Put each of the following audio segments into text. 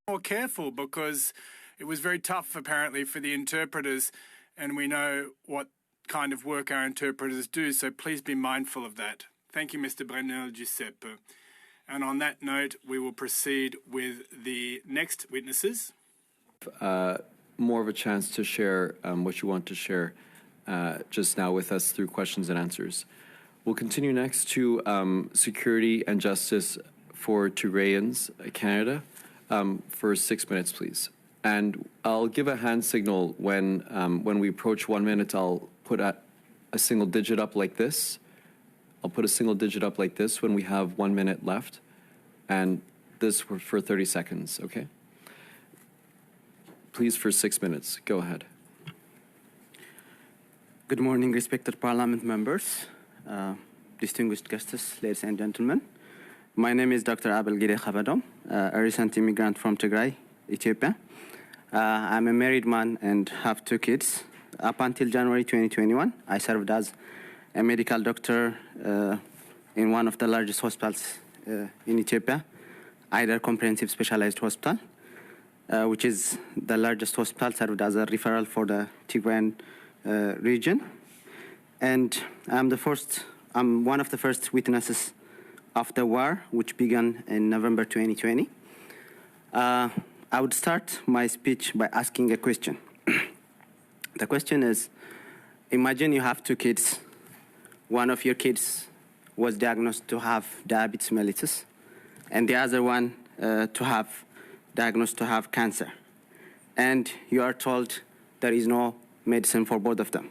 more careful because it was very tough, apparently, for the interpreters, and we know what kind of work our interpreters do, so please be mindful of that. Thank you, Mr. Brunel Giuseppe. And on that note, we will proceed with the next witnesses. More of a chance to share what you want to share just now with us through questions and answers. We'll continue next to security and justice for Tigrayans, Canada, for 6 minutes, please. And I'll give a hand signal when we approach 1 minute. I'll put a single digit up like this. I'll put a single digit up like this when we have 1 minute left, and this for 30 seconds, okay? Please, for 6 minutes, go ahead. Good morning, respected Parliament members, distinguished guests, ladies and gentlemen. My name is Dr. Abel Gide Khabadom, a recent immigrant from Tigray, Ethiopia. I'm a married man and have 2 kids. Up until January 2021, I served as a medical doctor in one of the largest hospitals in Ethiopia, either comprehensive specialized hospital, which is the largest hospital served as a referral for the Tigrayan region. And I'm one of the first witnesses of the war, which began in November 2020. I would start my speech by asking a question. The question is, imagine you have 2 kids. One of your kids was diagnosed to have diabetes mellitus, and the other one diagnosed to have cancer. And you are told there is no medicine for both of them.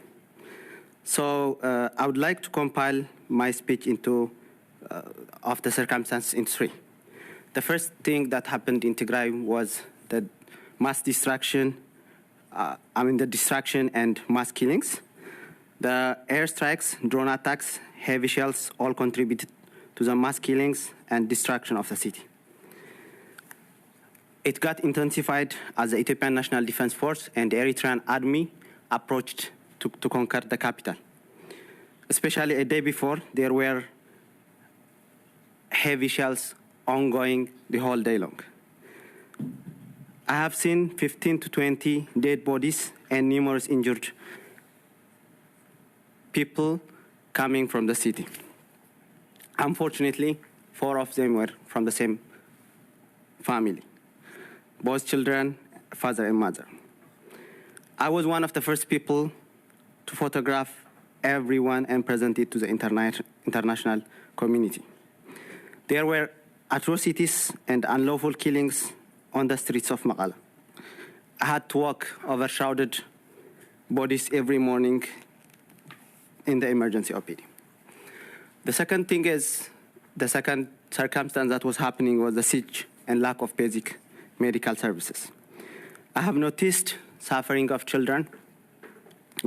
So I would like to compile my speech into of the circumstances in 3. The first thing that happened in Tigray was the destruction and mass killings. The airstrikes, drone attacks, heavy shells all contributed to the mass killings and destruction of the city. It got intensified as the Ethiopian National Defense Force and the Eritrean army approached to conquer the capital. Especially a day before, there were heavy shells ongoing the whole day long. I have seen 15 to 20 dead bodies and numerous injured people coming from the city. Unfortunately, 4 of them were from the same family, both children, father and mother. I was one of the first people to photograph everyone and present it to the international community. There were atrocities and unlawful killings on the streets of Maqala. I had to walk over shrouded bodies every morning in the emergency OPD. The second thing is, the second circumstance that was happening was the siege and lack of basic medical services. I have noticed suffering of children,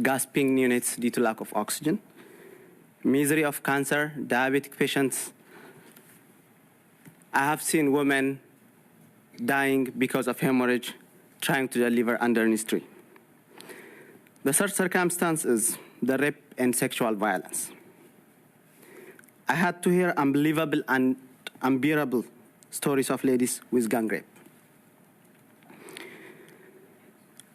gasping units due to lack of oxygen, misery of cancer, diabetic patients. I have seen women dying because of hemorrhage, trying to deliver underneath tree. The third circumstance is the rape and sexual violence. I had to hear unbelievable and unbearable stories of ladies with gang rape.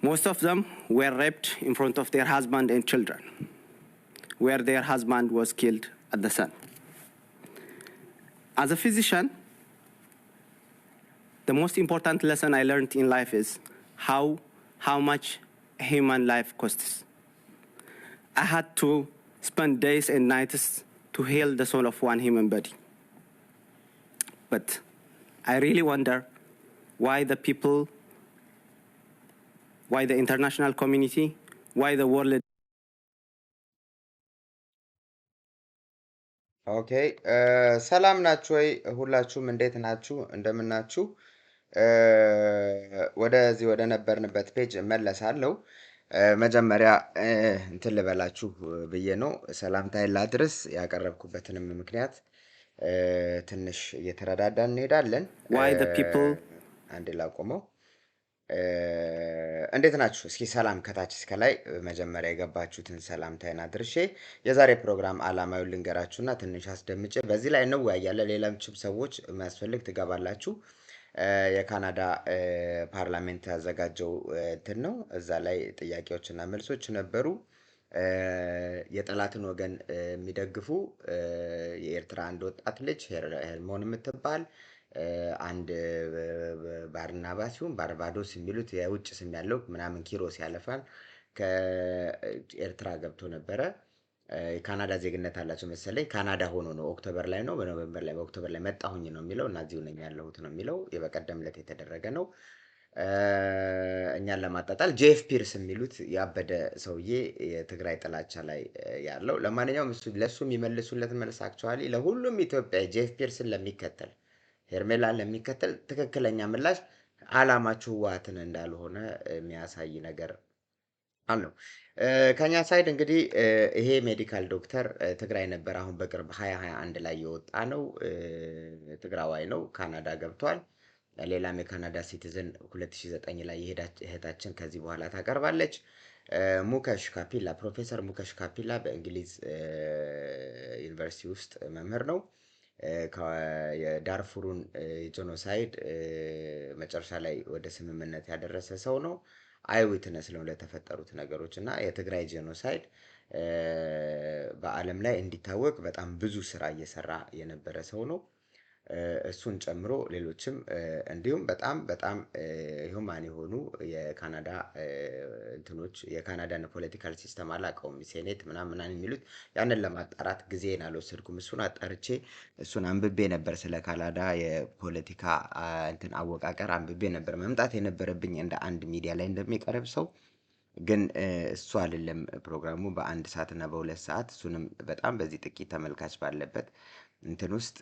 Most of them were raped in front of their husband and children, where their husband was killed at the scene. As a physician, the most important lesson I learned in life is how much human life costs. I had to spend days and nights to heal the soul of one human body. But I really wonder why the people, why the international community, why the world. Okay, ሰላም ናችሁ ወይ? ሁላችሁም እንዴት ናችሁ? እንደምን ናችሁ? ወደዚህ ወደ ነበርንበት ፔጅ መለሳለሁ። መጀመሪያ እንትን ልበላችሁ ብዬ ነው ሰላምታዬን ላድርስ። ያቀረብኩበትንም ምክንያት ትንሽ እየተረዳዳን እንሄዳለን። Why the people አንዴ ላቆመው። እንዴት ናችሁ? እስኪ ሰላም ከታች እስከ ላይ መጀመሪያ የገባችሁትን ሰላምታዬን አድርሼ የዛሬ ፕሮግራም አላማውን ልንገራችሁና ትንሽ አስደምጬ በዚህ ላይ እንወያያለን። ሌላም ሰዎች የሚያስፈልግ ትገባላችሁ። የካናዳ ፓርላሜንት ያዘጋጀው እንትን ነው እዛ ላይ ጥያቄዎችና መልሶች ነበሩ የጠላትን ወገን የሚደግፉ የኤርትራ አንድ ወጣት ልጅ ሄርሞን የምትባል አንድ ባርናባሲውን ባርባዶስ የሚሉት የውጭ ስም ያለው ምናምን ኪሮስ ያለፋል ከኤርትራ ገብቶ ነበረ ካናዳ ዜግነት አላቸው መሰለኝ ካናዳ ሆኖ ነው ኦክቶበር ላይ ነው በኖቬምበር ላይ በኦክቶበር ላይ መጣሁኝ ነው የሚለው እና እዚሁ ነኝ ያለሁት ነው የሚለው የበቀደም ዕለት የተደረገ ነው እኛን ለማጣጣል ጄፍ ፒርስ የሚሉት ያበደ ሰውዬ የትግራይ ጥላቻ ላይ ያለው ለማንኛውም እሱ ለሱ የሚመልሱለት መልስ አክቹአሊ ለሁሉም ኢትዮጵያ ጄፍ ፒርስን ለሚከተል ሄርሜላን ለሚከተል ትክክለኛ ምላሽ አላማችሁ ዋትን እንዳልሆነ የሚያሳይ ነገር አለው ከኛ ሳይድ እንግዲህ ይሄ ሜዲካል ዶክተር ትግራይ ነበር አሁን በቅርብ 2021 ላይ የወጣ ነው ትግራዋይ ነው ካናዳ ገብቷል ሌላም የካናዳ ሲቲዝን 2009 ላይ እህታችን ከዚህ በኋላ ታቀርባለች ሙከሽ ካፒላ ፕሮፌሰር ሙከሽ ካፒላ በእንግሊዝ ዩኒቨርሲቲ ውስጥ መምህር ነው የዳርፉሩን ጄኖሳይድ መጨረሻ ላይ ወደ ስምምነት ያደረሰ ሰው ነው አይዊትነስ ነው ለተፈጠሩት ነገሮች እና የትግራይ ጄኖሳይድ በአለም ላይ እንዲታወቅ በጣም ብዙ ስራ እየሰራ የነበረ ሰው ነው እሱን ጨምሮ ሌሎችም እንዲሁም በጣም ሂዩማን የሆኑ የካናዳ እንትኖች የካናዳን ፖለቲካል ሲስተም አላቀውም ሴኔት ምናምን የሚሉት ያንን ለማጣራት ጊዜን አልወሰድኩም እሱን አጣርቼ እሱን አንብቤ ነበር ስለ ካናዳ የፖለቲካ እንትን አወቃቀር አንብቤ ነበር መምጣት የነበረብኝ እንደ አንድ ሚዲያ ላይ እንደሚቀርብ ሰው ግን እሱ አይደለም ፕሮግራሙ በአንድ ሰዓት እና በሁለት ሰዓት እሱንም በጣም በዚህ ጥቂት ተመልካች ባለበት እንትን ውስጥ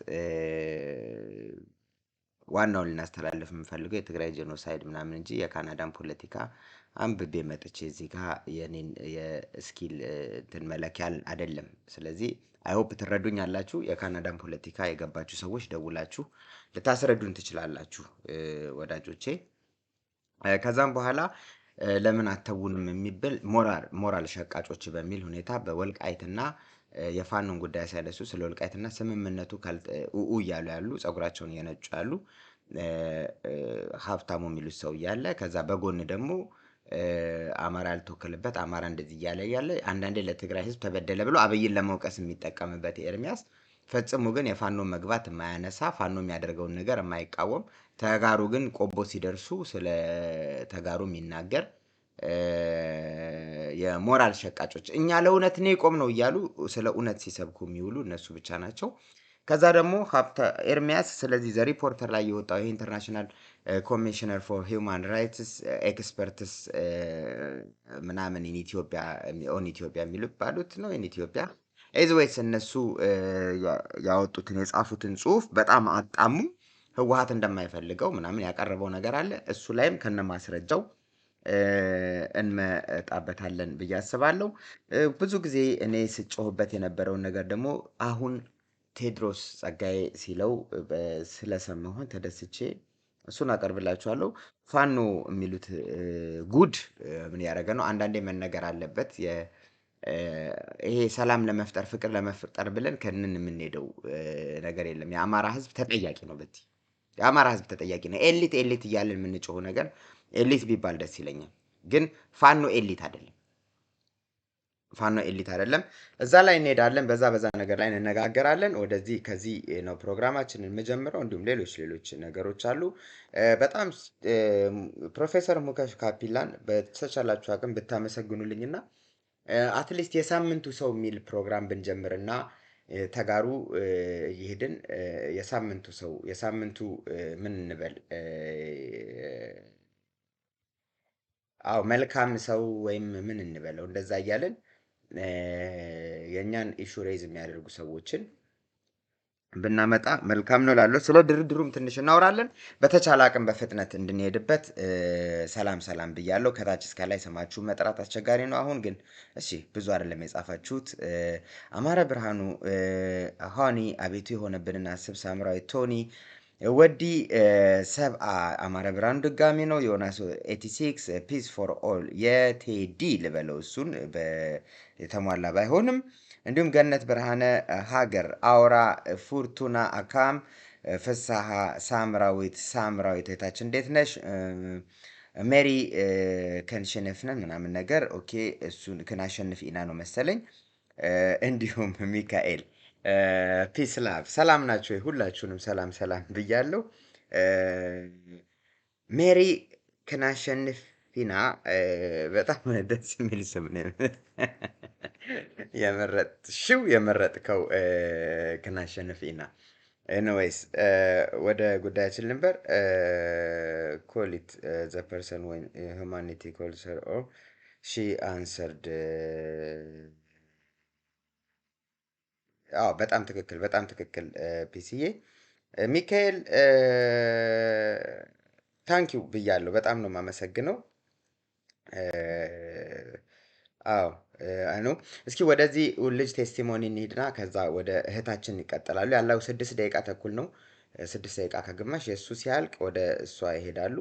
ዋናውን ልናስተላልፍ የምፈልገው የትግራይ ጄኖሳይድ ምናምን እንጂ የካናዳን ፖለቲካ አንብቤ መጥቼ እዚህ ጋር የኔን የስኪል እንትን መለኪያል አይደለም ስለዚህ አይሆፕ ትረዱኛላችሁ የካናዳን ፖለቲካ የገባችሁ ሰዎች ደውላችሁ ልታስረዱን ትችላላችሁ ወዳጆቼ ከዛም በኋላ ለምን አተውንም የሚብል ሞራል ሸቃጮች በሚል ሁኔታ በወልቃይትና የፋኖን ጉዳይ ሳይደሱ ስለ ወልቃይትና ስምምነቱ ኡኡ እያሉ ያሉ ጸጉራቸውን እየነጩ ያሉ ሀብታሙ የሚሉት ሰው እያለ ከዛ በጎን ደግሞ አማራ ያልተወከለበት አማራ እንደዚህ እያለ አንዳንዴ ለትግራይ ህዝብ ተበደለ ብሎ አብይን ለመውቀስ የሚጠቀምበት ኤርሚያስ ፈጽሞ ግን የፋኖ መግባት የማያነሳ ፋኖ የሚያደርገውን ነገር የማይቃወም ተጋሩ ግን ቆቦ ሲደርሱ ስለ ተጋሩ የሚናገር የሞራል ሸቃጮች እኛ ለእውነት ነው የቆምነው እያሉ ስለ እውነት ሲሰብኩ የሚውሉ እነሱ ብቻ ናቸው ከዛ ደግሞ ኤርሚያስ ስለዚህ ዘ ሪፖርተር ላይ የወጣው ይሄ ኢንተርናሽናል ኮሚሽነር ፎር ሂውማን ራይትስ ኤክስፐርትስ ምናምን ኢትዮጵያ የሚባሉት ነው ኢትዮጵያ ኤዝዌይስ እነሱ ያወጡትን የጻፉትን ጽሁፍ በጣም አጣሙ ህወሓት እንደማይፈልገው ምናምን ያቀረበው ነገር አለ እሱ ላይም ከነማስረጃው እንመጣበታለን ብዬ አስባለሁ ብዙ ጊዜ እኔ ስጮህበት የነበረው ነገር ደግሞ አሁን ቴድሮስ ጸጋዬ ሲለው ስለሰማሁን ተደስቼ እሱን አቀርብላችኋለሁ ፋኖ የሚሉት ጉድ ምን ያደረገ ነው አንዳንዴ መነገር አለበት ይሄ ሰላም ለመፍጠር ፍቅር ለመፍጠር ብለን ከነን የምንሄደው ነገር የለም የአማራ ህዝብ ተጠያቂ ነው በዚህ የአማራ ህዝብ ተጠያቂ ነው ኤሊት እያልን የምንጮህ ነገር ኤሊት ቢባል ደስ ይለኛል ግን ፋኖ ኤሊት አይደለም እዛ ላይ እንሄዳለን በዛ ነገር ላይ እንነጋገራለን ወደዚህ ከዚህ ነው ፕሮግራማችንን መጀመሪያው እንዲሁም ሌሎች ነገሮች አሉ በጣም ፕሮፌሰር ሙከሽ ካፒላን በተቻላችሁ አቅም ብታመሰግኑልኝና አትሊስት የሳምንቱ ሰው የሚል ፕሮግራም ብንጀምርና ተጋሩ ይሄድን የሳምንቱ ምን እንበል መልካም ሰው ወይም ምን እንበለው እንደዛ እያለን የኛን ኢሹ ሬዝ የሚያደርጉ ሰዎችን ብናመጣ መልካም ነው ላለው ስለ ድርድሩም ትንሽ እናወራለን በተቻለ አቅም በፍጥነት እንድንሄድበት ሰላም ብያለሁ ከታች እስከ ላይ ሰማችሁ መጥራት አስቸጋሪ ነው አሁን ግን እሺ ብዙ አይደለም የጻፋችሁት አማረ ብርሃኑ ሃኒ አቤቱ የሆነብንና አስብ ሳምራዊ ቶኒ ወዲ ሰብአ አማረ ብርሃኑ ድጋሚ ነው ዮናስ 86 ፒስ ፎር ኦል የቴዲ ልበለው እሱን የተሟላ ባይሆንም እንዲሁም ገነት ብርሃነ ሀገር አውራ ፉርቱና አካም ፍሳሃ ሳምራዊት እህታችን እንዴት ነሽ? ሜሪ ከንሸነፍነን ምናምን ነገር ኦኬ እሱን ከናሸንፍ ኢና ነው መሰለኝ። እንዲሁም ሚካኤል ፒስ ላቭ ሰላም ናችሁ? ሁላችሁንም ሰላም ብያለሁ። ሜሪ ከናሸንፍ ኢና በጣም ደስ የሚል ስም ነው የመረጥከው ከናሸንፍ ኢና። ኤኒዌይስ ወደ ጉዳያችን ልንበር። ኮሊት ዘ ፐርሰን ወን ሁማኒቲ ኮልስ ሄር ኦር ሺ አንሰርድ። በጣም ትክክል ፒሲዬ። ሚካኤል ታንኪዩ ብያለሁ። በጣም ነው የማመሰግነው። አይ ኖ እስኪ ወደዚህ ልጅ ቴስቲሞኒ እንሂድና ከዛ ወደ እህታችን ይቀጥላሉ። ያለው 6 ደቂቃ ተኩል ነው። 6 ደቂቃ ከግማሽ የእሱ ሲያልቅ ወደ እሷ ይሄዳሉ።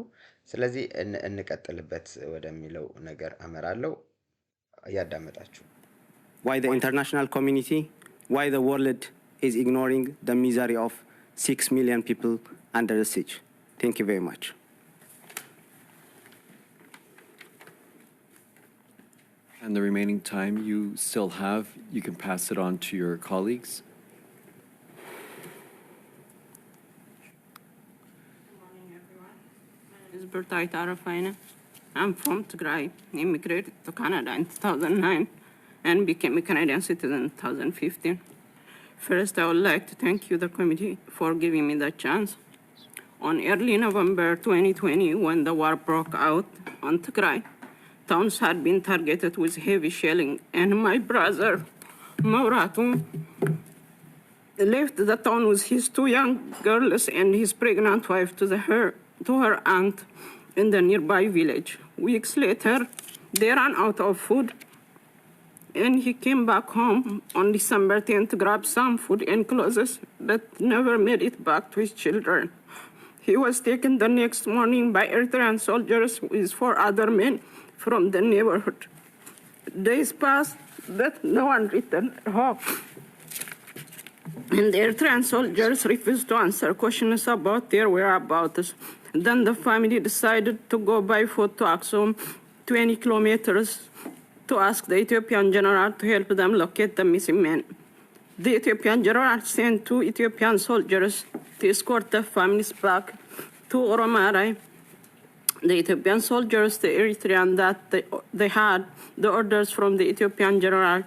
ስለዚህ እንቀጥልበት ወደሚለው ነገር አመራለሁ። እያዳመጣችሁ Why the international community, why the world is ignoring the misery of 6 million people under the siege. Thank you very much. And the remaining time you still have, you can pass it on to your colleagues. Good morning, everyone. My name is Bertai Tarafaina. I'm from Tigray, immigrated to Canada in 2009 and became a Canadian citizen in 2015. First, I would like to thank you, the committee, for giving me the chance. On early November 2020, when the war broke out on Tigray, towns had been targeted with heavy shelling, and my brother, Mauratu, left the town with his 2 young girls and his pregnant wife to her aunt in the nearby village. Weeks later, they ran out of food, and he came back home on December 10th to grab some food and clothes, but never made it back to his children. He was taken the next morning by Eritrean soldiers with 4 other men from the neighborhood. Days passed, but no one returned home. And the Eritrean soldiers refused to answer questions about their whereabouts. Then the family decided to go by foot to Aksum, 20 kilometers, to ask the Ethiopian general to help them locate the missing men. The Ethiopian general sent 2 Ethiopian soldiers to escort the families back to Oromarai. The Ethiopian soldiers, the Eritrean, that they had the orders from the Ethiopian general.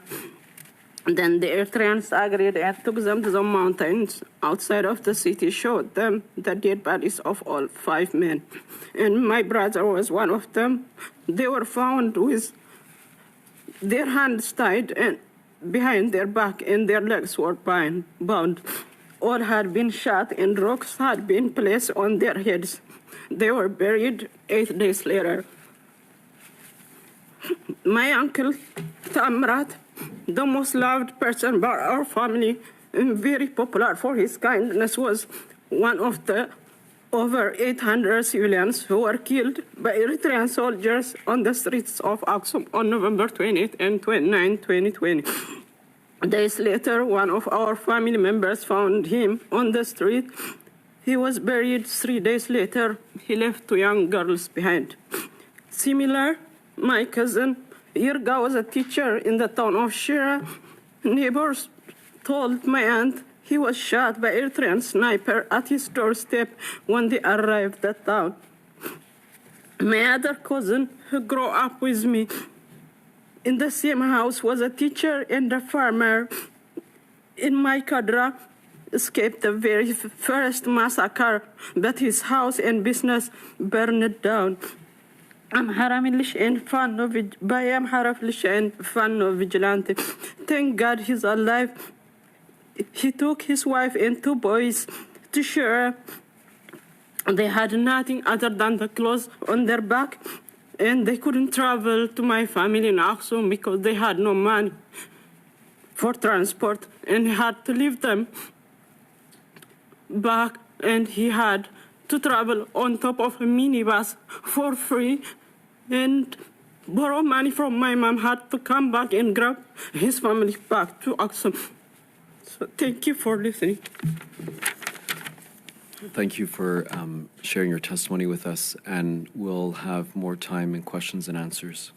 Then the Eritreans agreed and took them to the mountains outside of the city, showed them the dead bodies of all 5 men. And my brother was one of them. They were found with their hands tied and behind their back, and their legs were bound. All had been shot, and rocks had been placed on their heads. They were buried 8 days later. My uncle, Tamrat, the most loved person by our family and very popular for his kindness, was one of the over 800 civilians who were killed by Eritrean soldiers on the streets of Aksum on November 28 and 29, 2020. Days later, one of our family members found him on the street. He was buried 3 days later. He left 2 young girls behind. Similar, my cousin Yirga was a teacher in the town of Shira. Neighbors told my aunt he was shot by Eritrean sniper at his doorstep when they arrived at town. My other cousin, who grew up with me in the same house, was a teacher and a farmer in my Kadra, escaped the very first massacre, but his house and business burned down. Vigilante. Thank God he's alive. He took his wife and 2 boys to share. They had nothing other than the clothes on their back, and they couldn't travel to my family in Aksum because they had no money for transport, and he had to leave them back, and he had to travel on top of a minibus for free and borrow money from my mom, had to come back and grab his family back to Aksum. So thank you for listening. Thank you for sharing your testimony with us, and we'll have more time in questions and answers.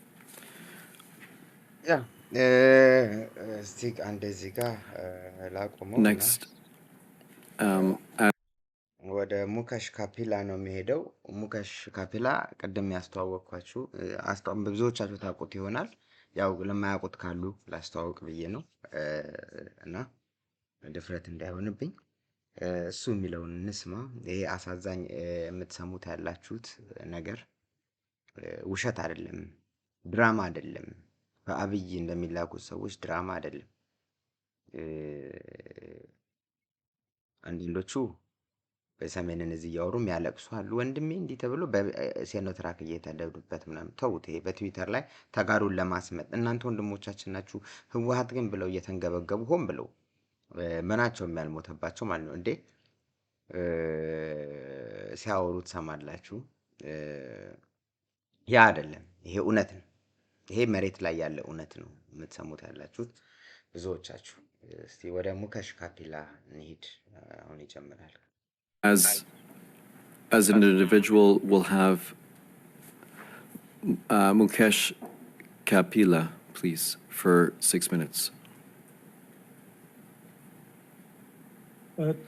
Yeah. Stick እንደዚህ ጋር ላቆመው። Next. ወደ ሙከሽ ካፒላ ነው የሚሄደው። ሙከሽ ካፒላ ቀደም ያስተዋወቅኳችሁ ብዙዎቻችሁ ታውቁት ይሆናል። ያው ለማያውቁት ካሉ ላስተዋውቅ ብዬ ነው እና ድፍረት እንዳይሆንብኝ እሱ የሚለውን እንስማ። ይሄ አሳዛኝ የምትሰሙት ያላችሁት ነገር ውሸት አይደለም፣ ድራማ አይደለም። በአብይ እንደሚላኩት ሰዎች ድራማ አይደለም። አንዳንዶቹ በሰሜንን እዚህ ያወሩም ያለቅሱ አሉ። ወንድሜ እንዲህ ተብሎ በሴኖትራክ እየተደብዱበት ምናምን ተውት። ይሄ በትዊተር ላይ ተጋሩን ለማስመጥ እናንተ ወንድሞቻችን ናችሁ። ህወሓት ግን ብለው እየተንገበገቡ ሆን ብለው ምናቸው የሚያልሞተባቸው ማለት ነው እንዴ ሲያወሩት ሰማላችሁ። ያ አይደለም፣ ይሄ እውነት ነው። ይሄ መሬት ላይ ያለ እውነት ነው የምትሰሙት ያላችሁት ብዙዎቻችሁ። እስቲ ወደ ሙከሽ ካፒላ እንሂድ። አሁን ይጀምራል። As an individual, we'll have Mukesh Kapila, please, for 6 minutes.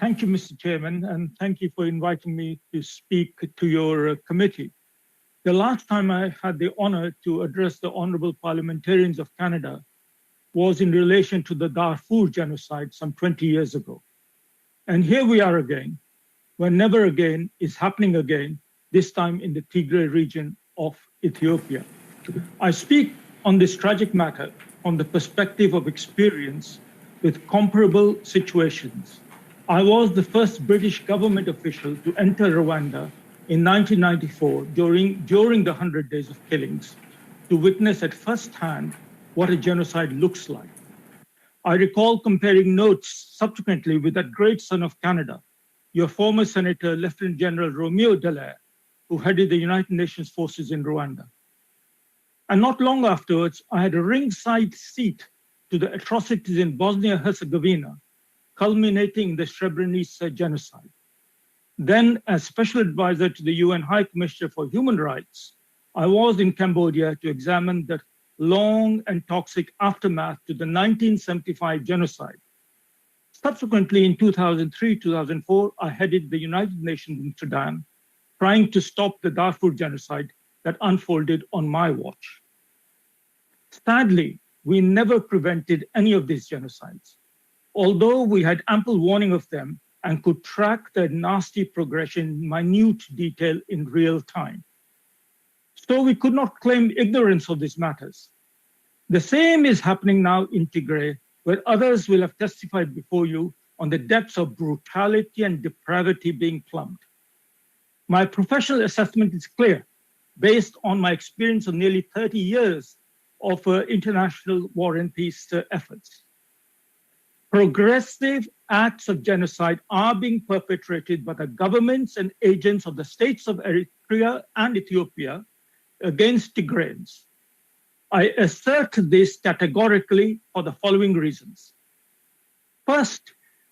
Thank you, Mr. Chairman, and thank you for inviting me to speak to your committee. The last time I had the honor to address the honorable parliamentarians of Canada was in relation to the Darfur genocide some 20 years ago. And here we are again, where never again is happening again, this time in the Tigray region of Ethiopia. I speak on this tragic matter from the perspective of experience with comparable situations. I was the first British government official to enter Rwanda in 1994 during the 100 days of killings to witness at first hand what a genocide looks like. I recall comparing notes subsequently with that great son of Canada, your former Senator, Lieutenant General Romeo Dallaire, who headed the United Nations forces in Rwanda. And not long afterwards, I had a ringside seat to the atrocities in Bosnia-Herzegovina, culminating in the Srebrenica genocide. Then, as Special Advisor to the UN High Commissioner for Human Rights, I was in Cambodia to examine the long and toxic aftermath to the 1975 genocide. Subsequently, in 2003-2004, I headed the United Nations in Sudan, trying to stop the Darfur genocide that unfolded on my watch. Sadly, we never prevented any of these genocides, although we had ample warning of them and could track their nasty progression in minute detail in real time. So we could not claim ignorance of these matters. The same is happening now in Tigray, where others will have testified before you on the depths of brutality and depravity being plumbed. My professional assessment is clear, based on my experience of nearly 30 years of international war and peace efforts. Progressive acts of genocide are being perpetrated by the governments and agents of the states of Eritrea and Ethiopia against Tigrayans. I assert this categorically for the following reasons. First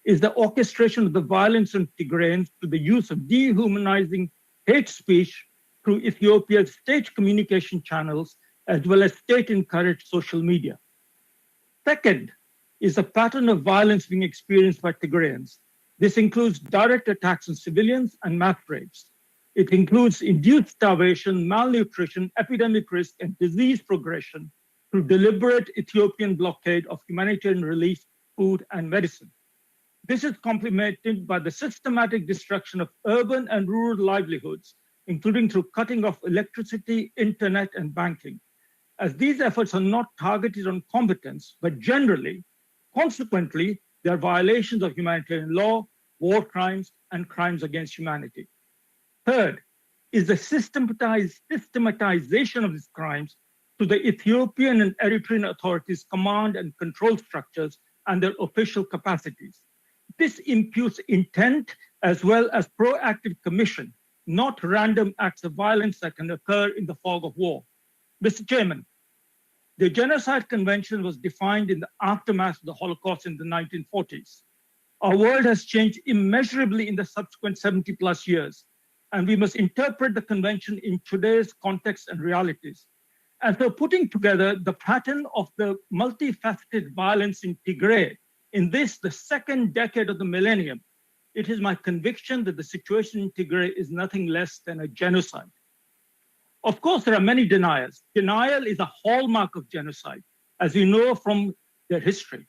is the orchestration of the violence on Tigrayans through the use of dehumanizing hate speech through Ethiopia's state communication channels as well as state-encouraged social media. Second is the pattern of violence being experienced by Tigrayans. This includes direct attacks on civilians and mass rapes. It includes induced starvation, malnutrition, epidemic risk, and disease progression through deliberate Ethiopian blockade of humanitarian relief, food, and medicine. This is complemented by the systematic destruction of urban and rural livelihoods, including through cutting off electricity, internet, and banking. As these efforts are not targeted on combatants, but generally, consequently, they are violations of humanitarian law, war crimes, and crimes against humanity. Third is the systematization of these crimes to the Ethiopian and Eritrean authorities' command and control structures and their official capacities. This imputes intent as well as proactive commission, not random acts of violence that can occur in the fog of war. Mr. Chairman, the Genocide Convention was defined in the aftermath of the Holocaust in the 1940s. Our world has changed immeasurably in the subsequent 70 plus years, and we must interpret the convention in today's context and realities. And so putting together the pattern of the multifaceted violence in Tigray in this, the second decade of the millennium, it is my conviction that the situation in Tigray is nothing less than a genocide. Of course, there are many deniers. Denial is a hallmark of genocide, as we know from their history.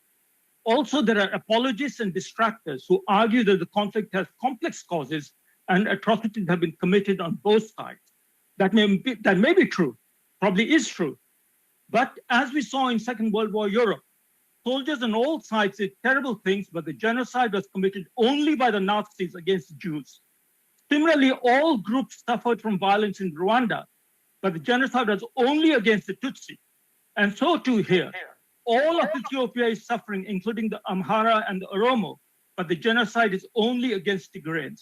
Also, there are apologists and distractors who argue that the conflict has complex causes and atrocities have been committed on both sides. That may be true, probably is true. But as we saw in Second World War Europe, soldiers on all sides did terrible things, but the genocide was committed only by the Nazis against the Jews. Similarly, all groups suffered from violence in Rwanda, but the genocide was only against the Tutsi. And so too here. All of Ethiopia is suffering, including the Amhara and the Oromo, but the genocide is only against Tigrayans.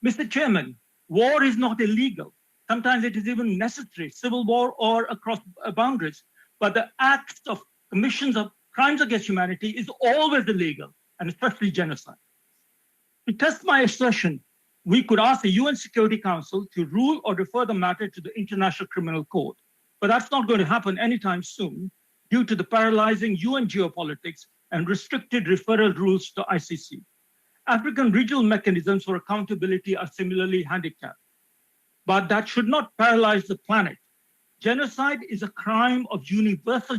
Mr. Chairman, war is not illegal. Sometimes it is even necessary, civil war or across boundaries. But the acts of commissions of crimes against humanity is always illegal, and especially genocide. To test my assertion, we could ask the UN Security Council to rule or refer the matter to the International Criminal Court. But that's not going to happen anytime soon due to the paralyzing UN geopolitics and restricted referral rules to ICC. African regional mechanisms for accountability are similarly handicapped. But that should not paralyze the planet. Genocide is a crime of universal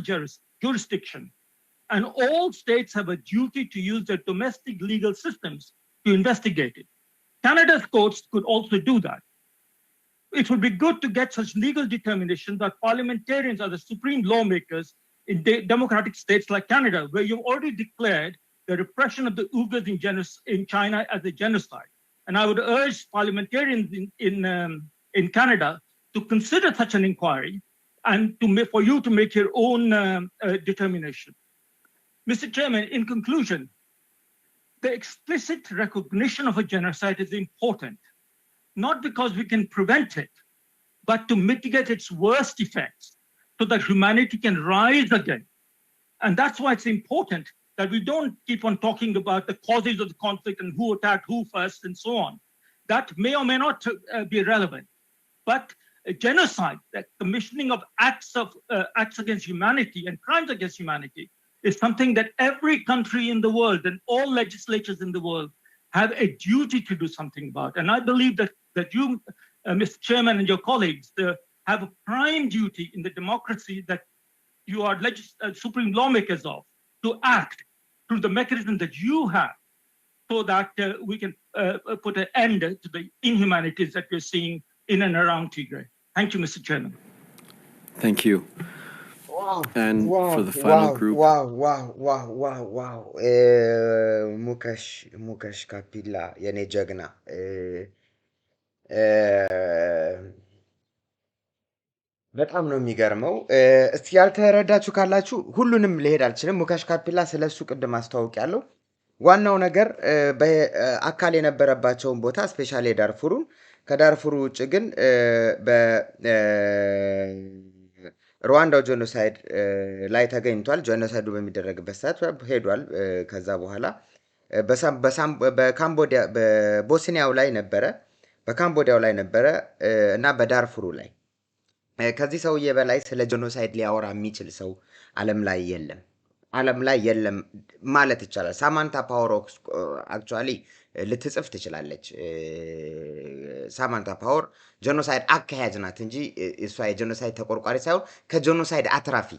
jurisdiction, and all states have a duty to use their domestic legal systems to investigate it. Canada's courts could also do that. It would be good to get such legal determination that parliamentarians are the supreme lawmakers in democratic states like Canada, where you've already declared the repression of the Uyghurs in China as a genocide. And I would urge parliamentarians in Canada to consider such an inquiry and for you to make your own determination. Mr. Chairman, in conclusion, the explicit recognition of a genocide is important, not because we can prevent it, but to mitigate its worst effects so that humanity can rise again. And that's why it's important that we don't keep on talking about the causes of the conflict and who attacked who first and so on. That may or may not be relevant. But a genocide, the commissioning of acts against humanity and crimes against humanity, is something that every country in the world and all legislatures in the world have a duty to do something about. And I believe that you, Mr. Chairman, and your colleagues have a prime duty in the democracy that you are supreme lawmakers of, to act through the mechanism that you have so that we can put an end to the inhumanities that we're seeing in and around Tigray. Thank you, Mr. Chairman. Thank you. Wow. And wow, for the final group. Wow. Mukesh Kapila, የኔ ጀግና በጣም ነው የሚገርመው። እስቲ ያልተረዳችሁ ካላችሁ ሁሉንም ልሄድ አልችልም። ሙከሽ ካፒላ ስለሱ ቅድም አስተዋውቂያለሁ። ዋናው ነገር በአካል የነበረባቸውን ቦታ ስፔሻሊ ዳርፉሩን ከዳርፉሩ ውጭ ግን በሩዋንዳው ጄኖሳይድ ላይ ተገኝቷል። ጄኖሳይዱ በሚደረግበት ሰዓት ሄዷል። ከዛ በኋላ በካምቦዲያ በቦስኒያው ላይ ነበረ፣ በካምቦዲያው ላይ ነበረ እና በዳርፉሩ ላይ ከዚህ ሰውዬ በላይ ስለ ጄኖሳይድ ሊያወራ የሚችል ሰው ዓለም ላይ የለም ማለት ይቻላል። ሳማንታ ፓወር አክቹአሊ ልትጽፍ ትችላለች። ሳማንታ ፓወር ጄኖሳይድ አካሄጅ ናት እንጂ እሷ የጄኖሳይድ ተቆርቋሪ ሳይሆን ከጄኖሳይድ አትራፊ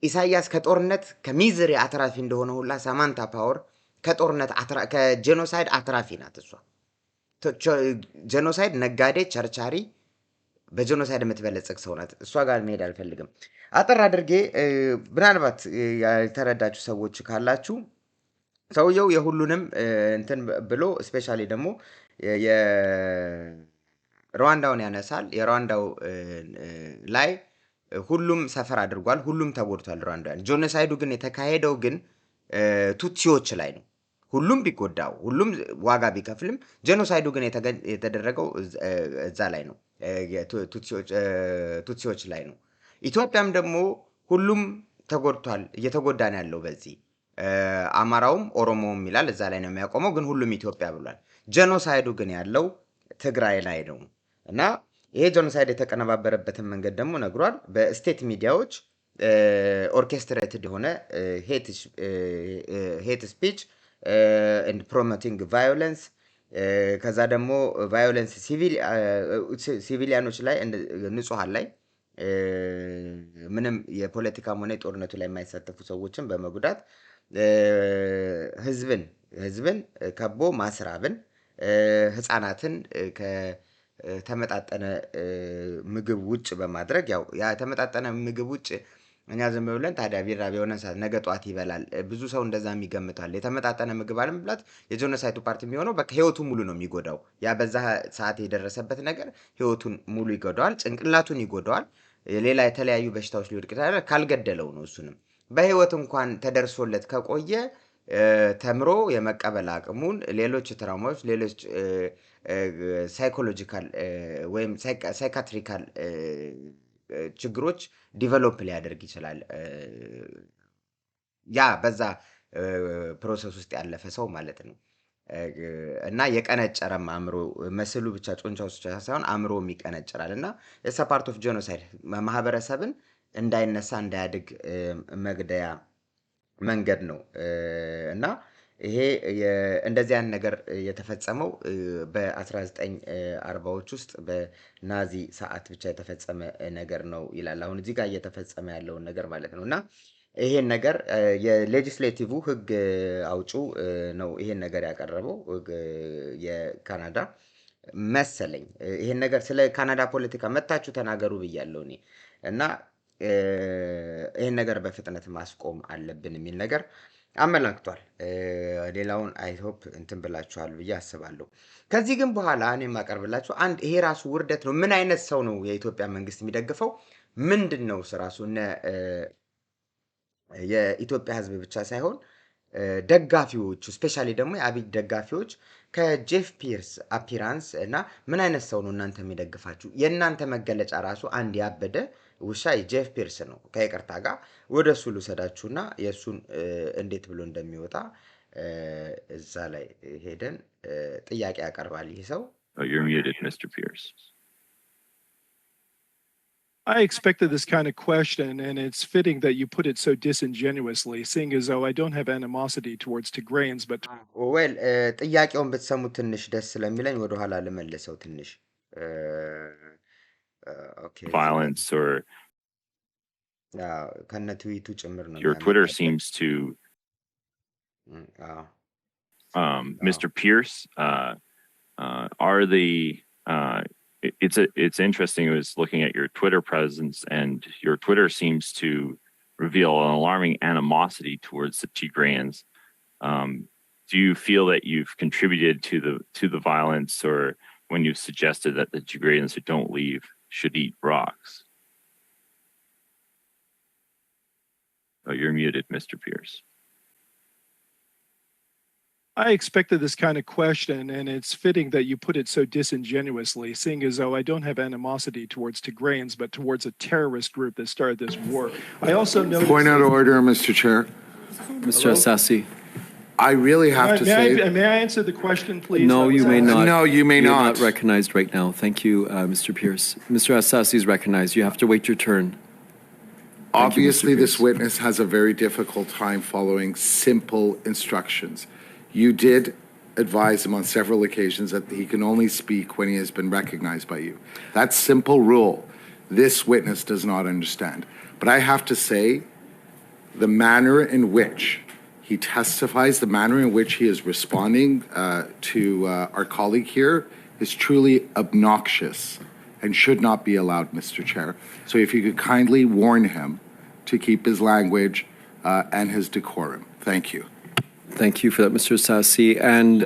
ኢሳያስ ከጦርነት ከሚዝሪ አትራፊ እንደሆነ ሁላ ሳማንታ ፓወር ከጄኖሳይድ አትራፊ ናት። እሷ ጄኖሳይድ ነጋዴ ቸርቻሪ በጄኖሳይድ የምትበለጽግ ሰው ናት። እሷ ጋር መሄድ አልፈልግም። አጠር አድርጌ ምናልባት ያልተረዳችሁ ሰዎች ካላችሁ ሰውየው የሁሉንም እንትን ብሎ ስፔሻሊ ደግሞ የሩዋንዳውን ያነሳል። የሩዋንዳው ላይ ሁሉም ሰፈር አድርጓል፣ ሁሉም ተጎድቷል ሩዋንዳን። ጄኖሳይዱ ግን የተካሄደው ግን ቱትሲዎች ላይ ነው። ሁሉም ቢጎዳው ሁሉም ዋጋ ቢከፍልም ጄኖሳይዱ ግን የተደረገው እዛ ላይ ነው፣ ቱትሲዎች ላይ ነው። ኢትዮጵያም ደግሞ ሁሉም ተጎድቷል፣ እየተጎዳን ያለው በዚህ አማራውም ኦሮሞውም ይላል እዛ ላይ ነው የሚያቆመው ግን ሁሉም ኢትዮጵያ ብሏል ጄኖሳይዱ ግን ያለው ትግራይ ላይ ነው እና ይሄ ጄኖሳይድ የተቀነባበረበትን መንገድ ደግሞ ነግሯል በስቴት ሚዲያዎች ኦርኬስትሬትድ የሆነ ሄት ስፒች and promoting violence ከዛ ደግሞ violence ሲቪሊያኖች ላይ ንጹሃን ላይ ምንም የፖለቲካ ሆነ ጦርነቱ ላይ የማይሳተፉ ሰዎችን በመጉዳት ህዝብን ከቦ ማስራብን ህፃናትን ከተመጣጠነ ምግብ ውጭ በማድረግ ያው ያ ተመጣጠነ ምግብ ውጭ እኛ ዝም ብለን ታዲያ ቢራ ቢሆነ ሰዓት ነገ ጧት ይበላል ብዙ ሰው እንደዛ የሚገምታል የተመጣጠነ ምግብ አለመብላት የጄኖሳይዱ ፓርቲ የሚሆነው በቃ ህይወቱን ሙሉ ነው የሚጎዳው ያ በዛ ሰዓት የደረሰበት ነገር ህይወቱን ሙሉ ይጎዳዋል ጭንቅላቱን ይጎዳዋል ሌላ የተለያዩ በሽታዎች ሊወድቅ ይችላል ካልገደለው ነው እሱንም በህይወት እንኳን ተደርሶለት ከቆየ ተምሮ የመቀበል አቅሙን ሌሎች ትራውማዎች ሌሎች ሳይኮሎጂካል ወይም ሳይካትሪካል ችግሮች ዲቨሎፕ ሊያደርግ ይችላል ያ በዛ ፕሮሰስ ውስጥ ያለፈ ሰው ማለት ነው እና የቀነጨረም አእምሮ መስሉ ብቻ ጾንቻው ብቻ ሳይሆን አእምሮም ይቀነጨራል እና it's a part of genocide ማህበረሰብን እንዳይነሳ እንዳያድግ መግደያ መንገድ ነው እና ይሄ እንደዚህ አይነት ነገር የተፈጸመው በ1940ዎች ውስጥ በናዚ ሰዓት ብቻ የተፈጸመ ነገር ነው ይላል አሁን እዚህ ጋር እየተፈጸመ ያለው ነገር ማለት ነውና ይሄን ነገር የሌጂስሌቲቭ ህግ አውጩ ነው ይሄን ነገር ያቀረበው የካናዳ መሰለኝ ይሄን ነገር ስለ ካናዳ ፖለቲካ መታችሁ ተናገሩ ብያለሁ እኔ እና ይሄን ነገር በፍጥነት ማስቆም አለብን የሚል ነገር አመላክቷል ሌላውን አይ ሆፕ እንትን ብላችኋል ብዬ አስባለሁ ከዚህ ግን በኋላ እኔ ማቀርብላችሁ አንድ ይሄ ራሱ ውርደት ነው ምን አይነት ሰው ነው የኢትዮጵያ መንግስት የሚደግፈው ምንድነው ራሱ የኢትዮጵያ ህዝብ ብቻ ሳይሆን ደጋፊዎቹ ስፔሻሊ ደግሞ የአብይ ደጋፊዎች ከጄፍ ፒርስ አፒራንስ እና ምን አይነት ሰው ነው እናንተ የሚደግፋችሁ የእናንተ መገለጫ ራሱ አንድ ያበደ ውሻ የጄፍ ፒርስ ነው ከይቅርታ ጋር ወደሱ ልሰዳችሁና የሱን እንዴት ብሎ እንደሚወጣ እዛ ላይ ሄደን ጥያቄ ያቀርባል ይሄ ሰው You're muted, Mr. Pierce. I expected this kind of question, and it's fitting that you put it so disingenuously, seeing as though I don't have animosity towards Tigrayans, but... Well, ጥያቄውን ብትሰሙ ትንሽ ደስ ስለሚለኝ ወደ ኋላ ልመልሰው ትንሽ okay Violence or... ከነ ትዊቱ ጭምር ነው Your Twitter seems to... Mr. Pierce, are the... It's interesting. I was looking at your Twitter presence, and your Twitter seems to reveal an alarming animosity towards the Tigrayans. Do you feel that you've contributed to the violence, or when you've suggested that the Tigrayans who don't leave should eat rocks? Oh, you're muted, Mr. Pierce. I expected this kind of question, and it's fitting that you put it so disingenuously, seeing as though I don't have animosity towards Tigrayans, but towards a terrorist group that started this war. I also noticed... Point out of order, Mr. Chair. Mr. Assassi. I really have to say... May I answer the question, please? No, you may not. No, you may not. You're not recognized right now. Thank you, Mr. Pierce. Mr. Assassi is recognized. You have to wait your turn. Obviously, this witness has a very difficult time following simple instructions. You did advise him on several occasions that he can only speak when he has been recognized by you. That simple rule, this witness does not understand. But I have to say, the manner in which he testifies, the manner in which he is responding to our colleague here is truly obnoxious and should not be allowed, Mr. Chair. So if you could kindly warn him to keep his language and his decorum. Thank you. Thank you for that, Mr. Assassi. And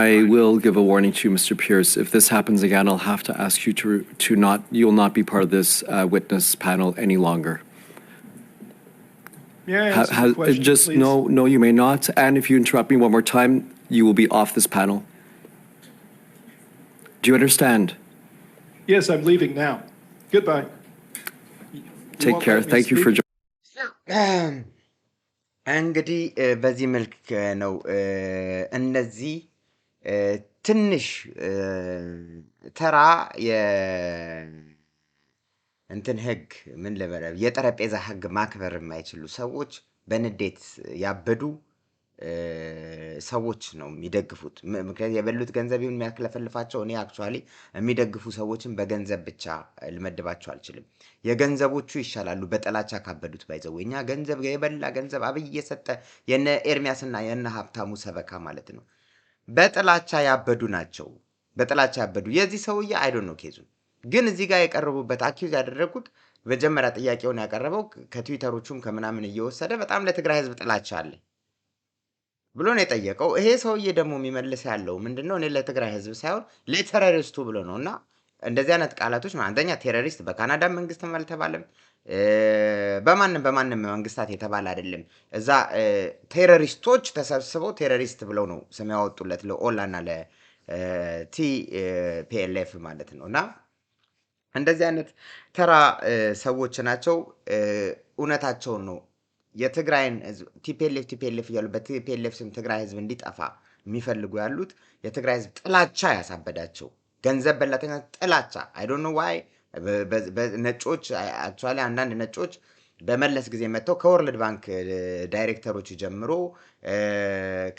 I will give a warning to you, Mr. Pierce. If this happens again, I'll have to ask you to not, you'll not be part of this witness panel any longer. May I answer the question, just please? No, you may not. And if you interrupt me one more time, you will be off this panel. Do you understand? Yes, I'm leaving now. Goodbye. Take care. Thank you for joining. እንግዲህ በዚህ መልክ ነው እነዚህ ትንሽ ተራ እንትን ህግ ምን ልበለው የጠረጴዛ ህግ ማክበር የማይችሉ ሰዎች በንዴት ያበዱ ሰዎች ነው የሚደግፉት። ምክንያቱም የበሉት ገንዘብ ይሁን የሚያክለፈልፋቸው እኔ አክቹአሊ የሚደግፉ ሰዎችን በገንዘብ ብቻ ልመድባቸው አልችልም። የገንዘቦቹ ይሻላሉ በጥላቻ ካበዱት ባይዘው እኛ ገንዘብ የበላ ገንዘብ አብይ እየሰጠ የነ ኤርሚያስና የነ ሀብታሙ ሰበካ ማለት ነው። በጥላቻ ያበዱ ናቸው። በጥላቻ ያበዱ የዚህ ሰውዬ አይ ዶንት ኖ ኬዙ ግን እዚህ ጋር የቀረቡበት አኪዩዝ ያደረጉት መጀመሪያ ጥያቄውን ያቀረበው ከትዊተሮቹም ከምናምን እየወሰደ በጣም ለትግራይ ህዝብ ጥላቻ አለ ብሎ ነው የጠየቀው። ይሄ ሰውዬ ደግሞ የሚመልስ ያለው ምንድነው እኔ ለትግራይ ህዝብ ሳይሆን ለቴሮሪስቱ ብሎ ነውና እንደዚህ አይነት ቃላቶች ነው። አንደኛ ቴሮሪስት በካናዳ መንግስት አልተባለም፣ በማንም መንግስታት የተባለ አይደለም። እዛ ቴሮሪስቶች ተሰብስበው ቴሮሪስት ብለው ነው ስም ያወጡለት ለኦላና ለቲፒኤልኤፍ ማለት ነውና እንደዚህ አይነት ተራ ሰዎች ናቸው። እውነታቸውን ነው። የትግራይን ህዝብ ቲፒኤልኤፍ እያሉ በቲፒኤልኤፍ ስም ትግራይ ህዝብ እንዲጠፋ የሚፈልጉ ያሉት የትግራይ ህዝብ ጥላቻ ያሳበዳቸው ገንዘብ በላተኛ ጥላቻ አይ ዶንት ኖ ዋይ ነጮች አክቹአሊ አንዳንድ ነጮች በመለስ ጊዜ መጥተው ከወርልድ ባንክ ዳይሬክተሮች ጀምሮ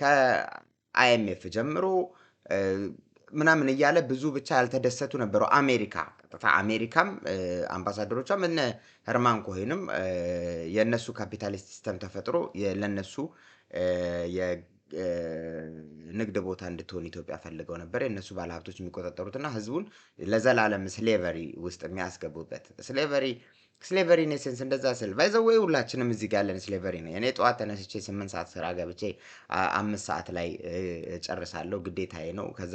ከአይኤምኤፍ ጀምሮ ምናምን እያለ ብዙ ብቻ ያልተደሰቱ ነበሩ። አሜሪካም አምባሳደሮቿም እነ ሄርማን ኮሄንም የነሱ ካፒታሊስት ሲስተም ተፈጥሮ ለነሱ የንግድ ቦታ እንድትሆን ኢትዮጵያ ፈልገው ነበር። የነሱ ባለሀብቶች የሚቆጣጠሩትና ህዝቡን ለዘላለም ስሌቨሪ ውስጥ የሚያስገቡበት ስሌቨሪ ኔሰንስ እንደዛ ስል ባይዘው ወይ ሁላችንም እዚህ ጋር ያለን ስሌቨሪ ነው። እኔ ጠዋት ተነስቼ 8 ሰዓት ስራ ገብቼ 5 ሰዓት ላይ ጨርሳለሁ፣ ግዴታዬ ነው። ከዛ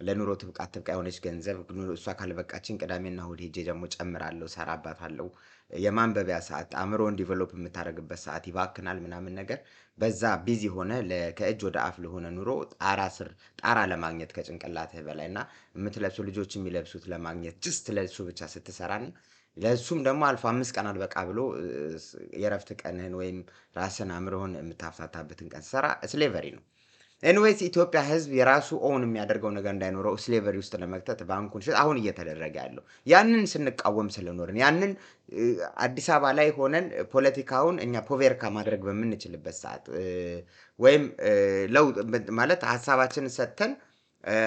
ለኑሮ ትብቃ የሆነች ገንዘብ እሷ ካልበቃችን ቅዳሜና እሑድ ሄጄ ደግሞ ጨምራለሁ፣ ሰራባታለሁ። የማንበቢያ ሰዓት አእምሮን ዲቨሎፕ የምታደርግበት ሰዓት ይባክናል ምናምን ነገር በዛ ቢዚ ሆነ ከእጅ ወደ አፍ ለሆነ ኑሮ ጣራ ለማግኘት ከጭንቅላትህ በላይና የምትለብሱ ልጆች የሚለብሱት ለማግኘት ጅስት ለሱ ብቻ ስትሰራና ለሱም ደግሞ አልፎ 5 ቀን አልበቃ ብሎ የረፍት ቀንህን ወይም ራስን አእምሮህን የምታፍታታበትን ቀን ሰራ ስሌቨሪ ነው። ኤኒዌይስ ኢትዮጵያ ህዝብ የራሱ ኦውን የሚያደርገው ነገር እንዳይኖረው ስሌቨሪ ውስጥ ለመክተት ባንኩን አሁን እየተደረገ ያለው ያንን ስንቃወም ስለኖርን ያንን አዲስ አበባ ላይ ሆነን ፖለቲካውን እኛ ፖቬርካ ማድረግ በምንችልበት ሰዓት ወይም ለውጥ ማለት ሐሳባችንን ሰጥተን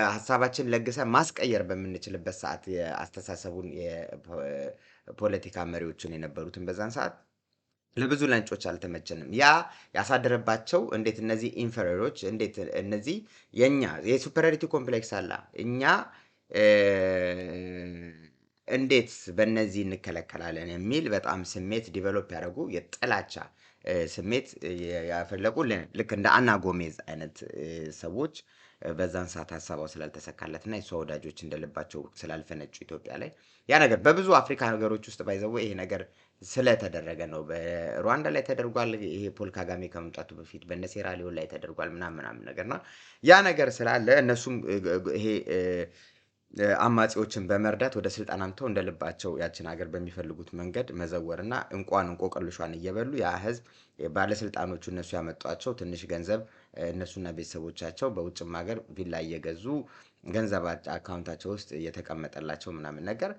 ሐሳባችንን ለግሰን ማስቀየር በምንችልበት ሰዓት የአስተሳሰቡን የፖለቲካ መሪዎችን የነበሩትን በዛን ሰዓት ለብዙ ለንጮች አልተመቸንም። ያ ያሳደረባቸው እንዴት እነዚህ ኢንፌሪዮሮች እንዴት እነዚህ የኛ የሱፐሪዮሪቲ ኮምፕሌክስ አለ እኛ እንዴት በእነዚህ እንከለከላለን የሚል በጣም ስሜት ዲቨሎፕ ያደረጉ የጥላቻ ስሜት ያፈለቁ ልክ እንደ አና ጎሜዝ አይነት ሰዎች በዛን ሰዓት ሐሳባው ስላልተሰካለትና የሷ ወዳጆች እንደልባቸው ስላልፈነጩ ኢትዮጵያ ላይ ያ ነገር በብዙ አፍሪካ ሀገሮች ውስጥ ባይዘው ይሄ ነገር ስለተደረገ ነው። በሩዋንዳ ላይ ተደርጓል። ይሄ ፖል ካጋሜ ከመምጣቱ በፊት በነሴራ ሊዮን ላይ ተደርጓል ምናምን ነገርና ያ ነገር ስላለ እነሱም ይሄ አማጺዎችን በመርዳት ወደ ስልጣን አምጥተው እንደልባቸው ያችን ሀገር በሚፈልጉት መንገድ መዘወርና እንቆቅልሿን እየበሉ ያ ህዝብ ባለስልጣኖቹ እነሱ ያመጧቸው ትንሽ ገንዘብ እነሱና ቤተሰቦቻቸው በውጭም ሀገር ቪላ እየገዙ ገንዘብ አካውንታቸው ውስጥ እየተቀመጠላቸው ምናምን ነገር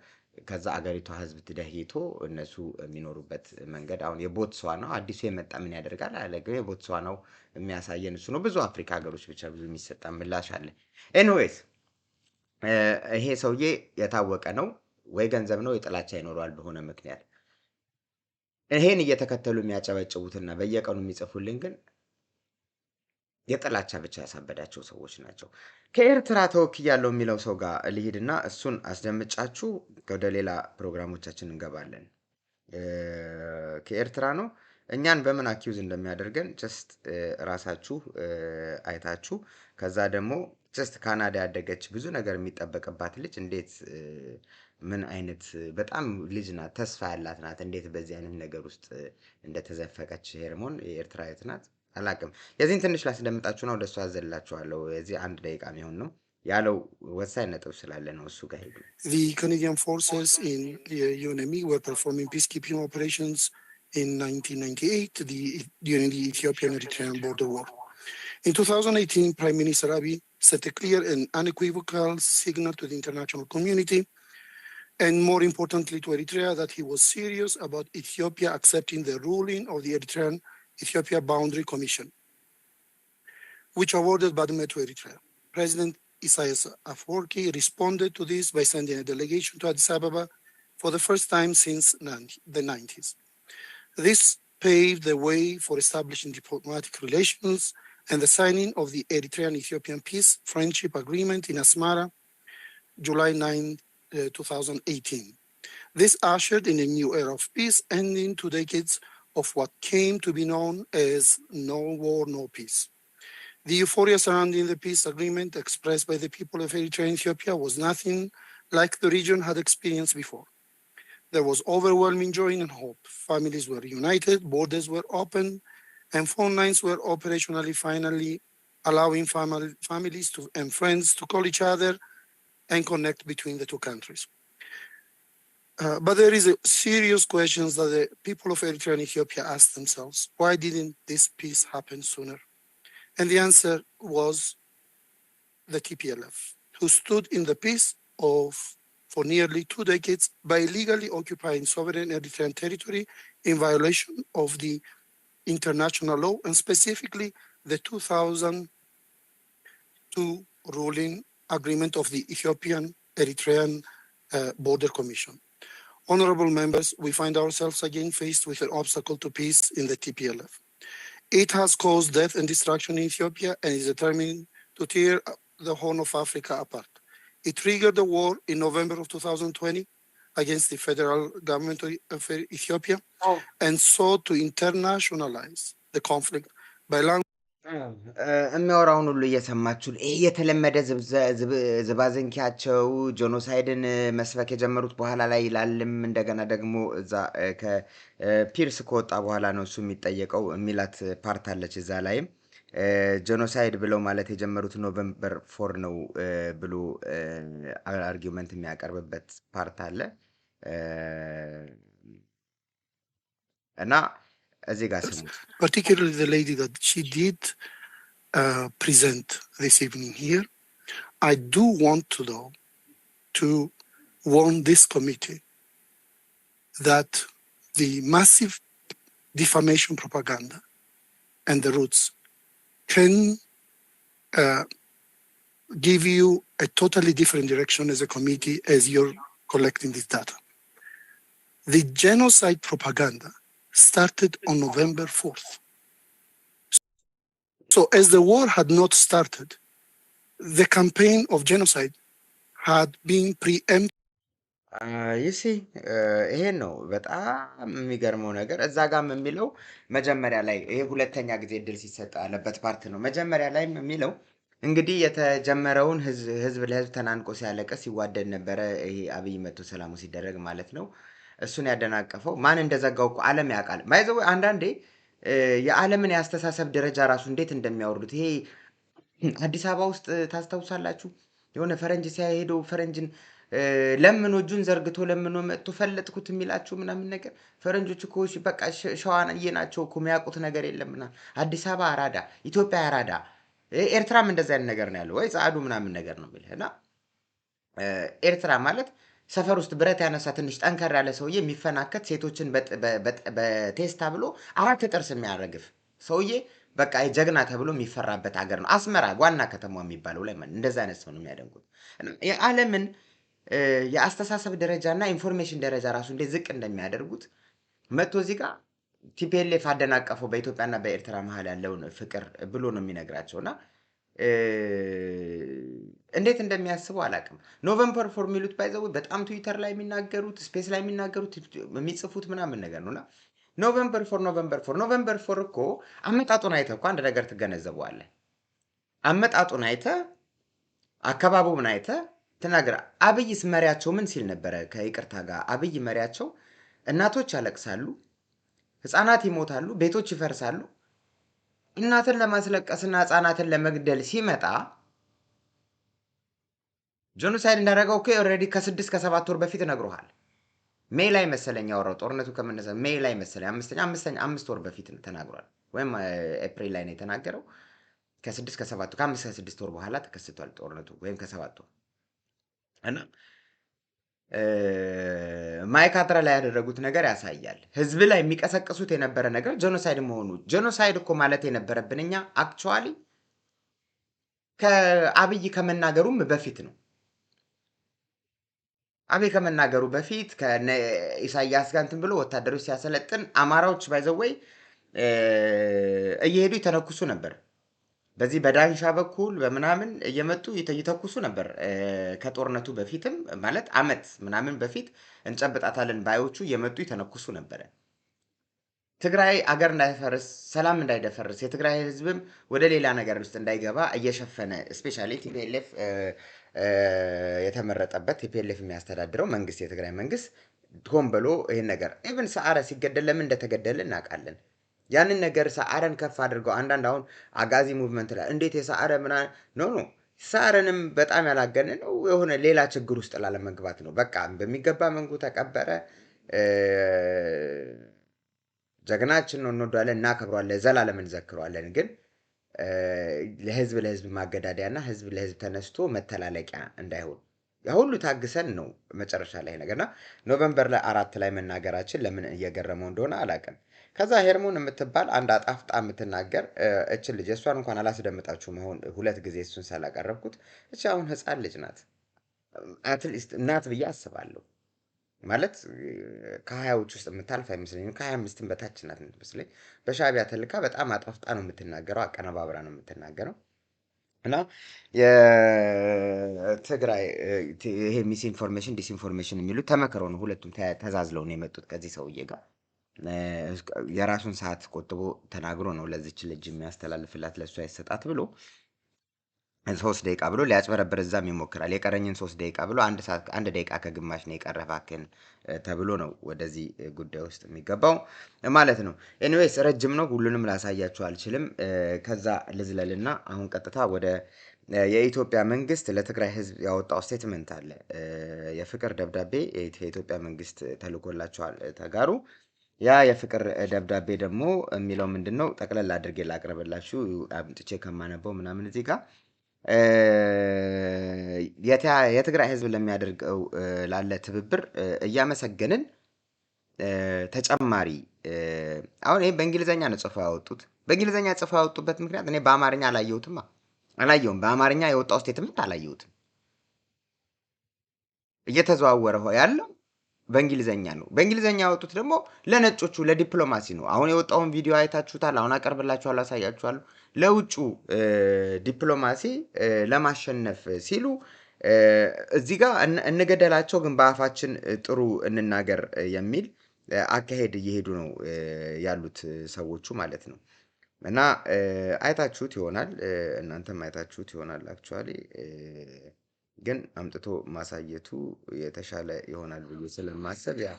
ከዛ አገሪቷ ህዝብ ትደህይቶ እነሱ የሚኖሩበት መንገድ አሁን የቦትስዋናው አዲሱ የመጣ ምን ያደርጋል አለ። ግን የቦትስዋናው የሚያሳየን እሱ ነው። ብዙ አፍሪካ ሀገሮች ብቻ ብዙ የሚሰጣ ምላሽ አለ። ኤኒዌይስ ይሄ ሰውዬ የታወቀ ነው ወይ ገንዘብ ነው የጥላቻ ይኖረዋል በሆነ ምክንያት ይሄን እየተከተሉ የሚያጨበጭቡትና በየቀኑ የሚጽፉልን ግን የጥላቻ ብቻ ያሳበዳቸው ሰዎች ናቸው። ከኤርትራ ተወክያለሁ የሚለው ሰው ጋር ልሂድና እሱን አስደምጫችሁ ወደ ሌላ ፕሮግራሞቻችን እንገባለን። ከኤርትራ ነው። እኛን በምን አኪዩዝ እንደሚያደርገን ጀስት ራሳችሁ አይታችሁ ከዛ ደግሞ ጀስት ካናዳ ያደገች ብዙ ነገር የሚጠበቅባት ልጅ እንዴት ምን አይነት በጣም ልጅ ናት፣ ተስፋ ያላት ናት። እንዴት በዚህ አይነት ነገር ውስጥ እንደተዘፈቀች ሄርሞን የኤርትራዊት ናት። አላቅም። የዚህን ትንሽ ላስደምጣችሁ ነው፣ ወደሱ አዘላችኋለሁ። የዚህ 1 ደቂቃ የሚሆን ነው ያለው ወሳኝ ነጥብ ስላለ ነው እሱ ጋር ሄዱ። The Canadian forces in UNMI were performing peacekeeping operations in 1998 during the Ethiopian and Eritrean border war. In 2018, Prime Minister Abiy set a clear and unequivocal signal to the international community, and more importantly to Eritrea, that he was serious about Ethiopia accepting the ruling of the Eritrean-Ethiopia Boundary Commission, which awarded Badme to Eritrea. President Isaias Afwerki responded to this by sending a delegation to Addis Ababa for the first time since the 90s. This paved the way for establishing diplomatic relations and the signing of the Eritrean-Ethiopian Peace Friendship Agreement in Asmara, July 9, 2018. This ushered in a new era of peace, ending 2 decades of what came to be known as no war, no peace. The euphoria surrounding the peace agreement expressed by the people of Eritrea and Ethiopia was nothing like the region had experienced before. There was overwhelming joy and hope. Families were united, borders were open, and phone lines were operationally finally allowing families and friends to call each other and connect between the two countries. But there is a serious questions that the people of Eritrea and Ethiopia asked themselves: why didn't this peace happen sooner? And the answer was the TPLF, who stood in the peace for nearly 2 decades by illegally occupying sovereign Eritrean territory in violation of the international law, and specifically the 2002 ruling agreement of the Ethiopian-Eritrean Border Commission. Honorable members, we find ourselves again faced with an obstacle to peace in the TPLF. It has caused death and destruction in Ethiopia and is determined to tear the Horn of Africa apart. It triggered the war in November of 2020 against the federal government of Ethiopia and sought to internationalize the conflict by የሚያወራውን ሁሉ እየሰማችሁ ይሄ የተለመደ ዝባዝንኪያቸው ጄኖሳይድን መስበክ የጀመሩት በኋላ ላይ ይላልም እንደገና ደግሞ እዛ ከፒርስ ከወጣ በኋላ ነው እሱ የሚጠየቀው ሚላት ፓርት አለች እዛ ላይም ጄኖሳይድ ብለው ማለት የጀመሩት ኖቬምበር 4 ነው ብሎ አርጊውመንት የሚያቀርብበት ፓርት አለ እና እዚህ ጋር ሰሙ particularly the lady that she did present this evening here. I do want to warn this committee that the massive defamation propaganda and the roots can give you a totally different direction as a committee as you're collecting this data. The genocide propaganda started on November 4th. So as the war had not started, the campaign of genocide had been preempted. You see, ይሄ ነው በጣም የሚገርመው ነገር እዛ ጋም የሚለው መጀመሪያ ላይ ይሄ ሁለተኛ ጊዜ እድል ሲሰጥ አለበት ፓርት ነው መጀመሪያ ላይ የሚለው እንግዲህ የተጀመረውን ህዝብ ለህዝብ ተናንቆ ሲያለቀስ ሲዋደድ ነበር ይሄ አብይ መቶ ሰላሙ ሲደረግ ማለት ነው እሱን ያደናቀፈው ማን እንደዘጋው እኮ ዓለም ያውቃል ማይዘው አንዳንዴ የዓለምን ያስተሳሰብ ደረጃ ራሱ እንዴት እንደሚያወርዱት ይሄ አዲስ አበባ ውስጥ ታስተውሳላችሁ የሆነ ፈረንጅ ሲያሄደው ፈረንጅን ለምን ወጁን ዘርግቶ ለምን መጥቶ ፈለጥኩት የሚላችሁ ምናምን ነገር ፈረንጆች እኮ በቃ ሸዋን እየናቸው እኮ የሚያውቁት ነገር የለምና አዲስ አበባ አራዳ ኢትዮጵያ አራዳ ኤርትራም እንደዛ አይነት ነገር ነው ያለው ወይ ጻዱ ምናምን ነገር ነው የሚልህና ኤርትራ ማለት ሰፈር ውስጥ ብረት ያነሳ ትንሽ ጠንከር ያለ ሰውዬ የሚፈናከት ሴቶችን በቴስታ ብሎ አራት ጥርስ የሚያረግፍ ሰውዬ በቃ ጀግና ተብሎ የሚፈራበት ሀገር ነው አስመራ ዋና ከተማው የሚባለው ላይ እንደዛ አይነት ሰው ነው የሚያደንቁት የዓለምን የአስተሳሰብ ደረጃና ኢንፎርሜሽን ደረጃ ራሱ እንደ ዝቅ እንደሚያደርጉት መጥቶ እዚህ ጋር ቲፒኤልኤፍ አደናቀፈው በኢትዮጵያና በኤርትራ መሃል ያለውን ፍቅር ብሎ ነው የሚነግራቸውና እንዴት እንደሚያስቡ አላቅም ኖቬምበር 4 ሚሉት ባይዘው በጣም ትዊተር ላይ የሚናገሩት ስፔስ ላይ የሚናገሩት የሚጽፉት ምናምን ነገር ነውና ኖቬምበር 4 እኮ አመጣጡን አይተህ እኮ አንድ ነገር ትገነዘበዋለህ አመጣጡን አይተህ አካባቢውን አይተህ ተናገር አብይስ መሪያቸው ምን ሲል ነበር ከይቅርታ ጋር አብይ መሪያቸው እናቶች ያለቅሳሉ ህፃናት ይሞታሉ ቤቶች ይፈርሳሉ እናትን ለማስለቀስና ህፃናትን ለመግደል ሲመጣ ጄኖሳይድ እንዳደረገው እኮ ኦሬዲ ከ6 ከ7 ወር በፊት ነግሮሃል ሜይ ላይ መሰለኝ ያወራው ጦርነቱ ከመነሳ ሜይ ላይ መሰለኝ አምስት ወር በፊት ተናግሯል ወይም ኤፕሪል ላይ ነው የተናገረው ከ6 ከ7 ከ5 ከ6 ወር በኋላ ተከስቷል ጦርነቱ ወይም ከ7 ወር እና ማይካድራ ላይ ያደረጉት ነገር ያሳያል ህዝብ ላይ የሚቀሰቅሱት የነበረ ነገር ጄኖሳይድ መሆኑ ጄኖሳይድ እኮ ማለት የነበረብንኛ አክቹአሊ ከአብይ ከመናገሩም በፊት ነው አብይ ከመናገሩ በፊት ከኢሳያስ ጋር እንትን ብሎ ወታደሮች ሲያሰለጥን አማራዎች ባይዘወይ እየሄዱ ይተነኩሱ ነበር በዚህ በዳንሻ በኩል በመናምን እየመጡ ይተኩሱ ነበር ከጦርነቱ በፊትም ማለት አመት ምናምን በፊት እንጨብጣታለን ባዮቹ እየመጡ ይተነኩሱ ነበር ትግራይ አገር እንዳይፈርስ ሰላም እንዳይደፈርስ የትግራይ ህዝብም ወደ ሌላ ነገር ውስጥ እንዳይገባ እየሸፈነ ስፔሻሊ ቲፒኤልኤፍ የተመረጠበት ቲፒኤልኤፍ የሚያስተዳድረው መንግስት የትግራይ መንግስት ሆን ብሎ ይሄን ነገር ኢቭን ሰዓረ ሲገደል ለምን እንደተገደለ እናውቃለን ያንን ነገር ሰዓረን ከፍ አድርገው አንዳንድ አሁን አጋዚ ሙቭመንት ላይ እንዴት የሰዓረ ምና ኖ ሰዓረንም በጣም ያላገነ ነው የሆነ ሌላ ችግር ውስጥ ላለመግባት ነው በቃ በሚገባ መንጉ ተቀበረ ጀግናችን ነው እንወዳለን እናከብራለን ዘላለም እንዘክራለን ግን ለህዝብ ማገዳዳያና ህዝብ ለህዝብ ተነስቶ መተላለቂያ እንዳይሆን ያ ሁሉ ታግሰን ነው መጨረሻ ላይ ነገርና ኖቬምበር ላይ 4 ላይ መናገራችን ለምን እየገረመው እንደሆነ አላቀም ከዛ ሄርሞን የምትባል አንድ አጣፍጣ የምትናገር እቺ ልጅ እሷን እንኳን አላስደምጣችሁ መሆን ሁለት ጊዜ እሱን ሳላቀረብኩት እቺ አሁን ህፃን ልጅ ናት አትሊስት እናት ብዬ አስባለሁ ማለት ከ20ዎች ውስጥ የምታልፍ አይመስለኝም ከ25ም በታች ናት የምትመስለኝ በሻቢያ ተልካ በጣም አጣፍጣ ነው የምትናገረው አቀነባብራ ነው የምትናገረው እና የትግራይ ይሄ ሚስ ኢንፎርሜሽን ዲስኢንፎርሜሽን የሚሉት ተመከረው ነው ሁለቱም ተዛዝለው ነው የመጡት ከዚህ ሰውዬ ጋር የራሱን ሰዓት ቆጥቦ ተናግሮ ነው ለዚች ልጅ የሚያስተላልፍላት ለሷ ይሰጣት ብሎ 3 ደቂቃ ብሎ ሊያጭበረብር እዛም ይሞክራል የቀረኝን 3 ደቂቃ ብሎ አንድ ደቂቃ ከግማሽ ነው የቀረፋከን ተብሎ ነው ወደዚህ ጉዳይ ውስጥ የሚገባው ማለት ነው ኤኒዌይስ ረጅም ነው ሁሉንም ላሳያችሁ አልችልም ከዛ ልዝለልና አሁን ቀጥታ ወደ የኢትዮጵያ መንግስት ለትግራይ ህዝብ ያወጣው ስቴትመንት አለ የፍቅር ደብዳቤ የኢትዮጵያ መንግስት ተልኮላቸዋል ተጋሩ ያ የፍቅር ደብዳቤ ደግሞ የሚለው ምንድነው ጠቅለል አድርጌ ላቀርብላችሁ አምጥቼ ከማነበው ምናምን እዚህ ጋር የትግራይ ህዝብ ለሚያደርገው ላለ ትብብር እያመሰገንን ተጨማሪ አሁን ይሄ በእንግሊዘኛ ነው ጽፈው ያወጡት በእንግሊዘኛ ጽፈው ያወጡበት ምክንያት እኔ በአማርኛ አላየሁትም በአማርኛ የወጣው ስቴትመንት አላየሁትም እየተዘዋወረ ያለው በእንግሊዘኛ ነው በእንግሊዘኛ ያወጡት ደግሞ ለነጮቹ ለዲፕሎማሲ ነው አሁን የወጣውን ቪዲዮ አይታችሁታል አሁን አቀርብላችኋለሁ አሳያችኋለሁ ለውጩ ዲፕሎማሲ ለማሸነፍ ሲሉ እዚህ ጋር እንገደላቸው ግን በአፋችን ጥሩ እንናገር የሚል አካሄድ እየሄዱ ነው ያሉት ሰዎቹ ማለት ነው እና አይታችሁት ይሆናል እናንተም አይታችሁት ይሆናል አክቹአሊ ግን አምጥቶ ማሳየቱ የተሻለ ይሆናል ብዬ ስለማሰብ ያ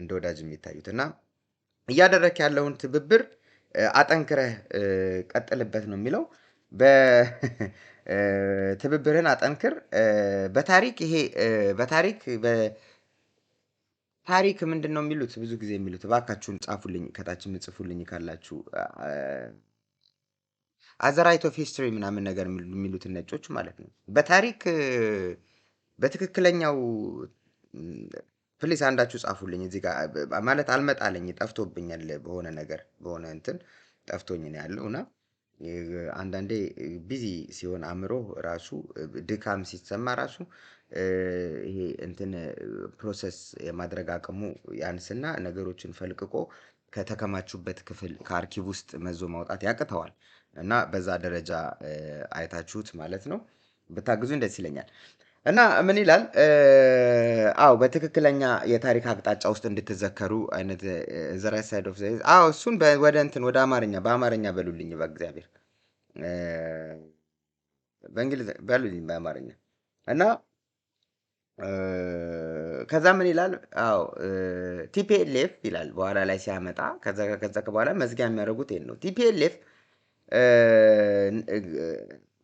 እንደወዳጅ የሚታዩትና እያደረክ ያለውን ትብብር አጠንክረህ ቀጥልበት ነው የሚለው በትብብርህን አጠንክር በታሪክ ይሄ ታሪክ ምንድነው የሚሉት ብዙ ጊዜ የሚሉት ባካችሁን ጻፉልኝ ከታችን ጽፉልኝ ካላችሁ አዘራይት ኦፍ ሂስትሪ ምናምን ነገር የሚሉት ነጮች ማለት ነው በታሪክ በትክክለኛው ፕሊስ አንዳችሁ ጻፉልኝ እዚህ ጋር ማለት አልመጣለኝ ጠፍቶብኛል በሆነ ነገር በሆነ እንትን ጠፍቶኝ ነው ያለውና አንዳንዴ ቢዚ ሲሆን አምሮ ራሱ ድካም ሲሰማ ራሱ ይሄ እንትን ፕሮሰስ የማድረግ አቅሙ ያንስና ነገሮችን ፈልቅቆ ከተከማቹበት ክፍል ከአርኪቭ ውስጥ መዞ ማውጣት ያቅተዋል እና በዛ ደረጃ አይታችሁት ማለት ነው በታግዙ ደስ ይለኛል እና ምን ይላል አው በትክክለኛ የታሪክ አቅጣጫ ውስጥ እንድትዘከሩ አይነት the right side of the እሱን ወደ እንትን ወደ በአማርኛ በሉልኝ በእግዚአብሔር በእንግሊዝ በሉልኝ በአማርኛ እና ከዛ ምን ይላል አው ቲፒኤልኤፍ ይላል በኋላ ላይ ሲያመጣ ከዛ በኋላ መዝጊያ የሚያደርጉት ይሄን ነው ቲፒኤልኤፍ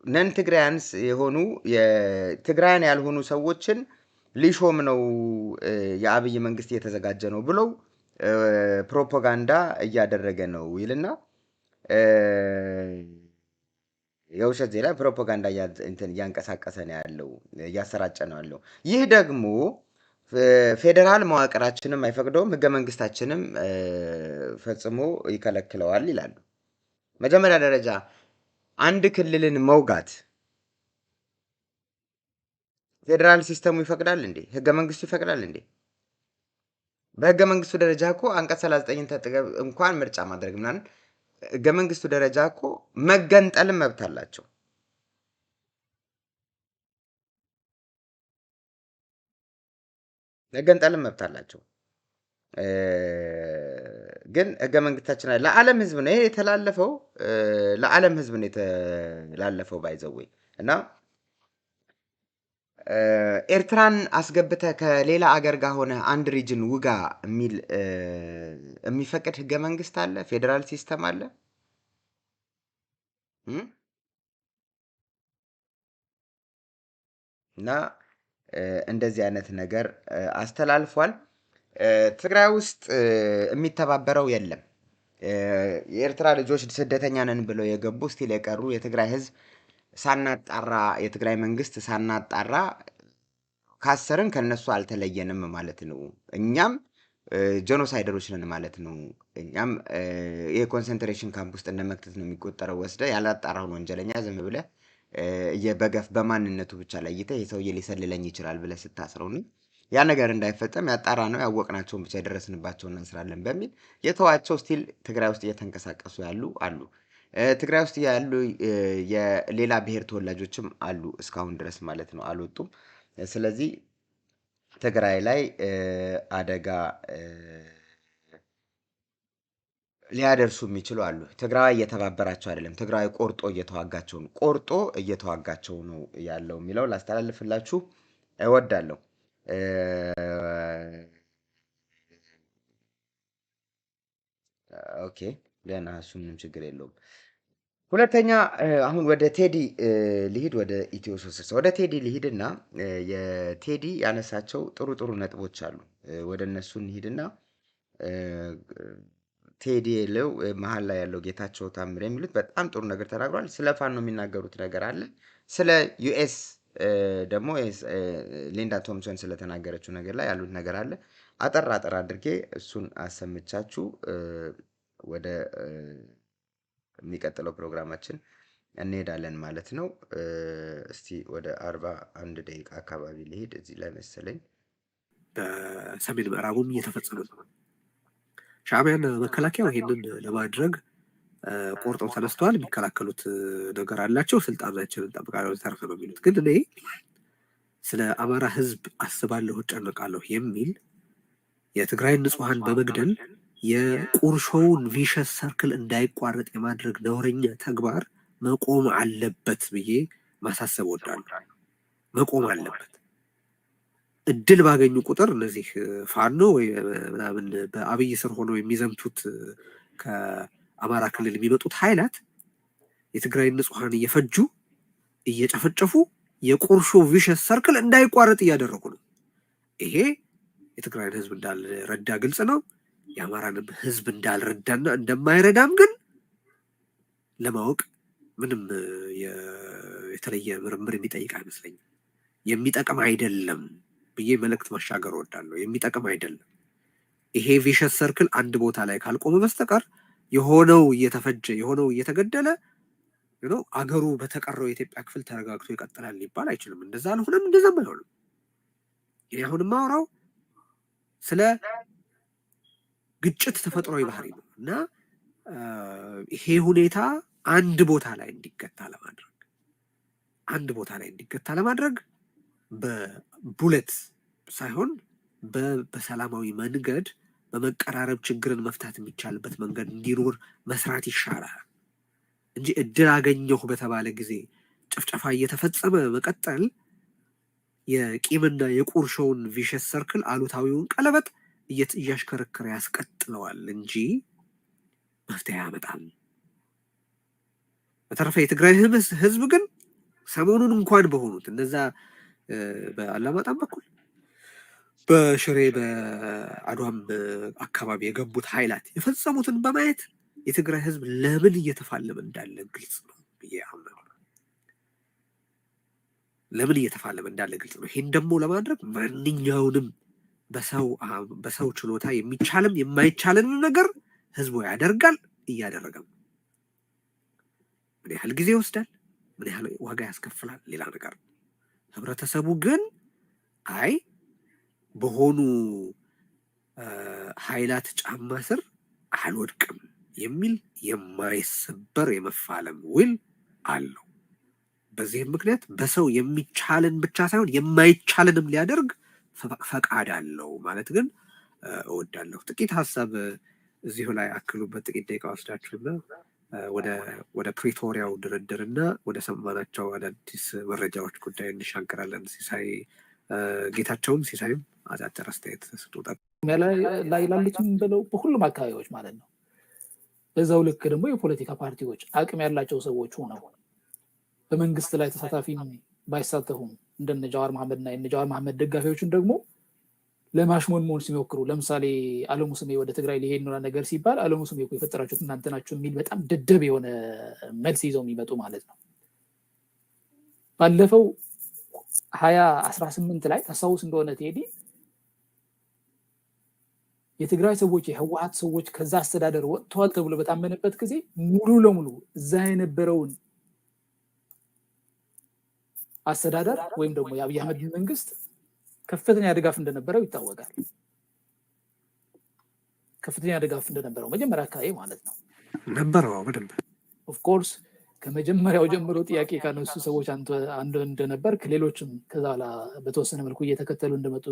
ነን ትግራያንስ የሆኑ የትግራያን ያልሆኑ ሰዎችን ሊሾም ነው የአብይ መንግስት እየተዘጋጀ ነው ብለው ፕሮፓጋንዳ እያደረገ ነው ይልና የውሸት ዜና ፕሮፓጋንዳ እያንቀሳቀሰ ነው ያለው እያሰራጨ ነው ያለው። ይህ ደግሞ ፌዴራል መዋቅራችንም አይፈቅደውም፣ ህገ መንግስታችንም ፈጽሞ ይከለክለዋል ይላሉ። መጀመሪያ ደረጃ አንድ ክልልን መውጋት ፌዴራል ሲስተሙ ይፈቅዳል እንዴ? ህገ መንግስቱ ይፈቅዳል እንዴ? በህገ መንግስቱ ደረጃ እኮ አንቀጽ 39 ተጠቅም እንኳን ምርጫ ማድረግ ምናምን ህገ መንግስቱ ደረጃ እኮ መገንጠልም መብት አላቸው። መገንጠልም መብት አላቸው። ግን ህገ መንግስታችን ለዓለም ህዝብ ነው የተላለፈው፣ ለዓለም ህዝብ ነው የተላለፈው ባይዘወይ እና ኤርትራን አስገብተ ከሌላ አገር ጋር ሆነ አንድ ሪጅን ውጋ የሚል የሚፈቅድ ህገ መንግስት አለ? ፌዴራል ሲስተም አለ? እና እንደዚህ አይነት ነገር አስተላልፏል። ትግራይ ውስጥ የሚተባበረው የለም። የኤርትራ ልጆች ስደተኛ ነን ብለው የገቡ ስቲል የቀሩ የትግራይ ህዝብ ሳናጣራ የትግራይ መንግስት ሳናጣራ ካሰርን ከነሱ አልተለየንም ማለት ነው። እኛም ጄኖሳይደሮች ነን ማለት ነው። እኛም የኮንሰንትሬሽን ካምፕ ውስጥ እንደመክተት ነው የሚቆጠረው። ወስደ ያላጣራውን ወንጀለኛ ዝም ብለህ የበገፍ በማንነቱ ብቻ ለይተህ የሰውዬ ሊሰልለኝ ይችላል ብለህ ስታስረው ነው ያ ነገር እንዳይፈጸም ያጣራ ነው ያወቅናቸውን ብቻ የደረስንባቸውን እንስራለን በሚል የተዋቸው ስቲል ትግራይ ውስጥ እየተንቀሳቀሱ ያሉ አሉ። ትግራይ ውስጥ ያሉ የሌላ ብሔር ተወላጆችም አሉ እስካሁን ድረስ ማለት ነው አልወጡም። ስለዚህ ትግራይ ላይ አደጋ ሊያደርሱ የሚችሉ አሉ። ትግራይ እየተባበራቸው አይደለም፣ ትግራይ ቆርጦ እየተዋጋቸው ነው ያለው የሚለው ላስተላልፍላችሁ እወዳለሁ። ኦኬ ገና እሱ ምንም ችግር የለውም። ሁለተኛ አሁን ወደ ቴዲ ልሂድ፣ ወደ ኢትዮ 360 ወደ ቴዲ ልሂድና የቴዲ ያነሳቸው ጥሩ ጥሩ ነጥቦች አሉ። ወደ እነሱ እንሂድና ቴዲ የለው መሀል ላይ ያለው ጌታቸው ታምር የሚሉት በጣም ጥሩ ነገር ተናግሯል። ስለ ፋኖ የሚናገሩት ነገር አለ። ስለ ዩኤስ ደግሞ ሊንዳ ቶምሰን ስለተናገረችው ነገር ላይ ያሉት ነገር አለ። አጠር አድርጌ እሱን አሰምቻችሁ ወደ የሚቀጥለው ፕሮግራማችን እንሄዳለን ማለት ነው። እስቲ ወደ 41 ደቂቃ አካባቢ ልሄድ እዚህ ላይ መሰለኝ። በሰሜን ምዕራቡም እየተፈጸመ ነው። ሻዕቢያና መከላከያው ይሄንን ለማድረግ ቆርጠው ተነስተዋል። የሚከላከሉት ነገር አላቸው። ስልጣናችንን እንጠብቃለን ተርፈ ነው የሚሉት። ግን እኔ ስለ አማራ ህዝብ አስባለሁ እጨነቃለሁ የሚል የትግራይን ንጹሐን በመግደል የቁርሾውን ቪሸስ ሰርክል እንዳይቋረጥ የማድረግ ነውረኛ ተግባር መቆም አለበት ብዬ ማሳሰብ ወዳለሁ። መቆም አለበት። እድል ባገኙ ቁጥር እነዚህ ፋኖ ወይ ምናምን በአብይ ስር ሆነው የሚዘምቱት ከአማራ ክልል የሚመጡት ኃይላት የትግራይን ንጹሐን እየፈጁ እየጨፈጨፉ የቁርሾ ቪሸስ ሰርክል እንዳይቋረጥ እያደረጉ ነው። ይሄ የትግራይን ህዝብ እንዳልረዳ ግልጽ ነው። የአማራን ህዝብ እንዳልረዳና እንደማይረዳም ግን ለማወቅ ምንም የተለየ ምርምር የሚጠይቅ አይመስለኝም። የሚጠቅም አይደለም ብዬ መልእክት ማሻገር እወዳለሁ። የሚጠቅም አይደለም። ይሄ ቪሸስ ሰርክል አንድ ቦታ ላይ ካልቆመ በስተቀር የሆነው እየተፈጀ የሆነው እየተገደለ አገሩ በተቀረው የኢትዮጵያ ክፍል ተረጋግቶ ይቀጥላል ሊባል አይችልም። እንደዛ አልሆነም፣ እንደዛም አይሆንም። እኔ አሁን የማወራው ስለ ግጭት ተፈጥሯዊ ባህሪ ነው እና ይሄ ሁኔታ አንድ ቦታ ላይ እንዲገታ ለማድረግ በቡለት ሳይሆን በሰላማዊ መንገድ በመቀራረብ ችግርን መፍታት የሚቻልበት መንገድ እንዲኖር መስራት ይሻላል እንጂ እድል አገኘሁ በተባለ ጊዜ ጭፍጨፋ እየተፈጸመ መቀጠል የቂምና የቁርሾውን ቪሸስ ሰርክል አሉታዊውን ቀለበት እያሽከረከረ ያስቀጥለዋል እንጂ መፍትሄ ያመጣል። በተረፈ የትግራይ ህዝብ ግን ሰሞኑን እንኳን በሆኑት እነዛ በአላማጣም በኩል በሽሬ በአድዋም አካባቢ የገቡት ኃይላት የፈጸሙትን በማየት የትግራይ ህዝብ ለምን እየተፋለመ እንዳለ ግልጽ ነው ብዬ አምናለሁ። ለምን እየተፋለመ እንዳለ ግልጽ ነው። ይሄን ደግሞ ለማድረግ ማንኛውንም በሰው ችሎታ የሚቻልም የማይቻልን ነገር ህዝቡ ያደርጋል፣ እያደረገም። ምን ያህል ጊዜ ይወስዳል፣ ምን ያህል ዋጋ ያስከፍላል ሌላ ነገር። ህብረተሰቡ ግን አይ በሆኑ ኃይላት ጫማ ስር አልወድቅም የሚል የማይሰበር የመፋለም ውል አለው። በዚህም ምክንያት በሰው የሚቻልን ብቻ ሳይሆን የማይቻልንም ሊያደርግ ፈቃድ አለው ማለት ግን እወዳለሁ። ጥቂት ሀሳብ እዚሁ ላይ አክሉበት ጥቂት ደቂቃ ወስዳችሁና ወደ ፕሪቶሪያው ድርድርና ወደ ሰማናቸው አዳዲስ መረጃዎች ጉዳይ እንሻገራለን። ሲሳይ ጌታቸውም ሲሳይም አጫጭር አስተያየት ስጡታ ላይ ላሉትም ብለው በሁሉም አካባቢዎች ማለት ነው። በዛው ልክ ደግሞ የፖለቲካ ፓርቲዎች አቅም ያላቸው ሰዎች ሆነው በመንግስት ላይ ተሳታፊ ባይሳተፉም እንደነ ጃዋር መሐመድና የነ ጃዋር መሐመድ ደጋፊዎችን ደግሞ ለማሽሞንሞን ሲሞክሩ ለምሳሌ አለሙ ስሜ ወደ ትግራይ ሊሄድ ነው ነገር ሲባል አለሙ ስሜ እኮ የፈጠራችሁት እናንተ ናችሁ የሚል በጣም ደደብ የሆነ መልስ ይዘው የሚመጡ ማለት ነው። ባለፈው 2018 ላይ ታስታውስ እንደሆነ ቴዲ የትግራይ ሰዎች የህወሓት ሰዎች ከዛ አስተዳደር ወጥተዋል ተብሎ በታመነበት ጊዜ ሙሉ ለሙሉ እዛ የነበረውን አስተዳደር ወይም ደግሞ የአብይ አህመድ መንግስት ከፍተኛ ድጋፍ እንደነበረው ይታወቃል። ከፍተኛ ድጋፍ እንደነበረው መጀመሪያ አካባቢ ማለት ነው ነበረው በደንብ ኦፍ ኮርስ ከመጀመሪያው ጀምሮ ጥያቄ ካነሱ ሰዎች አንዱ እንደነበር ከሌሎችም ከዛላ በተወሰነ መልኩ እየተከተሉ እንደመጡ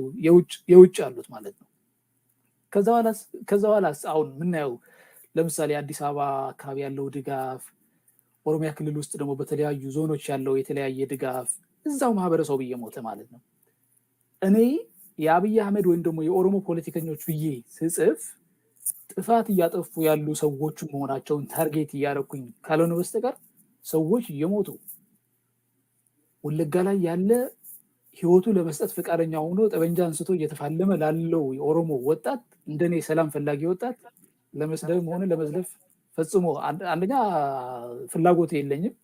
የውጭ ያሉት ማለት ነው። ከዛዋላስ አሁን ምናየው ለምሳሌ አዲስ አበባ አካባቢ ያለው ድጋፍ፣ ኦሮሚያ ክልል ውስጥ ደግሞ በተለያዩ ዞኖች ያለው የተለያየ ድጋፍ እዛው ማህበረሰቡ እየሞተ ማለት ነው። እኔ የአብይ አህመድ ወይም ደግሞ የኦሮሞ ፖለቲከኞች ብዬ ስጽፍ ጥፋት እያጠፉ ያሉ ሰዎች መሆናቸውን ታርጌት እያደረኩኝ ካልሆነ በስተቀር ሰዎች እየሞቱ ወለጋ ላይ ያለ ህይወቱ ለመስጠት ፈቃደኛ ሆኖ ጠበንጃ አንስቶ እየተፋለመ ላለው የኦሮሞ ወጣት እንደኔ ሰላም ፈላጊ ወጣት ለመስደብም ሆነ ለመዝለፍ ፈጽሞ አንደኛ ፍላጎት የለኝም።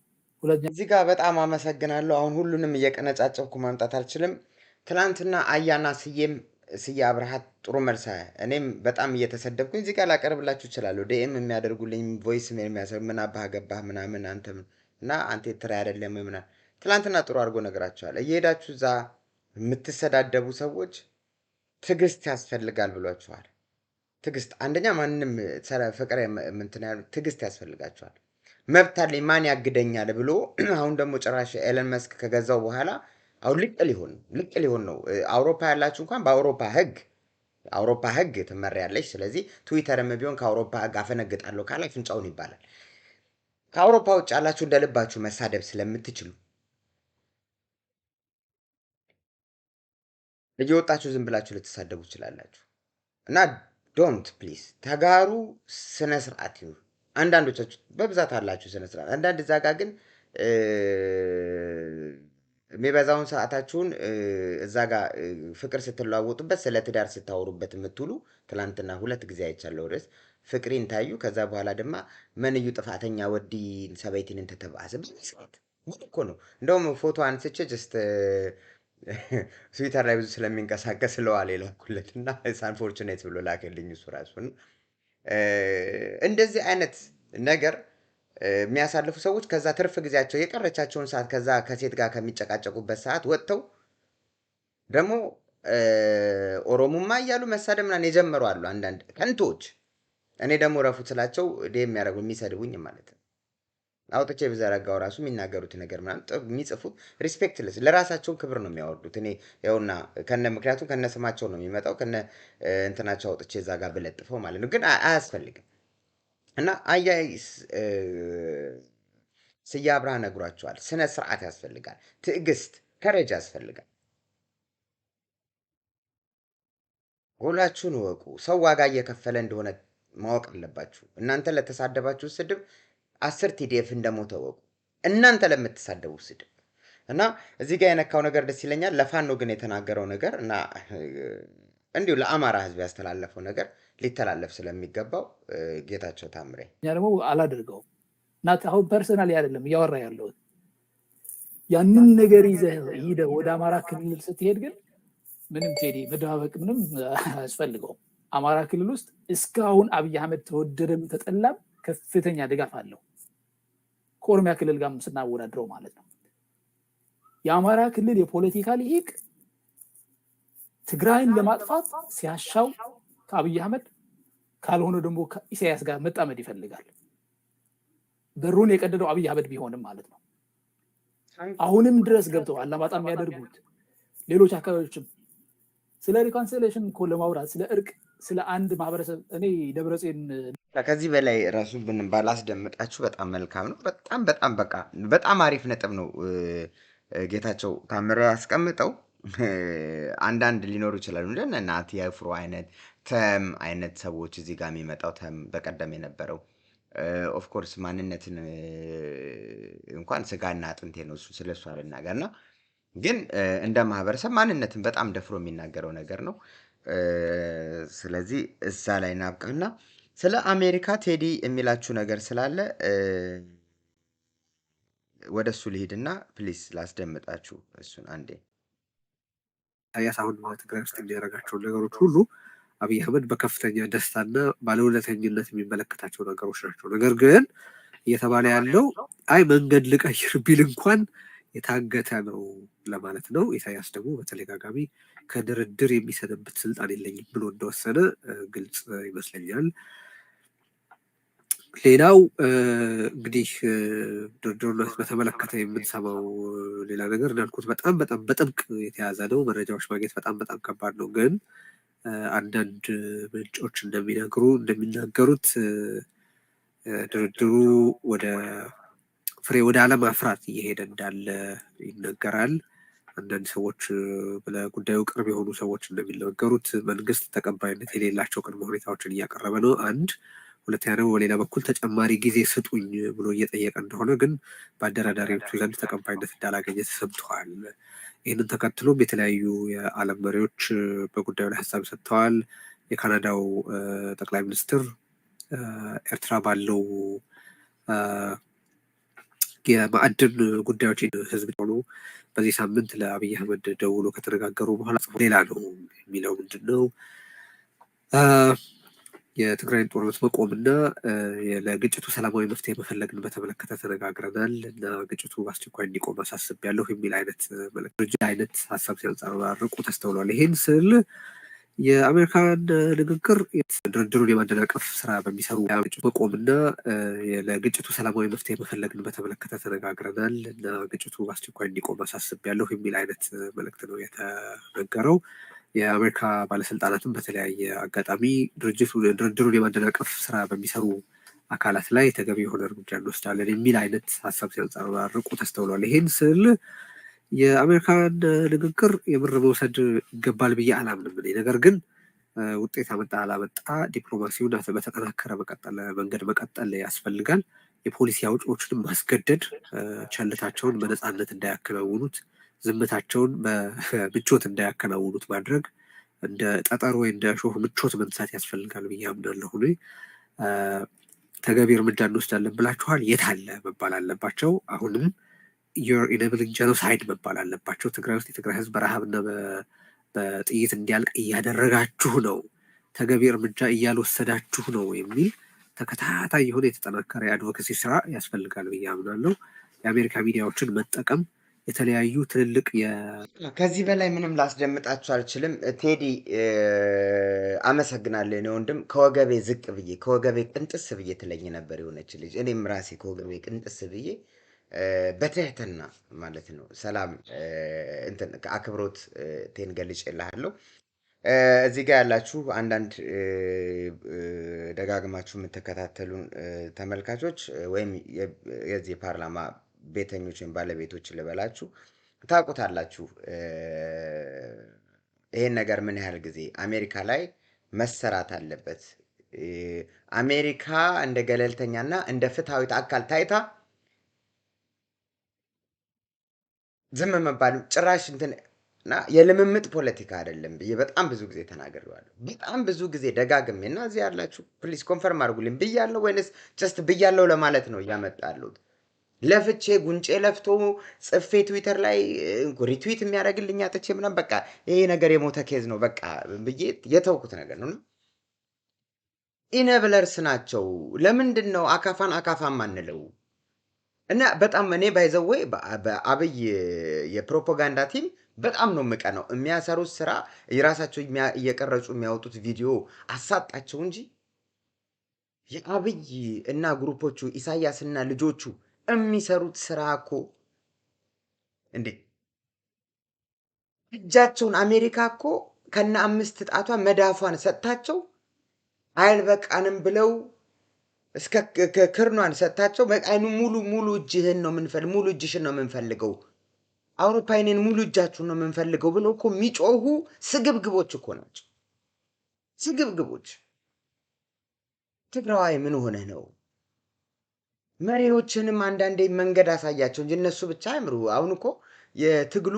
እዚህ ጋር በጣም አመሰግናለሁ። አሁን ሁሉንም እየቀነጫጨብኩ ማምጣት አልችልም። ትላንትና አያና ስዬ አብርሃት ጥሩ መልስ እኔም በጣም እየተሰደብኩኝ እዚህ ጋር ላቀርብላችሁ እችላለሁ። ዲኤም የሚያደርጉልኝ ቮይስ የሚያሰብ ምን አባህ ገባህ ምናምን አንተ እና አንተ ትራ አይደለም ምናምን ትላንትና ጥሩ አድርጎ ነገራችኋል። እየሄዳችሁ እዛ የምትሰዳደቡ ሰዎች ትዕግስት ያስፈልጋል ብሏችኋል። ትዕግስት አንደኛ ማንንም ፍቅር ምንትን ያሉ ትዕግስት ያስፈልጋችኋል። መብት አለኝ ማን ያግደኛል ብሎ አሁን ደግሞ ጭራሽ ኤለን መስክ ከገዛው በኋላ አሁን ልቅ ሊሆን ነው። አውሮፓ ያላችሁ እንኳን በአውሮፓ ህግ ትመሪያለሽ። ስለዚህ ትዊተርም ቢሆን ከአውሮፓ ህግ አፈነግጣለሁ ካለ ፍንጫውን ይባላል። ከአውሮፓ ውጭ ያላችሁ እንደልባችሁ መሳደብ ስለምትችሉ እየወጣችሁ ዝም ብላችሁ ልትሳደቡ ትችላላችሁ። እና ዶንት ፕሊዝ ተጋሩ፣ ስነ ስርዓት ይሁን። አንዳንዶቻችሁ በብዛት አላችሁ ስነ ስርዓት። አንዳንድ እዛ ጋር ግን የሚበዛውን ሰዓታችሁን እዛ ጋር ፍቅር ስትለዋወጡበት ስለ ትዳር ስታወሩበት የምትውሉ ትላንትና 2 ጊዜ አይቻለሁ። ርዕስ ፍቅሪን ታዩ። ከዛ በኋላ ድማ መንዩ ጥፋተኛ ወዲ ሰበይቲን ተተባሰ ብስት እኮ ነው። እንደውም ፎቶ አንስቼ ጀስት ትዊተር ላይ ብዙ ስለሚንቀሳቀስ ለዋል የላኩለትና አንፎርቹኔት ብሎ ላከልኝ እሱ ራሱን። እንደዚህ አይነት ነገር የሚያሳልፉ ሰዎች ከዛ ትርፍ ጊዜያቸው የቀረቻቸውን ሰዓት ከዛ ከሴት ጋር ከሚጨቃጨቁበት ሰዓት ወጥተው ደግሞ ኦሮሞማ እያሉ መሳደብ ምናምን የጀመሩ አሉ አንዳንድ ከንቶች። እኔ ደግሞ ረፉት ስላቸው የሚያደርጉ የሚሰድቡኝ ማለት ነው። አውጥቼ ብዘረጋው ራሱ የሚናገሩት ነገር ምናምን የሚጽፉት ሪስፔክትለስ ለራሳቸው ክብር ነው የሚያወርዱት። እኔ ያውና ምክንያቱም ከነ ስማቸው ነው የሚመጣው ከነ እንትናቸው አውጥቼ እዛ ጋር ብለጥፈው ማለት ነው። ግን አያስፈልግም። እና አያይስ ስዬ አብርሃ ነግሯቸዋል። ስነ ስርዓት ያስፈልጋል፣ ትዕግስት ከረጅ ያስፈልጋል። ሁላችሁን ወቁ። ሰው ዋጋ እየከፈለ እንደሆነ ማወቅ አለባችሁ። እናንተ ለተሳደባችሁ ስድብ 10 ቲዲኤፍ እንደሞተ ወቁ። እናንተ ለምትሳደቡ ስድብ እና እዚህ ጋር የነካው ነገር ደስ ይለኛል። ለፋኖ ግን የተናገረው ነገር እና እንዲሁ ለአማራ ህዝብ ያስተላለፈው ነገር ሊተላለፍ ስለሚገባው ጌታቸው ታምሬ ያ ደግሞ አላደርገው ናት አሁን ፐርሰናሊ አይደለም ያወራ ያለው ያንን ነገር ይዘህ ወደ አማራ ክልል ስትሄድ ግን ምንም ቴዲ መደባበቅ ምንም አያስፈልገው አማራ ክልል ውስጥ እስካሁን አብይ አህመድ ተወደደም ተጠላም ከፍተኛ ድጋፍ አለው ከኦሮሚያ ክልል ጋር ስናወዳድረው ማለት ነው የአማራ ክልል የፖለቲካ ሊቅ ትግራይን ለማጥፋት ሲያሻው ከአብይ አህመድ ካልሆነ ደግሞ ከኢሳያስ ጋር መጣመድ ይፈልጋል በሩን የቀደደው አብይ አህመድ ቢሆንም ማለት ነው አሁንም ድረስ ገብተው አላማጣ የሚያደርጉት ሌሎች አካባቢዎችም ስለ ሪኮንሲሊዬሽን እኮ ለማውራት ስለ እርቅ ስለ አንድ ማህበረሰብ እኔ ደብረጽዮን ከዚህ በላይ ራሱ ባላስደምጣችሁ በጣም መልካም ነው በጣም በቃ በጣም አሪፍ ነጥብ ነው ጌታቸው ታምሬ ያስቀምጠው አንዳንድ ሊኖሩ ይችላሉ እንደነ ናቲ ያፍሩ አይነት ተም አይነት ሰዎች እዚህ ጋር የሚመጣው ተም በቀደም የነበረው ኦፍ ኮርስ ማንነትን እንኳን ስጋና አጥንቴ ነው ስለሱ አልናገርና ግን እንደ ማህበረሰብ ማንነትን በጣም ደፍሮ የሚናገረው ነገር ነው ስለዚህ እዛ ላይ ናብቃና ስለ አሜሪካ ቴዲ የሚላችሁ ነገር ስላለ ወደሱ ልሂድና ፕሊስ ላስደምጣችሁ እሱን አንዴ አያሳውን ትግራይ ውስጥ የሚያደርጋቸው ነገሮች ሁሉ አብይ አህመድ በከፍተኛ ደስታና ባለውለተኝነት የሚመለከታቸው ነገሮች ናቸው ነገር ግን እየተባለ ያለው አይ መንገድ ልቀይር ቢል እንኳን የታገተ ነው ለማለት ነው ኢሳያስ ደግሞ በተለጋጋሚ ከድርድር የሚሰነብት ስልጣን የለኝም ብሎ እንደወሰነ ግልጽ ይመስለኛል ሌላው እንግዲህ ድርድሩን በተመለከተ የምንሰማው ሌላ ነገር እንዳልኩት በጣም በጥብቅ የተያዘ ነው መረጃዎች ማግኘት በጣም ከባድ ነው ግን አንዳንድ ምንጮች እንደሚናገሩት ድርድሩ ወደ ፍሬ ወደ አለማፍራት እየሄደ እንዳለ ይነገራል አንዳንድ ሰዎች ለጉዳዩ ቅርብ የሆኑ ሰዎች እንደሚናገሩት መንግስት ተቀባይነት የሌላቸው ቅድመ ሁኔታዎችን እያቀረበ ነው አንድ ሁለተኛ ደግሞ በሌላ በኩል ተጨማሪ ጊዜ ስጡኝ ብሎ እየጠየቀ እንደሆነ ግን በአደራዳሪዎቹ ዘንድ ተቀባይነት እንዳላገኘ ተሰምቷል ይህንን ተከትሎም የተለያዩ የዓለም መሪዎች በጉዳዩ ላይ ሀሳብ ሰጥተዋል የካናዳው ጠቅላይ ሚኒስትር ኤርትራ ባለው የማዕድን ጉዳዮች ህዝብ ሆኖ በዚህ ሳምንት ለአብይ አህመድ ደውሎ ከተነጋገሩ በኋላ ሌላ ነው የሚለው ምንድነው የትግራይን ጦርነት መቆምና ለግጭቱ ሰላማዊ መፍትሄ መፈለግን በተመለከተ ተነጋግረናል እና ግጭቱ በአስቸኳይ እንዲቆም አሳስቤያለሁ የሚል አይነት ሀሳብ ሲያንጸባርቁ ተስተውሏል ይሄን ስል የአሜሪካን ንግግር ድርድሩን የማደናቀፍ ስራ በሚሰሩ መቆምና ለግጭቱ ሰላማዊ መፍትሄ መፈለግን በተመለከተ ተነጋግረናል እና ግጭቱ በአስቸኳይ እንዲቆም አሳስቤያለሁ የሚል አይነት መልእክት ነው የተነገረው የአሜሪካ ባለስልጣናትም በተለያየ አጋጣሚ ድርድሩን የማደናቀፍ ስራ በሚሰሩ አካላት ላይ ተገቢ የሆነ እርምጃ እንወስዳለን የሚል አይነት ሀሳብ ሲያንጸባርቁ ተስተውሏል ይሄን ስል የአሜሪካን ንግግር የምር መውሰድ ይገባል ብዬ አላምንም ነገር ግን ውጤት አመጣ አላመጣ ዲፕሎማሲውን በተጠናከረ መንገድ መቀጠል ያስፈልጋል የፖሊሲ አውጪዎችንም ማስገደድ ቸልታቸውን በነፃነት እንዳያከናውኑት ዝምታቸውን በምቾት እንዳያከናውኑት ማድረግ እንደ ጠጠር ወይ እንደ ሾህ ምቾት መንሳት ያስፈልጋል ብዬ አምናለሁ ተገቢ እርምጃ እንወስዳለን ብላችኋል የት አለ መባል አለባቸው አሁንም you're enabling genocide መባል አለባቸው ትግራይ ውስጥ የትግራይ ህዝብ በረሃብና በጥይት እንዲያልቅ እያደረጋችሁ ነው ተገቢ እርምጃ እያልወሰዳችሁ ነው የሚል ተከታታይ የሆነ የተጠናከረ የአድቮኬሲ ስራ ያስፈልጋል ብዬ አምናለሁ የአሜሪካ ሚዲያዎችን መጠቀም የተለያዩ ትልልቅ ከዚህ በላይ ምንም ላስደምጣችሁ አልችልም ቴዲ አመሰግናለሁ ነው ወንድም ከወገቤ ዝቅ ብዬ ከወገቤ ቅንጥስ ብዬ ትለኝ ነበር የሆነች ልጅ እኔም ራሴ ከወገቤ ቅንጥስ ብዬ በትህትና ማለት ነው ሰላም እንትን አክብሮት ቴን ገልጬልሃለሁ እዚህ ጋር ያላችሁ አንዳንድ ደጋግማችሁ የምትከታተሉን ተመልካቾች ወይም የዚህ ፓርላማ ቤተኞች ወይም ባለቤቶች ልበላችሁ ታውቁታላችሁ ይሄን ነገር ምን ያህል ጊዜ አሜሪካ ላይ መሰራት አለበት አሜሪካ እንደ ገለልተኛና እንደ ፍትሃዊት አካል ታይታ ዝም መባል ጭራሽ እንትን እና የልምምጥ ፖለቲካ አይደለም ብዬ በጣም ብዙ ጊዜ ተናግሬዋለሁ። በጣም ብዙ ጊዜ ደጋግሜ እና እዚህ ያላችሁ ፕሊዝ ኮንፈርም አድርጉልኝ ብያለሁ ወይንስ ጀስት ብያለሁ ለማለት ነው እያመጣሉት? ለፍቼ ጉንጬ ለፍቶ ጽፌ ትዊተር ላይ ሪትዊት የሚያደርግልኝ አጥቼ ምናምን በቃ ይሄ ነገር የሞተ ኬዝ ነው በቃ ብዬ የተውኩት ነገር ነው። ኢነብለርስ ናቸው። ለምንድን ነው አካፋን አካፋን ማንለው? እና በጣም እኔ ባይዘወይ በአብይ የፕሮፓጋንዳ ቲም በጣም ነው የምቀነው። የሚያሰሩት ስራ የራሳቸው እየቀረጹ የሚያወጡት ቪዲዮ አሳጣቸው እንጂ የአብይ እና ግሩፖቹ ኢሳያስና ልጆቹ የሚሰሩት ስራ እኮ እንዴ እጃቸውን አሜሪካ እኮ ከነ 5 ጣቷ መዳፏን ሰጥታቸው አይልበቃንም ብለው እስከ ክርኗን ሰጥታቸው በቃይኑ ሙሉ እጅህን ነው የምንፈልገው ሙሉ እጅሽን ነው የምንፈልገው አውሮፓይንን ሙሉ እጃችሁን ነው የምንፈልገው ብለው እኮ የሚጮሁ ስግብግቦች እኮ ናቸው። ስግብግቦች። ትግራዋይ ምን ሆነ ነው? መሪዎችንም አንዳንዴ መንገድ አሳያቸው እንጂ እነሱ ብቻ አይምሩ። አሁን እኮ የትግሉ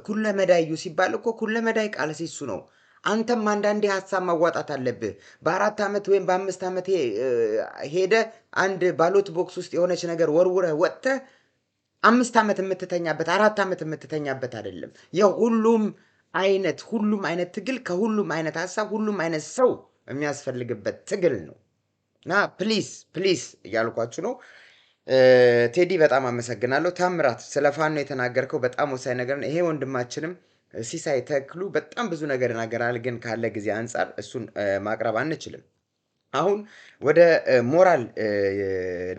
ኩለ መዳዩ ሲባል እኮ ኩለ መዳይ ቃል ሲሱ ነው። አንተም አንዳንዴ ሀሳብ ማዋጣት አለብህ። በ4 ዓመት ወይም በ5 ዓመት ሄደ አንድ ባሎት ቦክስ ውስጥ የሆነች ነገር ወርውረህ ወጥተህ 5 ዓመት የምትተኛበት 4 ዓመት የምትተኛበት አይደለም። የሁሉም አይነት ትግል ከሁሉም አይነት ሀሳብ ሁሉም አይነት ሰው የሚያስፈልግበት ትግል ነው። እና ፕሊስ እያልኳችሁ ነው። ቴዲ በጣም አመሰግናለሁ። ታምራት ስለ ፋኖ የተናገርከው በጣም ወሳኝ ነገር ነው። ይሄ ወንድማችንም ሲሳይ ተክሉ በጣም ብዙ ነገር ይናገራል፣ ግን ካለ ጊዜ አንፃር እሱን ማቅረብ አንችልም። አሁን ወደ ሞራል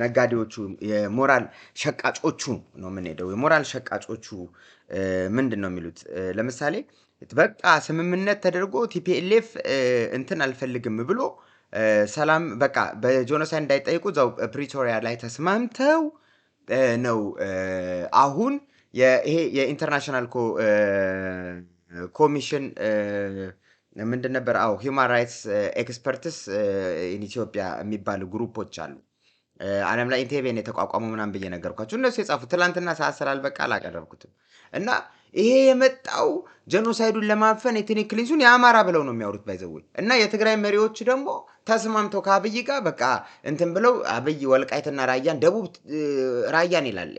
ነጋዴዎቹ የሞራል ሸቃጮቹ ነው የምንሄደው። የሞራል ሸቃጮቹ ምንድን ነው የሚሉት? ለምሳሌ በቃ ስምምነት ተደርጎ ቲፒኤልኤፍ እንትን አልፈልግም ብሎ ሰላም በቃ በጆኖሳይድ እንዳይጠይቁ እዛው ፕሪቶሪያ ላይ ተስማምተው ነው አሁን ይሄ የኢንተርናሽናል ኮሚሽን ምንድን ነበር? ሂውማን ራይትስ ኤክስፐርትስ ኢን ኢትዮጵያ የሚባሉ ግሩፖች አሉ። ዓለም ላይ ኢንቴቤን የተቋቋሙ ምናምን ብዬ ነገርኳቸው። እነሱ የጻፉት ትላንትና ሰዓት ስላልበቃ አላቀረብኩትም። እና ይሄ የመጣው ጀኖሳይዱን ለማፈን ኤትኒክ ክሊንሱን የአማራ ብለው ነው የሚያወሩት ባይዘውኝ። እና የትግራይ መሪዎች ደግሞ ተስማምተው ከአብይ ጋር በቃ እንትን ብለው አብይ ወልቃይትና ራያን ደቡብ ራያን ይላል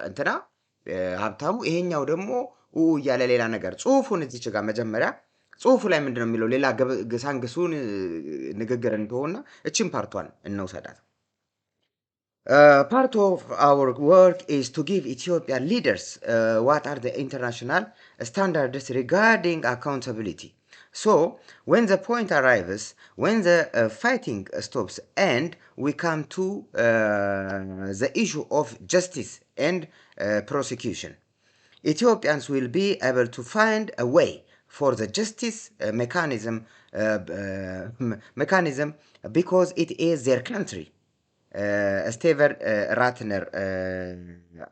እንትና ሀብታሙ፣ ይሄኛው ደግሞ እያለ ሌላ ነገር ጽሁፉን እዚች ጋር መጀመሪያ ጽሁፉ ላይ ምንድን ነው የሚለው? ሌላ ግሳንግሱን ንግግር እንደሆነ እችን ፓርቷን እንውሰዳት። Part of our work is to give Ethiopian leaders what are the international standards regarding accountability. So, when the point arrives, when the fighting stops and we come to the issue of justice and prosecution, Ethiopians will be able to find a way for the justice mechanism because it is their country. Steven Ratner,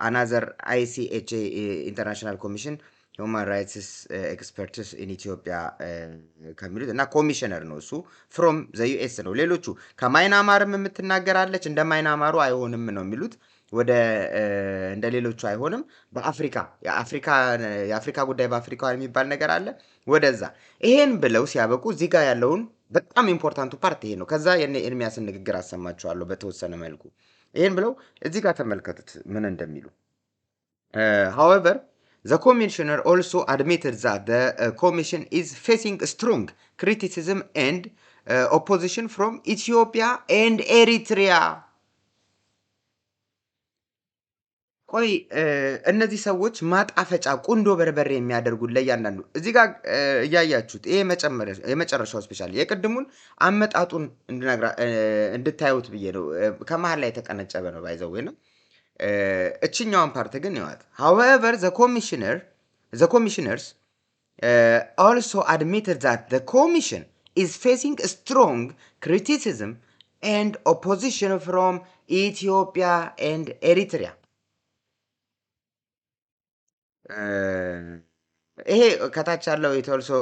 another ICHA International Commission Human Rights Experts in Ethiopia ከሚሉት እና ኮሚሽነር ነው እሱ from the US ነው። ሌሎቹ ከማይናማርም የምትናገራለች እንደ ማይናማሩ አይሆንም ነው የሚሉት። ወደ እንደ ሌሎቹ አይሆንም። የአፍሪካ ጉዳይ በአፍሪካ የሚባል ነገር አለ። ወደዛ ይሄን ብለው ሲያበቁ እዚህ ጋር ያለውን በጣም ኢምፖርታንቱ ፓርት ይሄ ነው። ከዛ የኔ ኤርሚያስን ንግግር አሰማችኋለሁ በተወሰነ መልኩ። ይሄን ብለው እዚህ ጋር ተመልከቱት ምን እንደሚሉ። however the commissioner also admitted that the commission is facing strong criticism and opposition from Ethiopia and Eritrea. ቆይ እነዚህ ሰዎች ማጣፈጫ ቁንዶ በርበሬ የሚያደርጉት ለያንዳንዱ እዚህ ጋር እያያችሁት ይሄ የመጨረሻው ስፔሻሊ የቅድሙን አመጣጡን እንድታዩት ብዬ ነው። ከመሃል ላይ የተቀነጨበ ነው ባይዘው ነው። እችኛውን ፓርት ግን ይዋት። however the commissioners also admitted that the commission is facing strong criticism and opposition from Ethiopia and Eritrea. ይሄ ከታች ያለው it also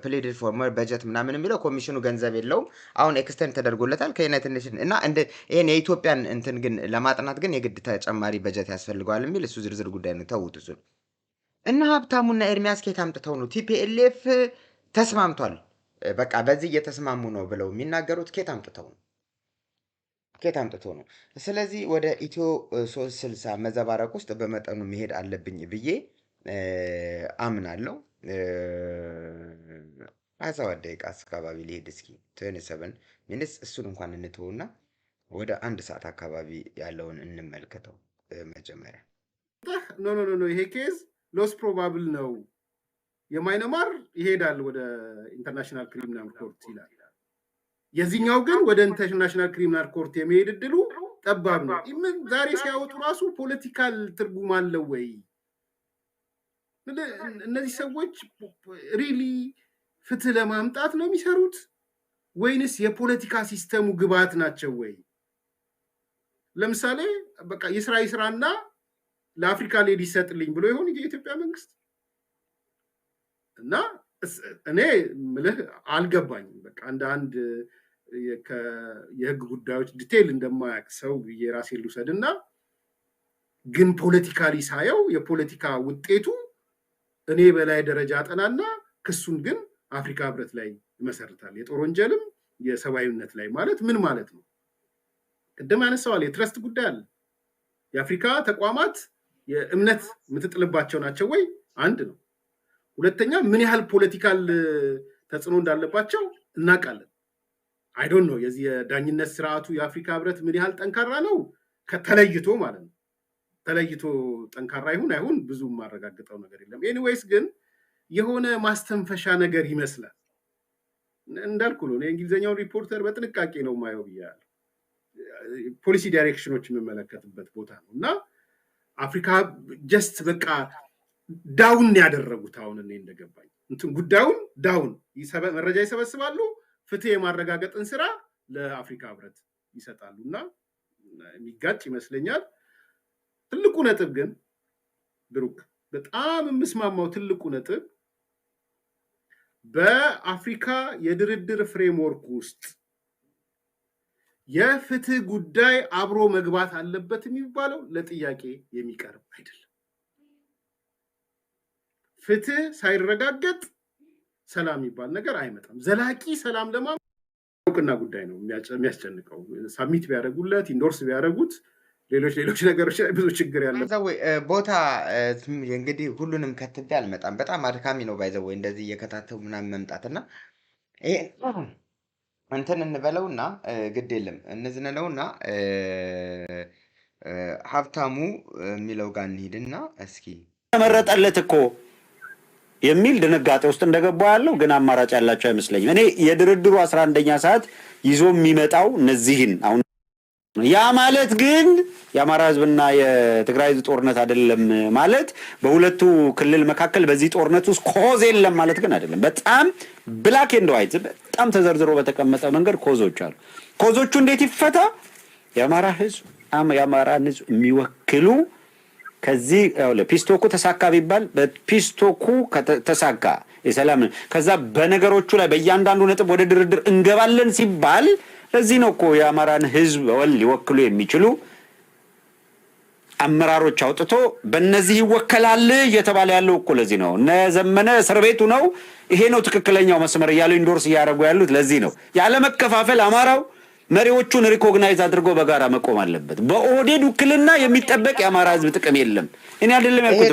pleaded for more budget ምናምን የሚለው ኮሚሽኑ ገንዘብ የለውም። አሁን ኤክስቴንድ ተደርጎለታል ከዩናይትድ ኔሽን እና ይሄን የኢትዮጵያን እንትን ግን ለማጥናት ግን የግድ ተጨማሪ በጀት ያስፈልገዋል የሚል እሱ ዝርዝር ጉዳይ ነው። ተውት እሱ እና ሀብታሙና ኤርሚያስ ከየት አምጥተው ነው ቲፒኤልኤፍ ተስማምቷል በቃ በዚህ እየተስማሙ ነው ብለው የሚናገሩት? ከየት አምጥተው ነው? ስለዚህ ወደ ኢትዮ 360 መዘባረቅ ውስጥ በመጠኑ መሄድ አለብኝ ብዬ አምናለሁ። 17 ደቂቃ አካባቢ ሊሄድ እስኪ 27 ሚኒትስ እሱን እንኳን እንተውና ወደ 1 ሰዓት አካባቢ ያለውን እንመልከተው። መጀመሪያ ኖ ይሄ ኬዝ ሎስ ፕሮባብል ነው የማይነማር ይሄዳል ወደ ኢንተርናሽናል ክሪሚናል ኮርት ይላል። የዚህኛው ግን ወደ ኢንተርናሽናል ክሪሚናል ኮርት የሚሄድ እድሉ ጠባብ ነው። ምን ዛሬ ሲያወጡ ራሱ ፖለቲካል ትርጉም አለው ወይ? እነዚህ ሰዎች ሪሊ ፍትህ ለማምጣት ነው የሚሰሩት ወይንስ የፖለቲካ ሲስተሙ ግብዓት ናቸው ወይ? ለምሳሌ በቃ ይስራና ለአፍሪካ ሌዲ ይሰጥልኝ ብሎ ይሆን የኢትዮጵያ መንግስት? እና እኔ ምልህ አልገባኝም። በቃ አንድ የህግ ጉዳዮች ዲቴይል እንደማያውቅ ሰው የራሴን ልውሰድና ግን ፖለቲካሊ ሳየው የፖለቲካ ውጤቱ እኔ በላይ ደረጃ አጠናና ክሱን ግን አፍሪካ ህብረት ላይ ይመሰርታል። የጦር ወንጀልም የሰብአዊነት ላይ ማለት ምን ማለት ነው? ቅድም ያነሳዋል የትረስት ጉዳይ አለ። የአፍሪካ ተቋማት የእምነት የምትጥልባቸው ናቸው ወይ? አንድ ነው። ሁለተኛ ምን ያህል ፖለቲካል ተጽዕኖ እንዳለባቸው እናውቃለን። አይ ዶንት ኖ የዚህ የዳኝነት ስርዓቱ የአፍሪካ ህብረት ምን ያህል ጠንካራ ነው ከተለይቶ ማለት ነው። ተለይቶ ጠንካራ ይሁን አይሁን ብዙ ማረጋግጠው ነገር የለም። ኤኒዌይስ ግን የሆነ ማስተንፈሻ ነገር ይመስላል። እንዳልኩ ነው የእንግሊዝኛውን ሪፖርተር በጥንቃቄ ነው ማየው ብያለሁ። ፖሊሲ ዳይሬክሽኖች የምመለከትበት ቦታ ነው እና አፍሪካ ጀስት በቃ ዳውን ያደረጉት አሁን እኔ እንደገባኝ እንትን ጉዳዩን ዳውን መረጃ ይሰበስባሉ፣ ፍትህ የማረጋገጥን ስራ ለአፍሪካ ህብረት ይሰጣሉ እና የሚጋጭ ይመስለኛል። ትልቁ ነጥብ ግን ብሩክ በጣም የምስማማው ትልቁ ነጥብ በአፍሪካ የድርድር ፍሬምወርክ ውስጥ የፍትህ ጉዳይ አብሮ መግባት አለበት የሚባለው ለጥያቄ የሚቀርብ አይደለም። ፍትህ ሳይረጋገጥ ሰላም የሚባል ነገር አይመጣም። ዘላቂ ሰላም ለማውቅና ጉዳይ ነው የሚያስጨንቀው። ሳሚት ቢያደርጉለት ኢንዶርስ ቢያደርጉት ሌሎች ነገሮች ላይ ብዙ ችግር ያለ ቦታ እንግዲህ ሁሉንም ከትቤ አልመጣም። በጣም አድካሚ ነው ባይዘው እንደዚህ እየከታተሉ ምናምን መምጣትና ይሄ እንትን እንበለውና ግድ የለም እንዝነለውና ሀብታሙ የሚለው ጋር እንሂድና እስኪ ተመረጠለት እኮ የሚል ድንጋጤ ውስጥ እንደገባው ያለው ግን አማራጭ ያላቸው አይመስለኝም። እኔ የድርድሩ 11ኛ ሰዓት ይዞ የሚመጣው እነዚህን አሁን ያ ማለት ግን የአማራ ህዝብና የትግራይ ህዝብ ጦርነት አይደለም ማለት በሁለቱ ክልል መካከል በዚህ ጦርነት ውስጥ ኮዝ የለም ማለት ግን አይደለም። በጣም ብላክ ኤንድ ዋይት በጣም ተዘርዝሮ በተቀመጠ መንገድ ኮዞች አሉ። ኮዞቹ እንዴት ይፈታ? የአማራ ህዝብ የሚወክሉ ከዚህ ለፒስቶኩ ተሳካ ቢባል በፒስቶኩ ተሳካ የሰላም ከዛ በነገሮቹ ላይ በእያንዳንዱ ነጥብ ወደ ድርድር እንገባለን ሲባል ለዚህ ነው እኮ የአማራን ህዝብ ሊወክሉ የሚችሉ አመራሮች አውጥቶ በእነዚህ ይወከላል እየተባለ ያለው እኮ ለዚህ ነው። እነ ዘመነ እስር ቤቱ ነው ይሄ ነው ትክክለኛው መስመር እያሉ ኢንዶርስ እያደረጉ ያሉት ለዚህ ነው። ያለ መከፋፈል አማራው መሪዎቹን ሪኮግናይዝ አድርጎ በጋራ መቆም አለበት። በኦህዴድ ውክልና የሚጠበቅ የአማራ ህዝብ ጥቅም የለም። እኔ አይደለም ያልኩት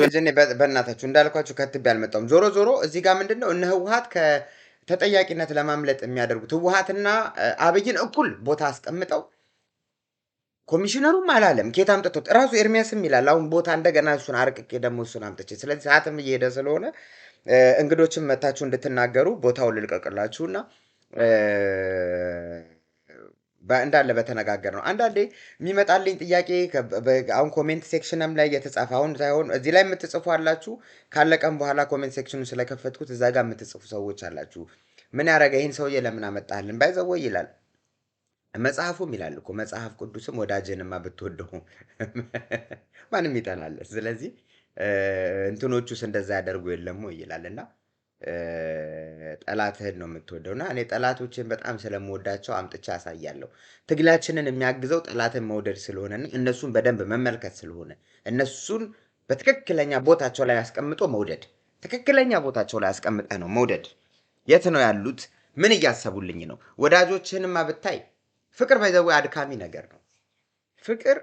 በእናታችሁ እንዳልኳችሁ ከትብ ያልመጣውም ዞሮ እዚህ ጋር ምንድነው እነ ህወሓት ከተጠያቂነት ለማምለጥ የሚያደርጉት ህወሓትና አብይን እኩል ቦታ አስቀምጠው ኮሚሽነሩም አላለም ኬት አምጥቶት ራሱ ኤርሚያስም ይላል አሁን ቦታ እንደገና እሱን አርቅቄ ደግሞ እሱን አምጥቼ ስለዚህ ሰዓትም እየሄደ ስለሆነ እንግዶችም መታችሁ እንድትናገሩ ቦታውን ልልቀቅላችሁና እንዳለ በተነጋገር ነው። አንዳንዴ የሚመጣልኝ ጥያቄ አሁን ኮሜንት ሴክሽንም ላይ የተጻፈ አሁን ሳይሆን እዚህ ላይ የምትጽፉ አላችሁ። ካለቀም በኋላ ኮሜንት ሴክሽኑን ስለከፈትኩት እዛ ጋር የምትጽፉ ሰዎች አላችሁ። ምን ያደረገ ይህን ሰውዬ ለምን አመጣህልን ባይዘወይ ይላል። መጽሐፉም ይላል እኮ መጽሐፍ ቅዱስም ወዳጅንማ ብትወደው ማንም ይጠላል። ስለዚህ እንትኖቹስ እንደዛ ያደርጉ የለም ወይ ይላልና ጠላትህን ነው የምትወደውና እኔ ጠላቶችን በጣም ስለምወዳቸው አምጥቻ አሳያለሁ። ትግላችንን የሚያግዘው ጠላትን መውደድ ስለሆነ እነሱን በደንብ መመልከት ስለሆነ እነሱን በትክክለኛ ቦታቸው ላይ ያስቀምጦ መውደድ ትክክለኛ ቦታቸው ላይ ያስቀምጠህ ነው መውደድ የት ነው ያሉት ምን እያሰቡልኝ ነው ወዳጆችህንማ ብታይ ፍቅር ባይዘው አድካሚ ነገር ነው ፍቅር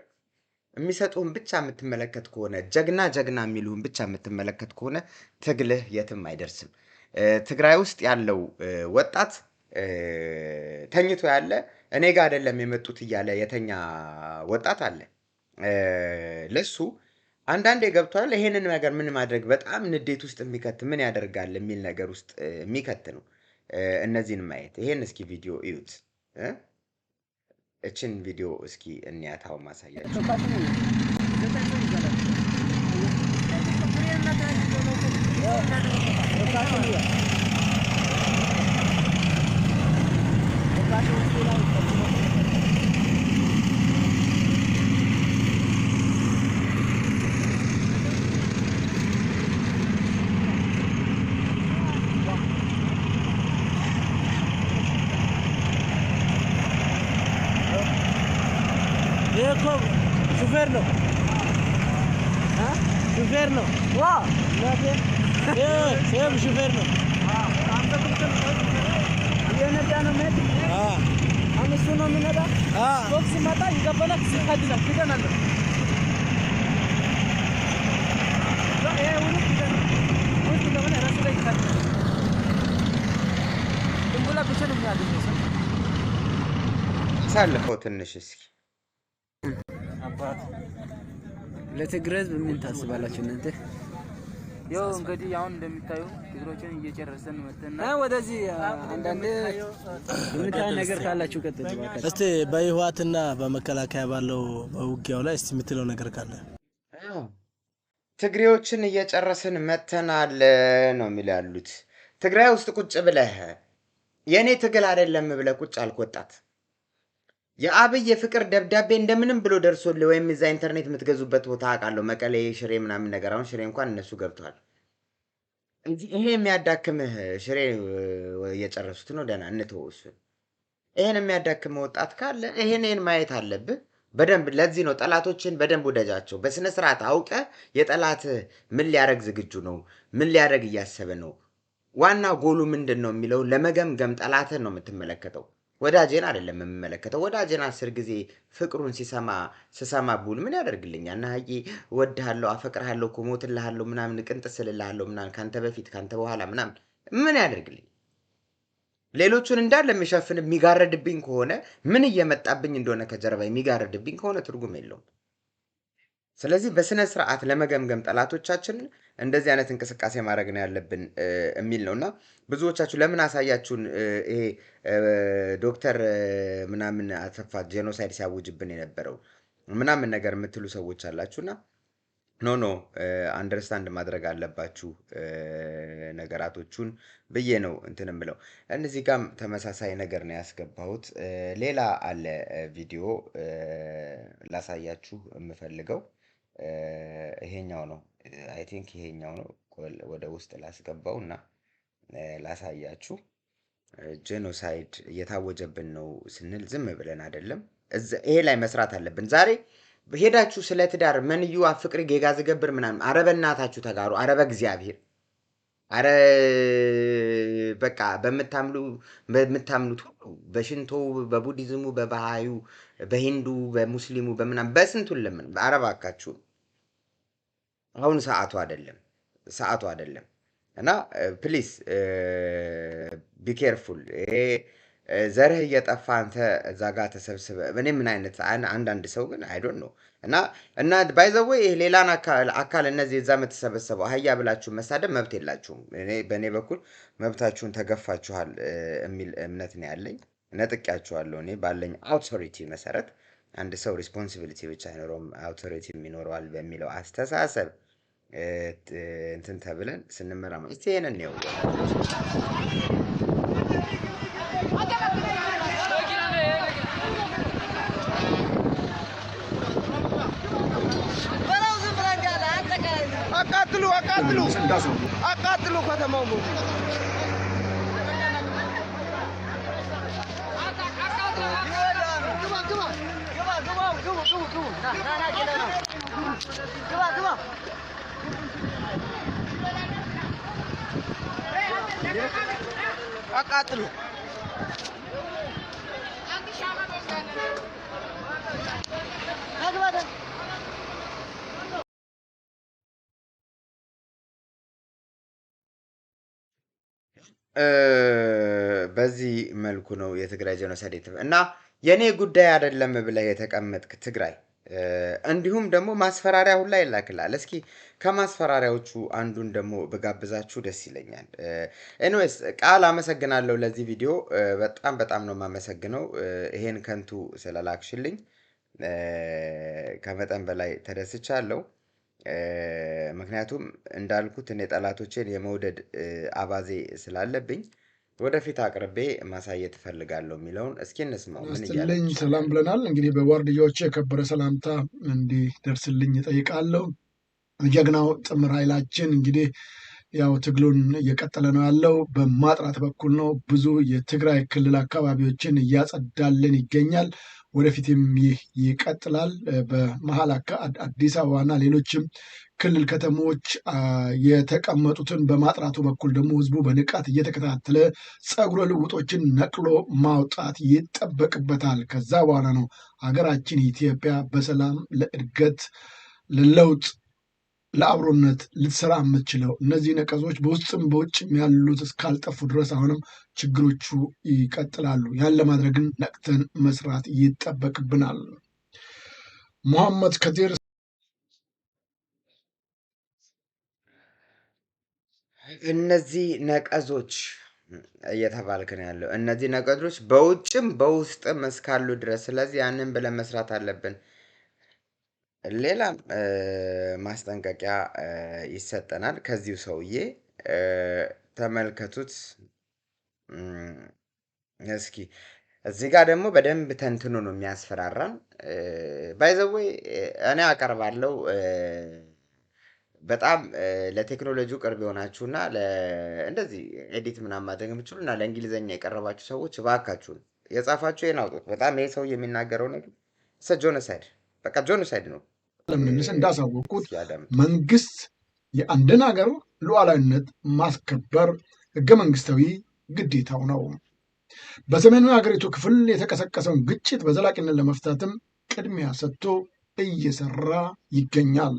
የሚሰጡን ብቻ የምትመለከት ከሆነ ጀግና የሚሉን ብቻ የምትመለከት ከሆነ ትግልህ የትም አይደርስም ትግራይ ውስጥ ያለው ወጣት ተኝቶ ያለ እኔ ጋር አይደለም የመጡት ይያለ የተኛ ወጣት አለ ለሱ አንዳንዴ ገብቷል ይሄንን ነገር ምን ማድረግ በጣም ንዴት ውስጥ የሚከት ምን ያደርጋል የሚል ነገር ውስጥ የሚከት ነው እነዚህን ማየት ይሄን እስኪ ቪዲዮ እዩት እችን ቪዲዮ እስኪ እንያታው ማሳያችሁ شوفيرنا ها شوفيرنا واه ايه شوفيرنا يانا انا مات انا شنو من هذا بوكس متى يقبلك سيخدنا كده نلا لا ايه ولا كده وانت كمان راسك يخدنا نقول لك شنو من هذا سالفوا ትንሽ እስኪ አባት ለትግረዝ ምን ታስባላችሁ እናንተ ያው እንግዲህ አሁን እንደምታዩ ትግሮችን እየጨረሰን መተና ወደዚህ አንዳንዴ የምታይ ነገር ካላችሁ ቀጥሉ እስቲ በህዋትና በመከላከያ ባለው በውጊያው ላይ እስቲ የምትለው ነገር ካለ ትግሬዎችን እየጨረሰን መተናል ነው የሚላሉት ትግራይ ውስጥ ቁጭ ብለህ የኔ ትግል አይደለም ብለህ ቁጭ አልቆጣት የአብይ የፍቅር ደብዳቤ እንደምንም ብሎ ደርሶልህ ወይም እዛ ኢንተርኔት የምትገዙበት ቦታ አቃለው መቀሌ ሽሬ ምናምን ነገር አሁን ሽሬ እንኳን እነሱ ገብቷል ይሄ የሚያዳክምህ ሽሬ እየጨረሱት ነው ደና እንተውስ ይሄን የሚያዳክም ወጣት ካለ ይሄን ማየት አለብህ በደንብ ለዚህ ነው ጠላቶችን በደንብ ወደጃቸው በስነ ስርዓት አውቀ የጠላት ምን ሊያረግ ዝግጁ ነው ምን ሊያረግ እያሰበ ነው ዋና ጎሉ ምንድነው የሚለው ለመገምገም ጠላትን ነው የምትመለከተው ወዳጄን አይደለም የምመለከተው ወዳጄን 10 ጊዜ ፍቅሩን ሲሰማ ቡል ምን ያደርግልኛል ናሂ ወድሃለሁ አፈቅርሃለሁ ኮሞትልሃለሁ ምናምን ቅንጥስልልሃለሁ ምናምን ካንተ በፊት ካንተ በኋላ ምናምን ምን ያደርግልኝ ሌሎቹን እንዳለ የሚሸፍን የሚጋረድብኝ ከሆነ ምን እየመጣብኝ እንደሆነ ከጀርባ የሚጋረድብኝ ከሆነ ትርጉም የለውም ስለዚህ በስነ ስርዓት ለመገምገም ጠላቶቻችን እንደዚህ አይነት እንቅስቃሴ ማድረግ ነው ያለብን የሚል ነውና ብዙዎቻችሁ ለምን አሳያችሁን ይሄ ዶክተር ምናምን አተፋ ጄኖሳይድ ሲያውጅብን የነበረው ምናምን ነገር የምትሉ ሰዎች አላችሁና ኖ አንደርስታንድ ማድረግ አለባችሁ ነገራቶቹን ብዬ ነው እንትንም ብለው እነዚህ ጋር ተመሳሳይ ነገር ነው ያስገባሁት ሌላ አለ ቪዲዮ ላሳያችሁ የምፈልገው ይሄኛው ነው አይ ቲንክ ይሄኛው ነው ወደ ውስጥ ላስገባውና ላሳያችሁ ጄኖሳይድ እየታወጀብን ነው ስንል ዝም ብለን አይደለም ይሄ ላይ መስራት አለብን ዛሬ ሄዳችሁ ስለ ትዳር መንዩ አፍቅሪ ጌጋ ዝገብር ምናምን አረበናታችሁ ተጋሩ አረበ እግዚአብሔር አረ በቃ በመታምኑት በሽንቶ በቡዲዝሙ በባሃዩ በሂንዱ በሙስሊሙ በመናም በስንቱን ለምን አረባካችሁ አሁን ሰዓቱ አይደለም እና ፕሊዝ ቢ ኬርፉል ዘርህ እየጠፋ አንተ እዛ ጋር ተሰብስበ እኔ ምን አይነት አንዳንድ ሰው ግን አይ ዶንት ኖ እና ባይ ዘ ዌይ ሌላን አካል እነዚህ እዛ መተሰበሰበው አህያ ብላችሁ መሳደብ መብት የላችሁም እኔ በእኔ በኩል መብታችሁን ተገፋችኋል የሚል እምነት ነው ያለኝ ነጥቂያችኋለሁ እኔ ባለኝ አውቶሪቲ መሰረት አንድ ሰው ሪስፖንሲቢሊቲ ብቻ አይኖርም አውቶሪቲ የሚኖረዋል በሚለው አስተሳሰብ እንትን ተብለን ስንመራማ እስቲ ይሄንን ነው አቃጥሉ ከተማው ሙሉ ግባ አቃጥሉ በዚህ መልኩ ነው የትግራይ ጄኖሳይድ እና የኔ ጉዳይ አይደለም ብለህ የተቀመጥክ ትግራይ እንዲሁም ደግሞ ማስፈራሪያ ሁላ ይላክላል። እስኪ ከማስፈራሪያዎቹ አንዱን ደግሞ በጋብዛችሁ ደስ ይለኛል። ኤኒዌይስ ቃል አመሰግናለሁ ለዚህ ቪዲዮ በጣም ነው የማመሰግነው ይሄን ከንቱ ስለላክሽልኝ ከመጠን በላይ ተደስቻለሁ። ምክንያቱም እንዳልኩት እኔ ጠላቶቼን የመውደድ አባዜ ስላለብኝ ወደፊት አቅርቤ ማሳየት ፈልጋለሁ የሚለውን እስኪ እንስማው። ምን ይያለኝ? ሰላም ብለናል። እንግዲህ በዋርድያዎች የከበረ ሰላምታ እንዲደርስልኝ እጠይቃለሁ። ጀግናው ጥምር ኃይላችን እንግዲህ ያው ትግሉን እየቀጠለ ነው ያለው። በማጥራት በኩል ነው። ብዙ የትግራይ ክልል አካባቢዎችን እያጸዳልን ይገኛል። ወደፊትም ይህ ይቀጥላል። በመሀል አዲስ አበባና ሌሎችም ክልል ከተሞች የተቀመጡትን በማጥራቱ በኩል ደግሞ ህዝቡ በንቃት እየተከታተለ ጸጉረ ልውጦችን ነቅሎ ማውጣት ይጠበቅበታል። ከዛ በኋላ ነው ሀገራችን ኢትዮጵያ በሰላም ለእድገት፣ ለለውጥ፣ ለአብሮነት ልትሰራ የምትችለው። እነዚህ ነቀዞች በውስጥም በውጭም ያሉት እስካልጠፉ ድረስ አሁንም ችግሮቹ ይቀጥላሉ። ያን ለማድረግን ነቅተን መስራት ይጠበቅብናል። ሙሐመድ ከዲር እነዚህ ነቀዞች እየተባልክ ነው ያለው። እነዚህ ነቀዞች በውጭም በውስጥም እስካሉ ድረስ ስለዚህ ያንን ብለን መስራት አለብን። ሌላም ማስጠንቀቂያ ይሰጠናል ከዚሁ ሰውዬ ተመልከቱት እስኪ። እዚህ ጋር ደግሞ በደንብ ተንትኖ ነው የሚያስፈራራን። ባይ ዘ ዌይ እኔ አቀርባለሁ በጣም ለቴክኖሎጂው ቅርብ የሆናችሁና እንደዚህ ኤዲት ምናምን ማድረግ የምትችሉና ለእንግሊዘኛ የቀረባችሁ ሰዎች እባካችሁን የጻፋችሁ ይሄን አውጡት። በጣም ይሄ ሰው የሚናገረው ነገር ጆኖሳይድ በቃ ጆኖሳይድ ነው። ለምንስ እንዳሳወቁት መንግስት የአንድን ሀገር ሉዓላዊነት ማስከበር ህገ መንግስታዊ ግዴታው ነው። በሰሜኑ የሀገሪቱ ክፍል የተቀሰቀሰውን ግጭት በዘላቂነት ለመፍታትም ቅድሚያ ሰጥቶ እየሰራ ይገኛል።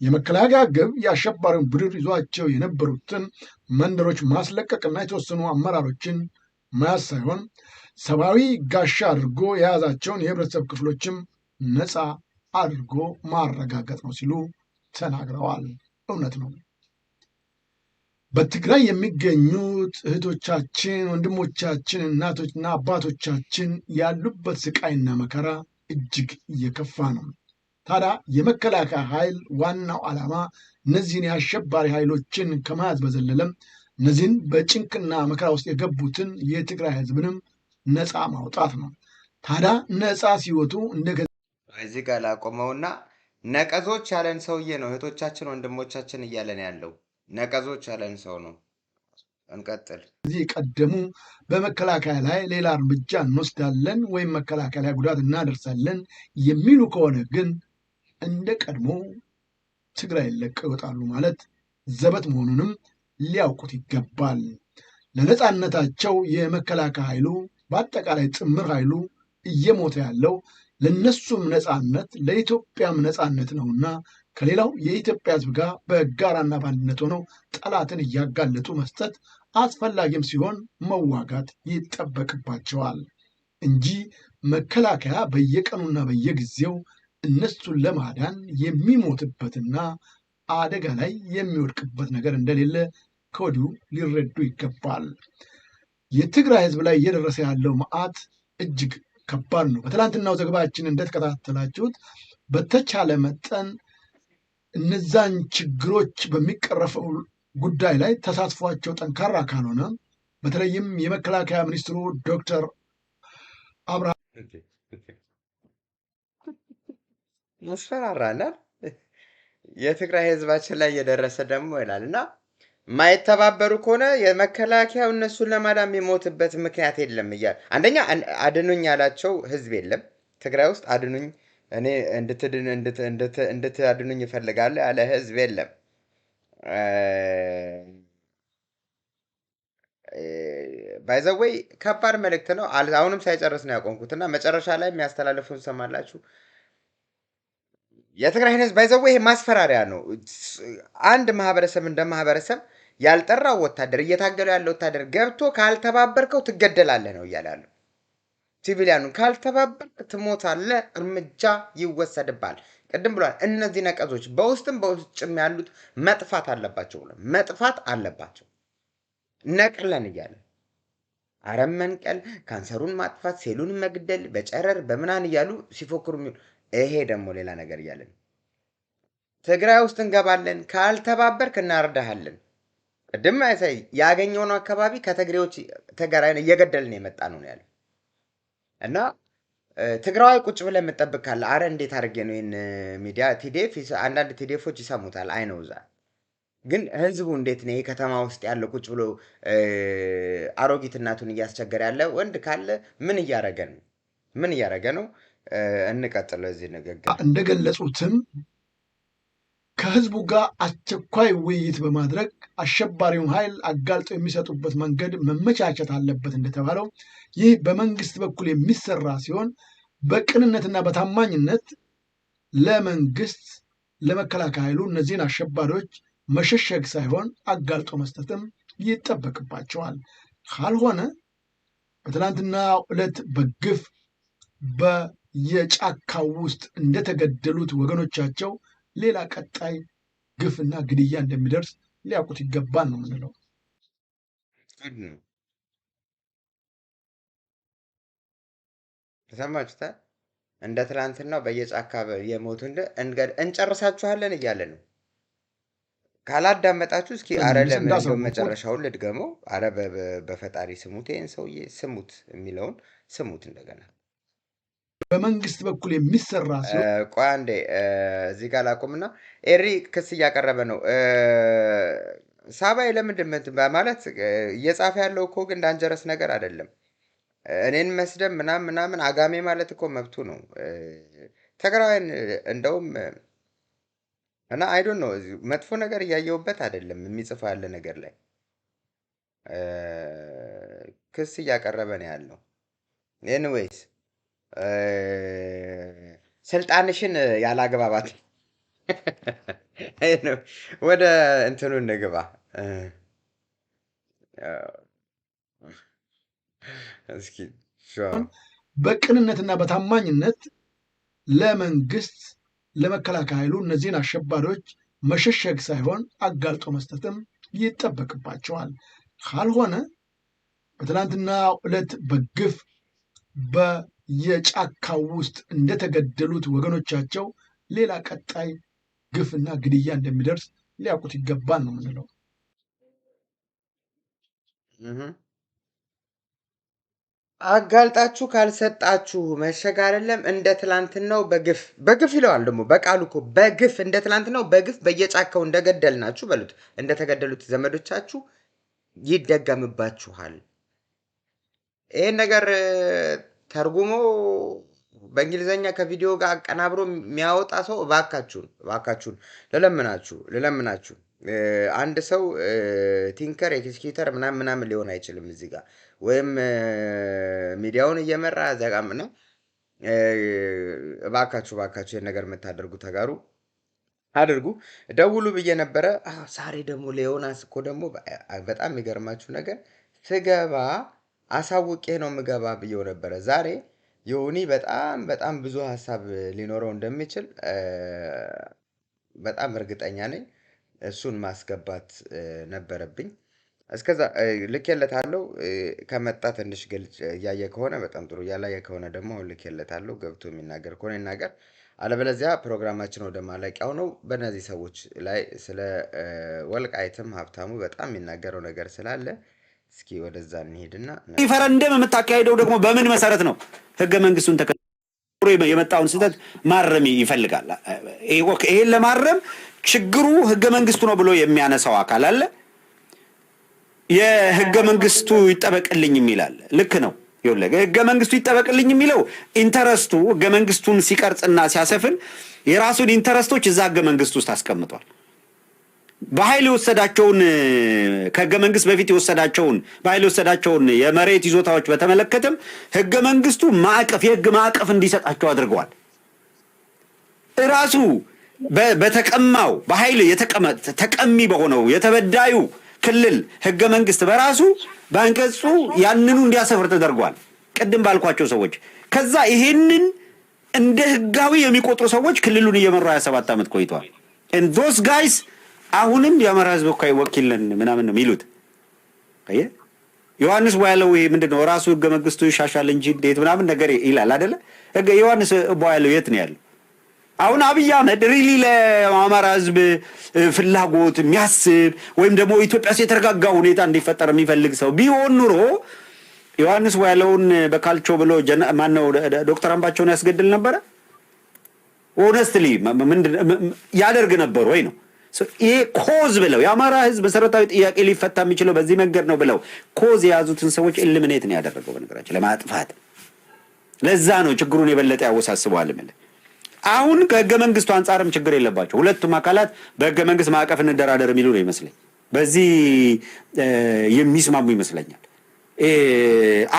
የመከላከያ ግብ የአሸባሪውን ቡድን ይዟቸው የነበሩትን መንደሮች ማስለቀቅና የተወሰኑ አመራሮችን መያዝ ሳይሆን ሰብአዊ ጋሻ አድርጎ የያዛቸውን የህብረተሰብ ክፍሎችም ነፃ አድርጎ ማረጋገጥ ነው ሲሉ ተናግረዋል። እውነት ነው። በትግራይ የሚገኙት እህቶቻችን፣ ወንድሞቻችን፣ እናቶችና አባቶቻችን ያሉበት ስቃይና መከራ እጅግ እየከፋ ነው። ታዲያ የመከላከያ ኃይል ዋናው ዓላማ እነዚህን የአሸባሪ ኃይሎችን ከመያዝ በዘለለም እነዚህን በጭንቅና መከራ ውስጥ የገቡትን የትግራይ ህዝብንም ነፃ ማውጣት ነው። ታዲያ ነፃ ሲወጡ እዚህ ጋር ላቆመውና ነቀዞች ያለን ሰውዬ ነው እህቶቻችን ወንድሞቻችን እያለን ያለው ነቀዞች ያለን ሰው ነው። እንቀጥል። እዚህ ቀደሙ በመከላከያ ላይ ሌላ እርምጃ እንወስዳለን ወይም መከላከያ ላይ ጉዳት እናደርሳለን የሚሉ ከሆነ ግን እንደ ቀድሞ ትግራይ ለቀው ይወጣሉ ማለት ዘበት መሆኑንም ሊያውቁት ይገባል። ለነፃነታቸው የመከላከያ ኃይሉ በአጠቃላይ ጥምር ኃይሉ እየሞተ ያለው ለነሱም ነፃነት ለኢትዮጵያም ነፃነት ነውና ከሌላው የኢትዮጵያ ህዝብ ጋር በጋራና በአንድነት ሆነው ጠላትን እያጋለጡ መስጠት አስፈላጊም ሲሆን መዋጋት ይጠበቅባቸዋል እንጂ መከላከያ በየቀኑና በየጊዜው እነሱን ለማዳን የሚሞትበትና አደጋ ላይ የሚወድቅበት ነገር እንደሌለ ከወዲሁ ሊረዱ ይገባል። የትግራይ ህዝብ ላይ እየደረሰ ያለው መዓት እጅግ ከባድ ነው። በትላንትናው ዘገባችን እንደተከታተላችሁት በተቻለ መጠን እነዛን ችግሮች በሚቀረፈው ጉዳይ ላይ ተሳትፏቸው ጠንካራ ካልሆነ በተለይም የመከላከያ ሚኒስትሩ ዶክተር አብርሃም ያስፈራራናል። የትግራይ ህዝባችን ላይ እየደረሰ ደግሞ ይላል እና ማይተባበሩ ከሆነ የመከላከያው እነሱን ለማዳን የሚሞትበት ምክንያት የለም እያለ አንደኛ አድኑኝ ያላቸው ህዝብ የለም ትግራይ ውስጥ አድኑኝ እኔ እንድትአድኑኝ ይፈልጋል ያለ ህዝብ የለም። ባይ ዘ ዌይ ከባድ መልእክት ነው። አሁንም ሳይጨርስ ነው ያቆምኩትና መጨረሻ ላይ የሚያስተላልፉን ሰማላችሁ። የትግራይ ህዝብ ባይ ዘ ዌይ ማስፈራሪያ ነው። አንድ ማህበረሰብ እንደ ማህበረሰብ ያልጠራው ወታደር እየታገለ ያለው ወታደር ገብቶ ካልተባበርከው ትገደላለህ ነው እያለ ያለው። ሲቪሊያኑን ካልተባበርክ ትሞታለህ፣ እርምጃ ይወሰድባል። ቅድም ብሏል። እነዚህ ነቀዞች በውስጥም በውጭም ያሉት መጥፋት አለባቸው ብሏል። መጥፋት አለባቸው ነቅለን እያለ አረም መንቀል፣ ካንሰሩን ማጥፋት፣ ሴሉን መግደል በጨረር በምናን እያሉ ሲፎክሩ የሚሉ ይሄ ደግሞ ሌላ ነገር እያለን ትግራይ ውስጥ እንገባለን፣ ካልተባበርክ እናርዳሃለን። ቅድም አይሳይ ያገኘውን አካባቢ ከትግሬዎች ተገራይን እየገደልን የመጣ ነው ያለ እና ትግራይ ቁጭ ብለን የምጠብቅ ካለ አረ እንዴት አድርጌ ነው ይሄን ሚዲያ ቲዲኤፍ አንዳንድ ቲዲኤፎች ይሰሙታል አይነውዛ ግን ህዝቡ እንዴት ነው ከተማ ውስጥ ያለው ቁጭ ብሎ አሮጊት እናቱን እያስቸገረ ያለ ወንድ ካለ ምን እያረገ ነው? እንቀጥል። እዚህ ንግግር እንደገለጹትም ከህዝቡ ጋር አስቸኳይ ውይይት በማድረግ አሸባሪውን ኃይል አጋልጦ የሚሰጡበት መንገድ መመቻቸት አለበት እንደተባለው ይህ በመንግስት በኩል የሚሰራ ሲሆን በቅንነትና በታማኝነት ለመንግስት ለመከላከያ ኃይሉ እነዚህን አሸባሪዎች መሸሸግ ሳይሆን አጋልጦ መስጠትም ይጠበቅባቸዋል። ካልሆነ በትናንትና ዕለት በግፍ በየጫካው ውስጥ እንደተገደሉት ወገኖቻቸው ሌላ ቀጣይ ግፍና ግድያ እንደሚደርስ ሊያውቁት ይገባል ነው የምንለው። ተሰማችሁታ? እንደ ትናንትናው በየጫካ የሞቱ እንጨርሳችኋለን እያለ ነው። ካላዳመጣችሁ እስኪ አረ ለምን እንደው መጨረሻውን ልድገመው። አረ በፈጣሪ ስሙት፣ ይሄን ሰውዬ ስሙት፣ የሚለውን ስሙት እንደገና። በመንግስት በኩል የሚሰራ ሲሆን ቆይ አንዴ እዚህ ጋር ላቁምና ኤሪ ክስ እያቀረበ ነው። ሳባይ ለምንድን ማለት እየጻፈ ያለው እኮ ግን ዳንጀረስ ነገር አይደለም። እኔን መስደብ ምናምን አጋሜ ማለት እኮ መብቱ ነው። ትግራይን እንደውም እና አይ ዶንት ኖ መጥፎ ነገር እያየውበት አይደለም የሚጽፈው ያለ ነገር ላይ ክስ እያቀረበ ነው ያለው። ኤኒዌይስ ስልጣንሽን ያላግባባት ወደ እንትኑ እንግባ እስኪ። በቅንነትና በታማኝነት ለመንግስት ለመከላከያ ኃይሉ እነዚህን አሸባሪዎች መሸሸግ ሳይሆን አጋልጦ መስጠትም ይጠበቅባቸዋል። ካልሆነ በትናንትና ዕለት በግፍ በየጫካው ውስጥ እንደተገደሉት ወገኖቻቸው ሌላ ቀጣይ ግፍና ግድያ እንደሚደርስ ሊያውቁት ይገባል ነው የምንለው። አጋልጣችሁ ካልሰጣችሁ መሸግ አይደለም እንደ ትላንትናው በግፍ ይለዋል። ደግሞ በቃሉ እኮ በግፍ እንደ ትላንትናው በግፍ በየጫካው እንደገደልናችሁ በሉት፣ እንደተገደሉት ዘመዶቻችሁ ይደገምባችኋል። ይሄን ነገር ተርጉሞ በእንግሊዘኛ ከቪዲዮ ጋር አቀናብሮ የሚያወጣ ሰው እባካችሁን ልለምናችሁ። አንድ ሰው ቲንከር ኤክስኪዩተር ምናምን ሊሆን አይችልም እዚህ ጋር ወይም ሚዲያውን እየመራ ዘጋምና እባካችሁ ይሄን ነገር የምታደርጉ ተጋሩ አድርጉ። ደውሉ ብዬ ነበረ። ዛሬ ደግሞ ሌዮናስ እኮ ደግሞ በጣም የሚገርማችሁ ነገር ስገባ አሳውቄ ነው የምገባ ብዬው ነበረ። ዛሬ ዮኒ በጣም ብዙ ሀሳብ ሊኖረው እንደሚችል በጣም እርግጠኛ ነኝ። እሱን ማስገባት ነበረብኝ። እስከዛ ልኬለታለሁ። ከመጣ ትንሽ ግልጽ እያየ ከሆነ በጣም ጥሩ፣ እያላየ ከሆነ ደግሞ ልኬለታለሁ። ገብቶ የሚናገር ከሆነ ይናገር፣ አለበለዚያ ፕሮግራማችን ወደ ማለቂያው ነው። በእነዚህ ሰዎች ላይ ስለ ወልቃይትም ሀብታሙ በጣም የሚናገረው ነገር ስላለ እስኪ ወደዛ እንሄድና ሪፈረንደም የምታካሄደው ደግሞ በምን መሰረት ነው? ህገ መንግስቱን ተከትሎ የመጣውን ስህተት ማረም ይፈልጋል። ይሄን ለማረም ችግሩ ህገ መንግስቱ ነው ብሎ የሚያነሳው አካል አለ። የህገ መንግስቱ ይጠበቅልኝ የሚላል። ልክ ነው። ይኸውልህ ህገ መንግስቱ ይጠበቅልኝ የሚለው ኢንተረስቱ ህገ መንግስቱን ሲቀርጽና ሲያሰፍን የራሱን ኢንተረስቶች እዛ ህገ መንግስቱ ውስጥ አስቀምጧል። በኃይል የወሰዳቸውን ከህገ መንግስት በፊት የወሰዳቸውን በኃይል የወሰዳቸውን የመሬት ይዞታዎች በተመለከተም ህገ መንግስቱ ማዕቀፍ የህግ ማዕቀፍ እንዲሰጣቸው አድርገዋል። ራሱ በተቀማው በኃይል ተቀሚ በሆነው የተበዳዩ ክልል ህገ መንግስት በራሱ በአንቀጹ ያንኑ እንዲያሰፍር ተደርጓል። ቅድም ባልኳቸው ሰዎች ከዛ ይሄንን እንደ ህጋዊ የሚቆጥሩ ሰዎች ክልሉን እየመሩ 27 ዓመት ቆይተዋል። and those guys አሁንም የአማራ ህዝብ እኮ ወኪልን ምናምን ነው የሚሉት። አየ ዮሐንስ ባያለው ይሄ ምንድነው ራሱ ህገ መንግስቱ ይሻሻል እንጂ እንዴት ምናምን ነገር ይላል አይደለ? ዮሐንስ ባያለው የት ነው ያለው? አሁን አብይ አህመድ ሪሊ ለአማራ ህዝብ ፍላጎት የሚያስብ ወይም ደግሞ ኢትዮጵያስ የተረጋጋ ሁኔታ እንዲፈጠር የሚፈልግ ሰው ቢሆን ኑሮ ዮሐንስ ባያለውን በካልቾ ብሎ ማነው ዶክተር አምባቸውን ያስገድል ነበር? ሆነስትሊ ያደርግ ነበር ወይ ነው? ይሄ ኮዝ ብለው የአማራ ህዝብ መሰረታዊ ጥያቄ ሊፈታ የሚችለው በዚህ መንገድ ነው ብለው ኮዝ የያዙትን ሰዎች ኤሊሚኔት ነው ያደረገው በነገራችን ለማጥፋት። ለዛ ነው ችግሩን የበለጠ ያወሳስበዋል ማለት። አሁን ከህገ መንግስቱ አንፃርም ችግር የለባቸው ሁለቱም አካላት በህገ መንግስት ማዕቀፍ እንደራደር የሚሉ ነው ይመስለኝ። በዚህ የሚስማሙ ይመስለኛል።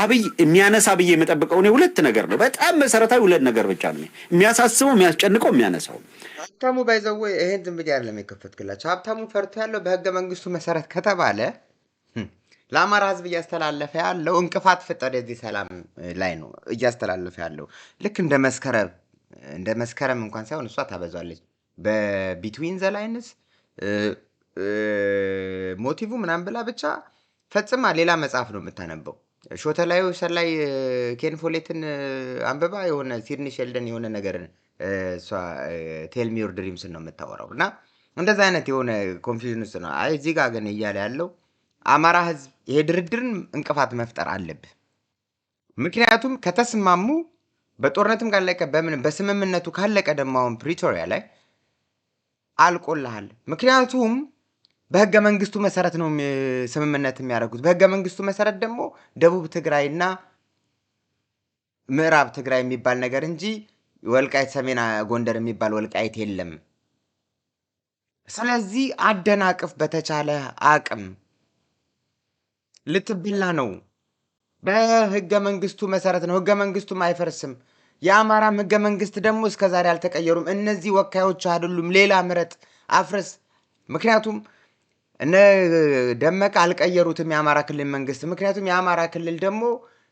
አብይ የሚያነሳ ብዬ የምጠብቀው ነው ሁለት ነገር ነው። በጣም መሰረታዊ ሁለት ነገር ብቻ ነው የሚያሳስበው የሚያስጨንቀው የሚያነሳው። ሀብታሙ ባይዘው ይሄን ዝም ብዬ አይደለም የከፈትክላቸው። ሀብታሙ ፈርቶ ያለው በህገ መንግስቱ መሰረት ከተባለ ለአማራ ህዝብ እያስተላለፈ ያለው እንቅፋት ፍጠር የዚህ ሰላም ላይ ነው እያስተላለፈ ያለው። ልክ እንደ መስከረም እንኳን ሳይሆን እሷ ታበዛለች በቢትዊን ዘ ላይንስ ሞቲቭ ምናምን ብላ ብቻ ፈጽማ ሌላ መጽሐፍ ነው የምታነበው። ሾተላዩ ሰላይ ኬን ፎሌትን አንብባ የሆነ ሲድኒ ሼልደን የሆነ ነገር እሷ ቴል ሚ ዮር ድሪምስ ነው የምታወራው። እና እንደዛ አይነት የሆነ ኮንፊውዥን ውስጥ ነው። አይ እዚህ ጋር ግን እያለ ያለው አማራ ህዝብ ይሄ ድርድርን እንቅፋት መፍጠር አለብህ። ምክንያቱም ከተስማሙ በጦርነትም ካለቀ በምንም በስምምነቱ ካለቀ ደግሞ አሁን ፕሪቶሪያ ላይ አልቆልሃል። ምክንያቱም በህገ መንግስቱ መሰረት ነው ስምምነት የሚያደርጉት። በህገ መንግስቱ መሰረት ደግሞ ደቡብ ትግራይና ምዕራብ ትግራይ የሚባል ነገር እንጂ ወልቃይት ሰሜን ጎንደር የሚባል ወልቃይት የለም። ስለዚህ አደናቅፍ በተቻለ አቅም ልትብላ ነው። በህገ መንግስቱ መሰረት ነው። ህገ መንግስቱም አይፈርስም። የአማራም ህገ መንግስት ደግሞ እስከዛሬ አልተቀየሩም። እነዚህ ወካዮች አይደሉም። ሌላ ምረጥ፣ አፍርስ። ምክንያቱም እነ ደመቀ አልቀየሩትም የአማራ ክልል መንግስት። ምክንያቱም የአማራ ክልል ደግሞ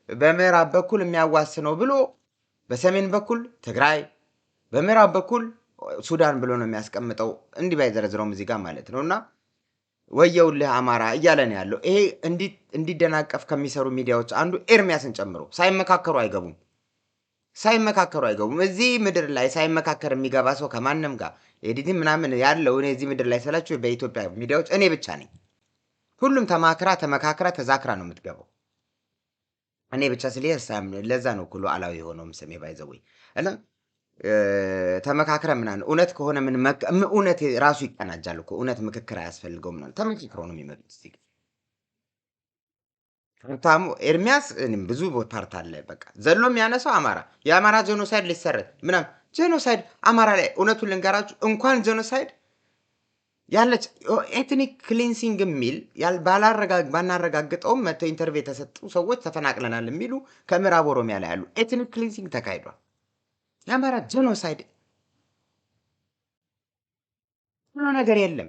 በምዕራብ በኩል የሚያዋስነው ብሎ በሰሜን በኩል ትግራይ በምዕራብ በኩል ሱዳን ብሎ ነው የሚያስቀምጠው። እንዲህ ባይዘረዝረውም እዚህ ጋር ማለት ነውና ወየውልህ አማራ እያለ ነው ያለው። ይሄ እንዲደናቀፍ ከሚሰሩ ሚዲያዎች አንዱ ኤርሚያስን ጨምሮ ሳይመካከሩ አይገቡም። እዚህ ምድር ላይ ሳይመካከር የሚገባ ሰው ከማንም ጋር ኤዲቲንግ ምናምን ያለው እኔ እዚህ ምድር ላይ ስላችሁ በኢትዮጵያ ሚዲያዎች እኔ ብቻ ነኝ። ሁሉም ተመካክራ ተዛክራ ነው የምትገባው። እኔ ብቻ ስለዚህ ለዛ ነው ኩሉ አላዊ የሆነው ስሜ ባይዘወይ እና ተመካክረ ምናምን እውነት ከሆነ ምን እውነት ራሱ ይቀናጃል እኮ እውነት ምክክር አያስፈልገውም ነው። ተመካክረው ነው የሚመጡት። እዚህ ታሙ ኤርሚያስ ብዙ ፓርት አለ። በቃ ዘሎ የሚያነሳው የአማራ ጄኖሳይድ ሊሰረት ምናምን ጄኖሳይድ አማራ ላይ እውነቱን ልንገራችሁ እንኳን ጄኖሳይድ ያለች ኤትኒክ ክሊንሲንግ የሚል ባናረጋግጠውም መተው ኢንተርቪው የተሰጡ ሰዎች ተፈናቅለናል የሚሉ ከምዕራብ ኦሮሚያ ላይ ያሉ ኤትኒክ ክሊንሲንግ ተካሂዷል። የአማራ ጄኖሳይድ ነገር የለም።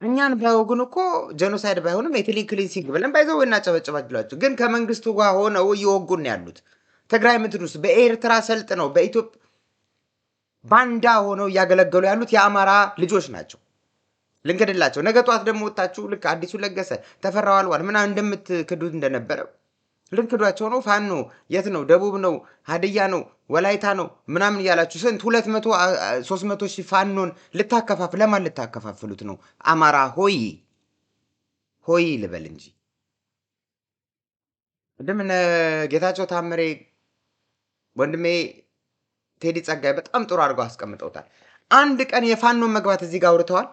እኛን ባይወጉን እኮ ጄኖሳይድ ባይሆንም ኤትኒክ ክሊንሲንግ ብለን ባይዘው እናጨበጭባችኋቸው። ግን ከመንግስቱ ጋር ሆነው እየወጉን ያሉት ትግራይ ምድር ውስጥ በኤርትራ ሰልጥ ነው በኢትዮጵያ ባንዳ ሆነው እያገለገሉ ያሉት የአማራ ልጆች ናቸው። ልንገድላቸው። ነገ ጧት ደግሞ ወጣችሁ ልክ አዲሱ ለገሰ ተፈራዋልዋል ምናምን እንደምትክዱት እንደነበረ ልንክዷቸው ነው። ፋኖ የት ነው? ደቡብ ነው? ሀዲያ ነው? ወላይታ ነው? ምናምን እያላችሁ ስንት 200 300 ሺህ ፋኖን ለማን ልታከፋፍሉት ነው? አማራ ሆይ ልበል እንጂ እንደምን ጌታቸው ታምሬ ወንድሜ ቴዲ ጸጋይ በጣም ጥሩ አድርገው አስቀምጠውታል። አንድ ቀን የፋኖን መግባት እዚህ ጋር አውርተዋል።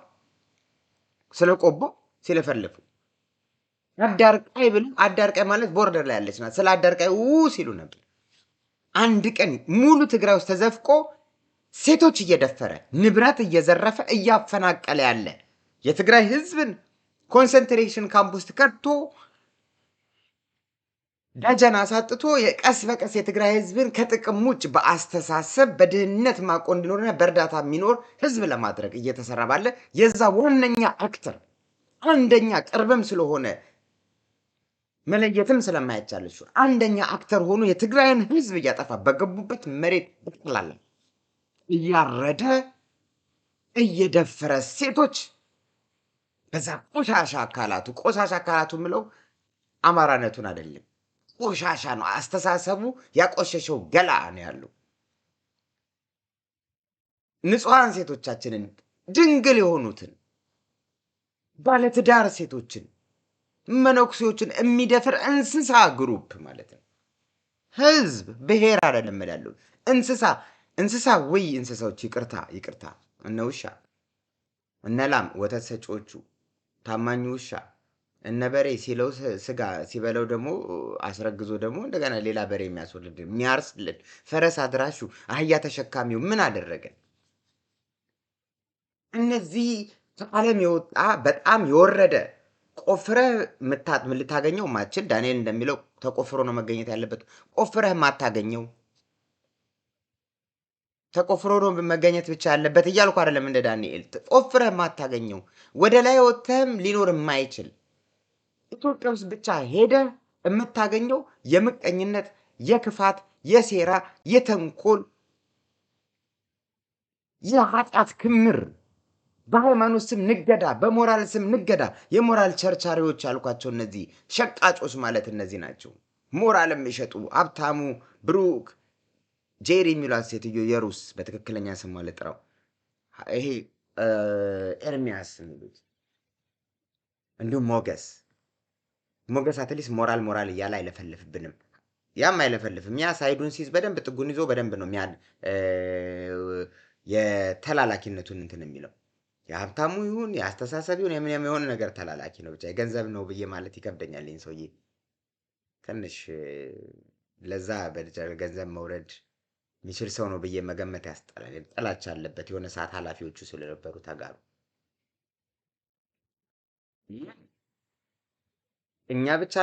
ስለ ቆቦ ሲለፈልፉ አዳርቃይ ብለው አዳርቃይ ማለት ቦርደር ላይ ያለች ናት። ስለ አዳርቃይ ሲሉ ነበር። አንድ ቀን ሙሉ ትግራይ ውስጥ ተዘፍቆ ሴቶች እየደፈረ ንብረት እየዘረፈ እያፈናቀለ ያለ የትግራይ ህዝብን ኮንሰንትሬሽን ካምፕ ውስጥ ከቶ ደጀን አሳጥቶ የቀስ በቀስ የትግራይ ህዝብን ከጥቅም ውጭ በአስተሳሰብ በድህነት ማቆ እንዲኖርና በእርዳታ የሚኖር ህዝብ ለማድረግ እየተሰራ ባለ የዛ ዋነኛ አክተር አንደኛ ቅርብም ስለሆነ መለየትም ስለማይቻል እሱ አንደኛ አክተር ሆኖ የትግራይን ህዝብ እያጠፋ በገቡበት መሬት በጠቅላላ እያረደ እየደፈረ ሴቶች በዛ ቆሻሻ አካላቱ ምለው አማራነቱን አይደለም ቆሻሻ ነው አስተሳሰቡ ያቆሸሸው ገላ ነው ያለው ንጹሃን ሴቶቻችንን ድንግል የሆኑትን ባለትዳር ሴቶችን መነኩሴዎችን የሚደፍር እንስሳ ግሩፕ ማለት ነው ህዝብ ብሔር አይደለም ያለው እንስሳ ወይ እንስሳዎች ይቅርታ እነ ውሻ እነ ላም ወተት ሰጪዎቹ ታማኝ ውሻ እነ በሬ ሲለው ስጋ ሲበለው ደግሞ አስረግዞ ደግሞ እንደገና ሌላ በሬ የሚያስወልድ የሚያርስልን ፈረስ አድራሹ አህያ ተሸካሚው ምን አደረገ እነዚህ ከዓለም የወጣ በጣም የወረደ ቆፍረህ ልታገኘው ማችል ዳንኤል እንደሚለው ተቆፍሮ ነው መገኘት ያለበት ቆፍረህ ማታገኘው ተቆፍሮ ነው መገኘት ብቻ ያለበት እያልኩ አይደለም እንደ ዳንኤል ቆፍረህ ማታገኘው ወደ ላይ ወጥተህም ሊኖር የማይችል ኢትዮጵያ ውስጥ ብቻ ሄደ የምታገኘው የምቀኝነት የክፋት የሴራ የተንኮል የኃጢአት ክምር በሃይማኖት ስም ንገዳ በሞራል ስም ንገዳ የሞራል ቸርቻሪዎች ያልኳቸው እነዚህ ሸቃጮች ማለት እነዚህ ናቸው ሞራል የሚሸጡ ሀብታሙ ብሩክ ጄሪ የሚሏት ሴትዮ የሩስ በትክክለኛ ስም ማለት ነው ይሄ ኤርሚያስ የሚሉት እንዲሁም ሞገስ አትሊስ ሞራል እያለ አይለፈልፍብንም ያም አይለፈልፍም ያ ሳይዱን ሲዝ በደንብ ጥጉን ይዞ በደንብ ነው የተላላኪነቱን እንትን የሚለው የሀብታሙ ይሁን የአስተሳሰብ ይሁን የሆነ ነገር ተላላኪ ነው ብቻ የገንዘብ ነው ብዬ ማለት ይከብደኛል ይህን ሰውዬ ትንሽ ለዛ በገንዘብ መውረድ የሚችል ሰው ነው ብዬ መገመት ያስጠላል ጥላቻ አለበት የሆነ ሰዓት ኃላፊዎቹ ስለነበሩ ተጋሩ እኛ ብቻ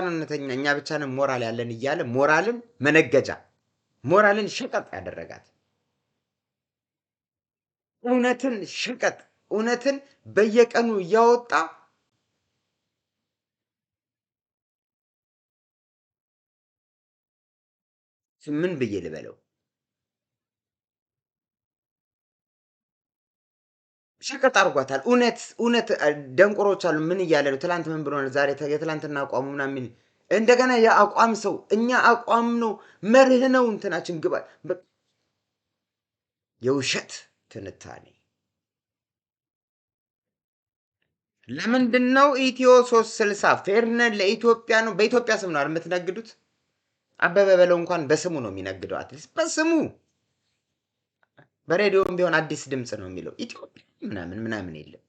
ነን ሞራል ያለን እያለ ሞራልን መነገጃ ሞራልን ሸቀጥ ያደረጋት እውነትን ሸቀጥ እውነትን በየቀኑ እያወጣ ምን ብዬ ልበለው ሸቀጥ አርጓታል እውነት ደንቆሮች አሉ ምን እያለ ነው ትላንት ምን ብሎ ዛሬ የትላንትና አቋሙ ምናምን እንደገና የአቋም ሰው እኛ አቋም ነው መርህ ነው እንትናችን ግባ የውሸት ትንታኔ ለምንድነው ኢትዮ 360 ፌርነን ለኢትዮጵያ ነው በኢትዮጵያ ስም ነው የምትነግዱት አበበ በለው እንኳን በስሙ ነው የሚነግደው አትሊስ በስሙ በሬዲዮም ቢሆን አዲስ ድምጽ ነው የሚለው ኢትዮጵያ ምናምን የለም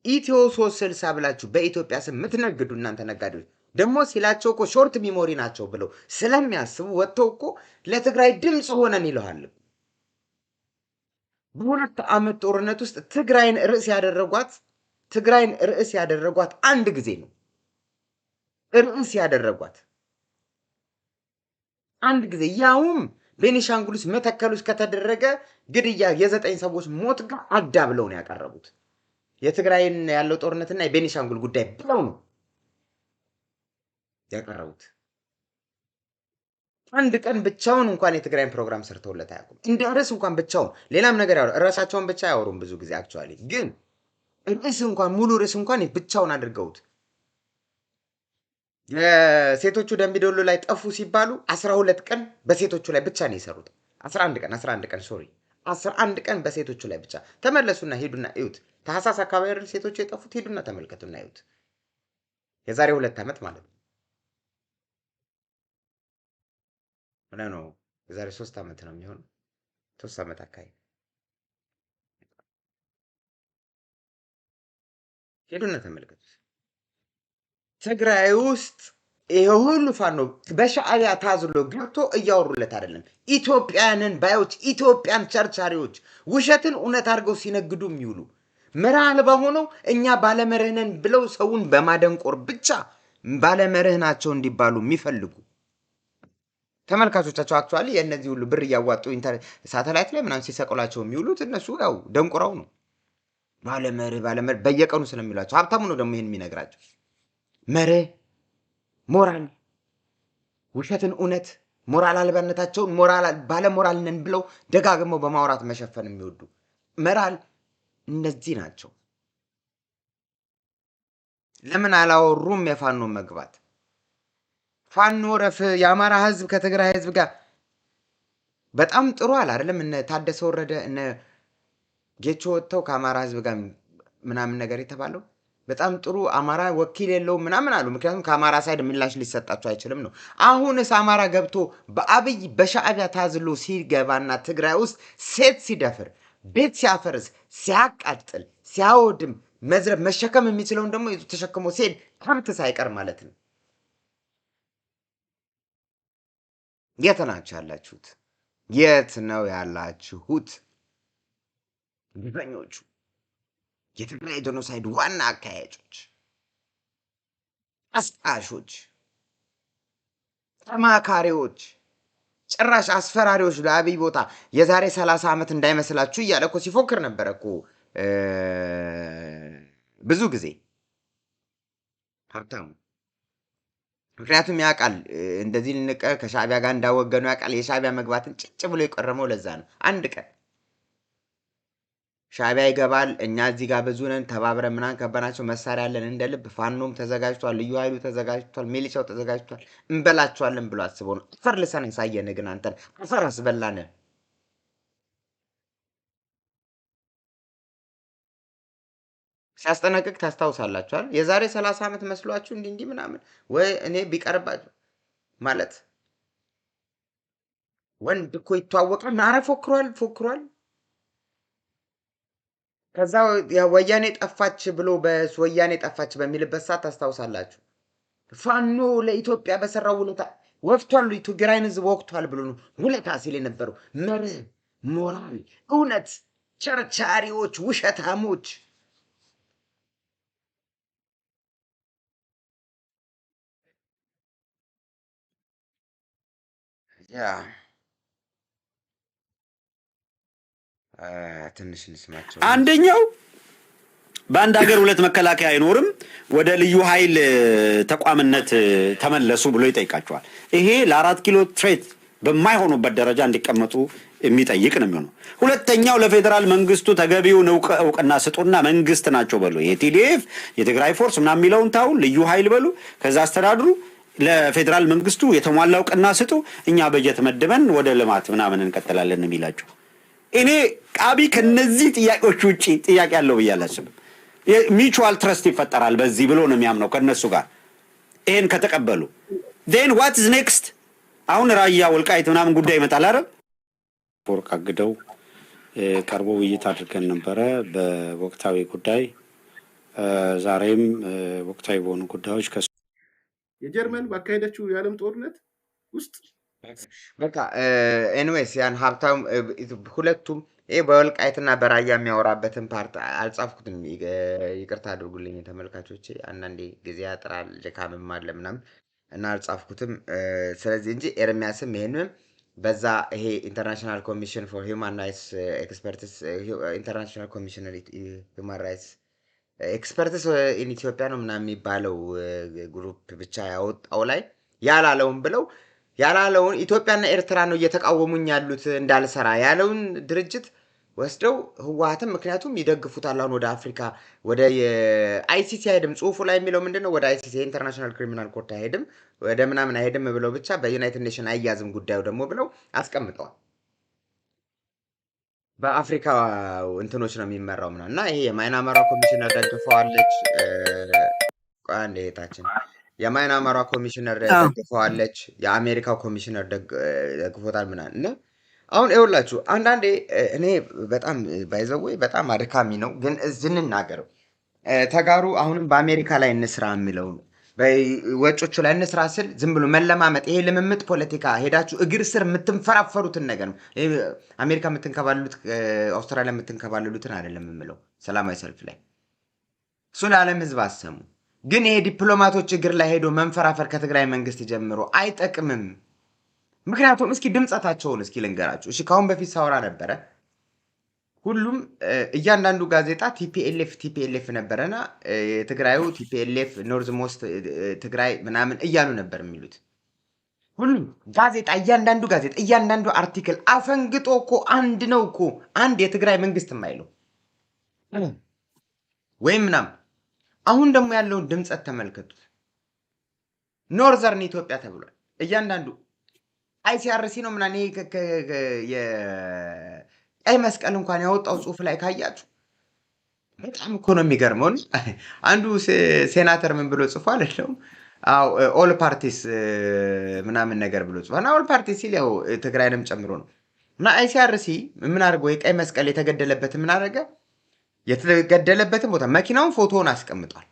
ኢትዮ 360 ብላችሁ በኢትዮጵያ ስም የምትነግዱ እናንተ ነጋዴዎች ደግሞ ሲላቸው እኮ ሾርት ሚሞሪ ናቸው ብለው ስለሚያስቡ ወጥተው እኮ ለትግራይ ድምጽ ሆነን ይለዋል በሁለት ዓመት ጦርነት ውስጥ ትግራይን ርዕስ ያደረጓት አንድ ጊዜ ነው ርዕስ ያደረጓት አንድ ጊዜ ያውም ቤኒሻንጉልስ መተከሉስ ከተደረገ ግድያ የዘጠኝ ሰዎች ሞት ጋር አዳብለው ነው ያቀረቡት የትግራይን ያለው ጦርነትና የቤኒሻንጉል ጉዳይ ብለው ነው ያቀረቡት አንድ ቀን ብቻውን እንኳን የትግራይን ፕሮግራም ሰርተውለት አያውቁም እንደ ርዕስ እንኳን ብቻውን ሌላም ነገር ያወሩ ራሳቸውን ብቻ ያወሩም ብዙ ጊዜ አክቹአሊ ግን ርዕስ እንኳን ሙሉ ርዕስ እንኳን ብቻውን አድርገውት የሴቶቹ ደምቢዶሎ ላይ ጠፉ ሲባሉ 12 ቀን በሴቶቹ ላይ ብቻ ነው የሰሩት 11 ቀን ሶሪ 11 ቀን በሴቶቹ ላይ ብቻ ተመለሱና ሄዱና እዩት ታህሳስ አካባቢ አይደል ሴቶቹ የጠፉት ሄዱና ተመልከቱና እዩት የዛሬ 2 ዓመት ማለት ነው የዛሬ 3 ዓመት ነው የሚሆነው 3 ዓመት አካባቢ ሄዱና ተመልከቱት ትግራይ ውስጥ ይሄ ሁሉ ፋኖ በሻዕቢያ ታዝሎ ገብቶ እያወሩለት አይደለም። ኢትዮጵያንን ባዮች፣ ኢትዮጵያን ቸርቻሪዎች ውሸትን እውነት አድርገው ሲነግዱ የሚውሉ መርህ አልባ ሆነው እኛ ባለመርህ ነን ብለው ሰውን በማደንቆር ብቻ ባለመርህ ናቸው እንዲባሉ የሚፈልጉ ተመልካቾቻቸው አክቹአሊ የእነዚህ ሁሉ ብር እያዋጡ ሳተላይት ላይ ምናምን ሲሰቅሏቸው የሚውሉት እነሱ ያው ደንቆራው ነው። ባለመርህ በየቀኑ ስለሚሏቸው ሀብታሙ ነው ደግሞ ይሄን የሚነግራቸው። መርህ ሞራል ውሸትን እውነት ሞራል አልባነታቸውን ባለሞራል ነን ብለው ደጋግመው በማውራት መሸፈን የሚወዱ መራል እነዚህ ናቸው። ለምን አላወሩም? የፋኖ መግባት ፋኖ ረፍ የአማራ ህዝብ ከትግራይ ህዝብ ጋር በጣም ጥሩ አለ አይደለም? እነ ታደሰ ወረደ እነ ጌቾ ወጥተው ከአማራ ህዝብ ጋር ምናምን ነገር የተባለው በጣም ጥሩ አማራ ወኪል የለውም ምናምን አሉ። ምክንያቱም ከአማራ ሳይድ ምላሽ ሊሰጣቸው አይችልም ነው። አሁንስ አማራ ገብቶ በአብይ በሻዕቢያ ታዝሎ ሲገባና ትግራይ ውስጥ ሴት ሲደፍር ቤት ሲያፈርስ ሲያቃጥል ሲያወድም መዝረብ መሸከም የሚችለውን ደግሞ ይዞ ተሸክሞ ሲሄድ ከብት ሳይቀር ማለት ነው። የት ናችሁ ያላችሁት? የት ነው ያላችሁት? ግፈኞቹ የትግራይ ጄኖሳይድ ዋና አካሄጆች፣ አስቃሾች፣ ተማካሪዎች፣ ጭራሽ አስፈራሪዎች ለአብይ ቦታ የዛሬ 30 ዓመት እንዳይመስላችሁ እያለ እኮ ሲፎክር ነበረ እኮ ብዙ ጊዜ ሀብታሙ። ምክንያቱም ያውቃል እንደዚህ ልንቀ ከሻዕቢያ ጋር እንዳወገኑ ያውቃል። የሻዕቢያ መግባትን ጭጭ ብሎ የቀረመው ለዛ ነው። አንድ ቀን ሻዕቢያ ይገባል፣ እኛ እዚህ ጋር ብዙ ነን ተባብረን ምናምን ከበናቸው መሳሪያ ያለን እንደ ልብ ፋኖም ተዘጋጅቷል፣ ልዩ ኃይሉ ተዘጋጅቷል፣ ሚሊሻው ተዘጋጅቷል፣ እንበላቸዋለን ብሎ አስበው ነው። አፈር ልሰን ያሳየን ግን አንተን አፈር አስበላን። ሲያስጠነቅቅ ታስታውሳላችኋል። የዛሬ 30 ዓመት መስሏችሁ እንዲህ ምናምን ወይ እኔ ቢቀርባችሁ ማለት ወንድ እኮ ይተዋወቃል። አረ ፎክሯል። ከዛ ወያኔ ጠፋች ብሎ ወያኔ ጠፋች በሚልበት ሰዓት ታስታውሳላችሁ። ፋኖ ለኢትዮጵያ በሰራው ውለታ ወፍቷል፣ ትግራይን ህዝብ ወቅቷል ብሎ ነው ውለታ ሲል የነበረው። መርህ፣ ሞራል፣ እውነት ቸርቻሪዎች፣ ውሸታሞች ትንሽ እንስማቸው። አንደኛው በአንድ ሀገር ሁለት መከላከያ አይኖርም፣ ወደ ልዩ ኃይል ተቋምነት ተመለሱ ብሎ ይጠይቃቸዋል። ይሄ ለ4 ኪሎ ትሬት በማይሆኑበት ደረጃ እንዲቀመጡ የሚጠይቅ ነው የሚሆነው። ሁለተኛው ለፌዴራል መንግስቱ ተገቢውን እውቅና ስጡና መንግስት ናቸው በሉ። የቲዲኤፍ የትግራይ ፎርስ ምናምን የሚለውን ታው ልዩ ኃይል በሉ። ከዛ አስተዳድሩ ለፌዴራል መንግስቱ የተሟላ እውቅና ስጡ፣ እኛ በጀት መድበን ወደ ልማት ምናምን እንቀጥላለን የሚላቸው። እኔ ቃቢ ከነዚህ ጥያቄዎች ውጪ ጥያቄ ያለው ብዬ አላስብም። ሚቹዋል ትረስት ይፈጠራል በዚህ ብሎ ነው የሚያምነው ከነሱ ጋር። ይሄን ከተቀበሉ then what is next? አሁን ራያ ወልቃይት ምናምን ጉዳይ ይመጣል አይደል? ፎርቅ አግደው ቀርቦ ውይይት አድርገን ነበረ በወቅታዊ ጉዳይ። ዛሬም ወቅታዊ በሆኑ ጉዳዮች የጀርመን ባካሄደችው የዓለም ጦርነት ውስጥ በቃ ኤኒዌይስ ያን ሀብታም ሁለቱም ይሄ በወልቃይትና በራያ የሚያወራበትን ፓርት አልጻፍኩትም። ይቅርታ አድርጉልኝ ተመልካቾቼ፣ አንዳንዴ ጊዜ ያጥራል ድካምም አለ ምናምን እና አልጻፍኩትም። ስለዚህ እንጂ ኤርሚያስም ይሄንን በዛ ይሄ ኢንተርናሽናል ኮሚሽን ፎር ሂውማን ራይትስ ኤክስፐርትስ ኢንተርናሽናል ኮሚሽነር ሂውማን ራይትስ ኤክስፐርትስ ኢን ኢትዮጵያ ነው ምናምን የሚባለው ግሩፕ ብቻ ያወጣው ላይ ያላለውን ብለው ያላለውን ኢትዮጵያና ኤርትራ ነው እየተቃወሙኝ ያሉት እንዳልሰራ ያለውን ድርጅት ወስደው ህወሓትም ምክንያቱም ይደግፉታል። አሁን ወደ አፍሪካ ወደ አይሲሲ አይሄድም። ጽሁፉ ላይ የሚለው ምንድነው? ወደ አይሲሲ ኢንተርናሽናል ክሪሚናል ኮርት አይሄድም፣ ወደ ምናምን አይሄድም ብለው ብቻ በዩናይትድ ኔሽን አያዝም ጉዳዩ ደግሞ ብለው አስቀምጠዋል። በአፍሪካ እንትኖች ነው የሚመራው ምናምን እና ይሄ የማይናማራ ኮሚሽነር ደግፈዋለች። አንድ እህታችን የማይናማራ ኮሚሽነር ደግፈዋለች፣ የአሜሪካው ኮሚሽነር ደግፎታል ምናምን እና አሁን ይኸውላችሁ አንዳንዴ እኔ በጣም ባይዘወይ በጣም አድካሚ ነው፣ ግን እንናገረው ተጋሩ አሁንም በአሜሪካ ላይ እንስራ የሚለው በወጮቹ ላይ እንስራ ስል ዝም ብሎ መለማመጥ ይሄ ልምምጥ ፖለቲካ ሄዳችሁ እግር ስር የምትንፈራፈሩትን ነገር ነው አሜሪካ የምትንከባለሉት አውስትራሊያ የምትንከባለሉትን አይደለም የምለው ሰላማዊ ሰልፍ ላይ እሱ ለዓለም ህዝብ አሰሙ ግን ይሄ ዲፕሎማቶች እግር ላይ ሄዶ መንፈራፈር ከትግራይ መንግስት ጀምሮ አይጠቅምም ምክንያቱም እስኪ ድምጻታቸውን እስኪ ልንገራችሁ እሺ ካሁን በፊት ሳወራ ነበረ ሁሉም እያንዳንዱ ጋዜጣ ቲፒኤልኤፍ ነበርና የትግራዩ ቲፒኤልኤፍ ኖርዝ ሞስት ትግራይ ምናምን እያሉ ነበር የሚሉት ሁሉም ጋዜጣ እያንዳንዱ አርቲክል አፈንግጦ እኮ አንድ ነው እኮ አንድ የትግራይ መንግስት የማይለው ወይም ምናምን አሁን ደግሞ ያለውን ድምጸት ተመልከቱት ኖርዘርን ኢትዮጵያ ተብሏል እያንዳንዱ አይሲአርሲ ነው ምናኔ አይ መስቀል እንኳን ያወጣው ጽሁፍ ላይ ካያችሁ በጣም እኮ ነው የሚገርመው አንዱ ሴናተር ምን ብሎ ጽፏል አይደለም አው ኦል ፓርቲስ ምናምን ነገር ብሎ ጽፏል ኦል ፓርቲስ ሲል ያው ትግራይንም ጨምሮ ነው እና አይሲአርሲ ምን አድርጎ የቀይ መስቀል የተገደለበት ምን አደረገ የተገደለበትን ቦታ መኪናውን ፎቶውን አስቀምጧል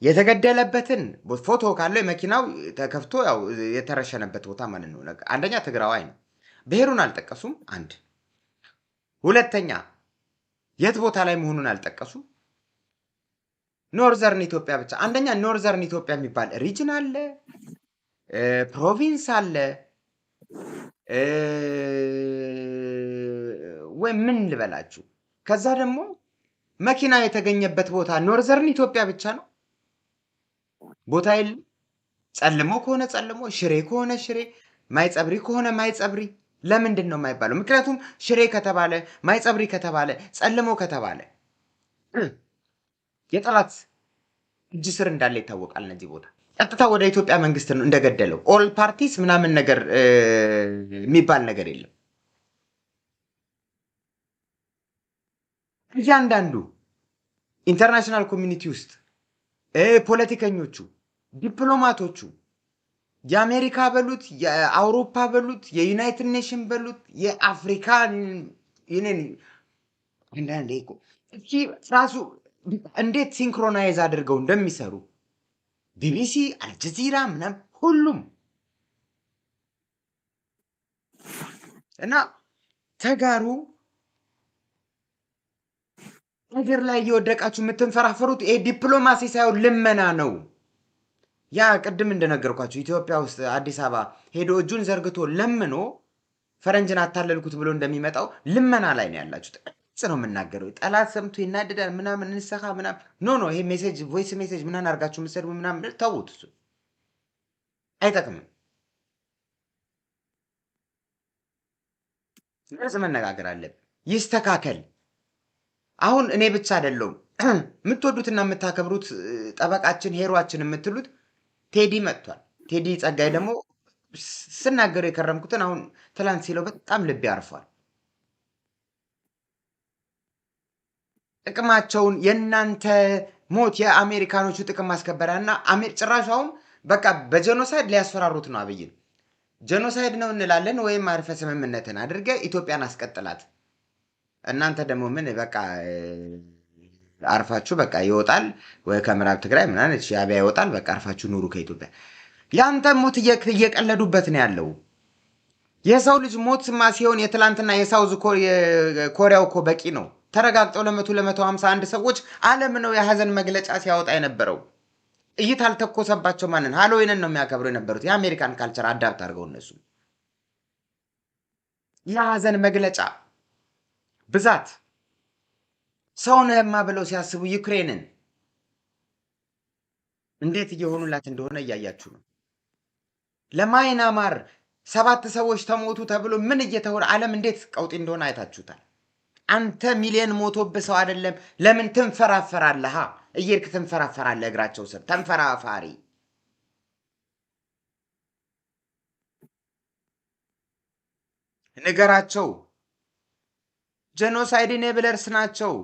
የተገደለበትን ፎቶ ካለው መኪናው ተከፍቶ ያው የተረሸነበት ቦታ ማለት ነው አንደኛ ትግራዋይ ነው ብሔሩን አልጠቀሱም አንድ ሁለተኛ የት ቦታ ላይ መሆኑን አልጠቀሱ ኖርዘርን ኢትዮጵያ ብቻ አንደኛ ኖርዘርን ኢትዮጵያ የሚባል ሪጅን አለ ፕሮቪንስ አለ ወይ ምን ልበላችሁ ከዛ ደግሞ መኪና የተገኘበት ቦታ ኖርዘርን ኢትዮጵያ ብቻ ነው ቦታ የለም ጸልሞ ከሆነ ጸልሞ ሽሬ ከሆነ ሽሬ ማይጸብሪ ከሆነ ማይጸብሪ ለምንድን ነው የማይባለው ምክንያቱም ሽሬ ከተባለ ማይጸብሪ ከተባለ ጸልሞ ከተባለ የጠላት እጅ ስር እንዳለ ይታወቃል እነዚህ ቦታ ቀጥታ ወደ ኢትዮጵያ መንግስት ነው እንደገደለው ኦል ፓርቲስ ምናምን ነገር የሚባል ነገር የለም እያንዳንዱ ኢንተርናሽናል ኮሚኒቲ ውስጥ ፖለቲከኞቹ ዲፕሎማቶቹ የአሜሪካ በሉት የአውሮፓ በሉት የዩናይትድ ኔሽን በሉት የአፍሪካ ይነን እንደንዴ እኮ እቺ ራሱ እንዴት ሲንክሮናይዝ አድርገው እንደሚሰሩ ቢቢሲ አልጀዚራ ምናምን ሁሉም እና ተጋሩ ነገር ላይ እየወደቃችሁ የምትንፈራፈሩት ይሄ ዲፕሎማሲ ሳይሆን ልመና ነው ያ ቅድም እንደነገርኳችሁ ኢትዮጵያ ውስጥ አዲስ አበባ ሄዶ እጁን ዘርግቶ ለምኖ ፈረንጅን አታለልኩት ብሎ እንደሚመጣው ልመና ላይ ነው ያላችሁ ጥቅጽ ነው የምናገረው ጠላት ሰምቶ ይናደዳል ምናምን እንሰኻ ምናምን ኖ ይሄ ሜሴጅ ቮይስ ሜሴጅ ምናን አርጋችሁ መስደው ምናምን ተውት እሱ አይጠቅምም ስለዚህ መነጋገር አለብን ይስተካከል አሁን እኔ ብቻ አይደለም የምትወዱትና የምታከብሩት ጠበቃችን ሄሮአችን የምትሉት ቴዲ መጥቷል ቴዲ ጸጋይ ደግሞ ስናገር የከረምኩትን አሁን ትላንት ሲለው በጣም ልብ ያርፋል ጥቅማቸውን የናንተ ሞት የአሜሪካኖቹ ጥቅም ማስከበራና ጭራሽ አሁን በቃ በጄኖሳይድ ሊያስፈራሩት ነው አብይን ጄኖሳይድ ነው እንላለን ወይም ማርፈ ስምምነትን አድርገ ኢትዮጵያን አስቀጥላት እናንተ ደግሞ ምን በቃ አርፋችሁ በቃ ይወጣል ወይ ከምዕራብ ትግራይ ምናምን ሻዕቢያ ይወጣል በቃ አርፋችሁ ኑሩ ከኢትዮጵያ ያንተ ሞት እየቀለዱበት ነው ያለው የሰው ልጅ ሞትማ ሲሆን የትላንትና የሳውዝ ኮሪያው እኮ በቂ ነው ተረጋግጠው ለ151 ሰዎች ዓለም ነው የሐዘን መግለጫ ሲያወጣ የነበረው እይታ አልተኮሰባቸው ማንን ሃሎዊንን ነው የሚያከብሩ የነበሩት የአሜሪካን ካልቸር አዳፕት አድርገው እነሱ የሐዘን መግለጫ ብዛት ሰውነህማ ብለው ሲያስቡ ዩክሬንን እንዴት እየሆኑላት እንደሆነ እያያችሁ ነው ለማይናማር 7 ሰዎች ተሞቱ ተብሎ ምን እየተወራ ዓለም እንዴት ቀውጢ እንደሆነ አይታችሁታል አንተ ሚሊዮን ሞቶብህ ሰው አይደለም ለምን ትንፈራፈራለህ እየርክ ትንፈራፈራለህ እግራቸው ስር ተንፈራፋሪ ነገራቸው ጄኖሳይድ ኢኔብለርስ ናቸው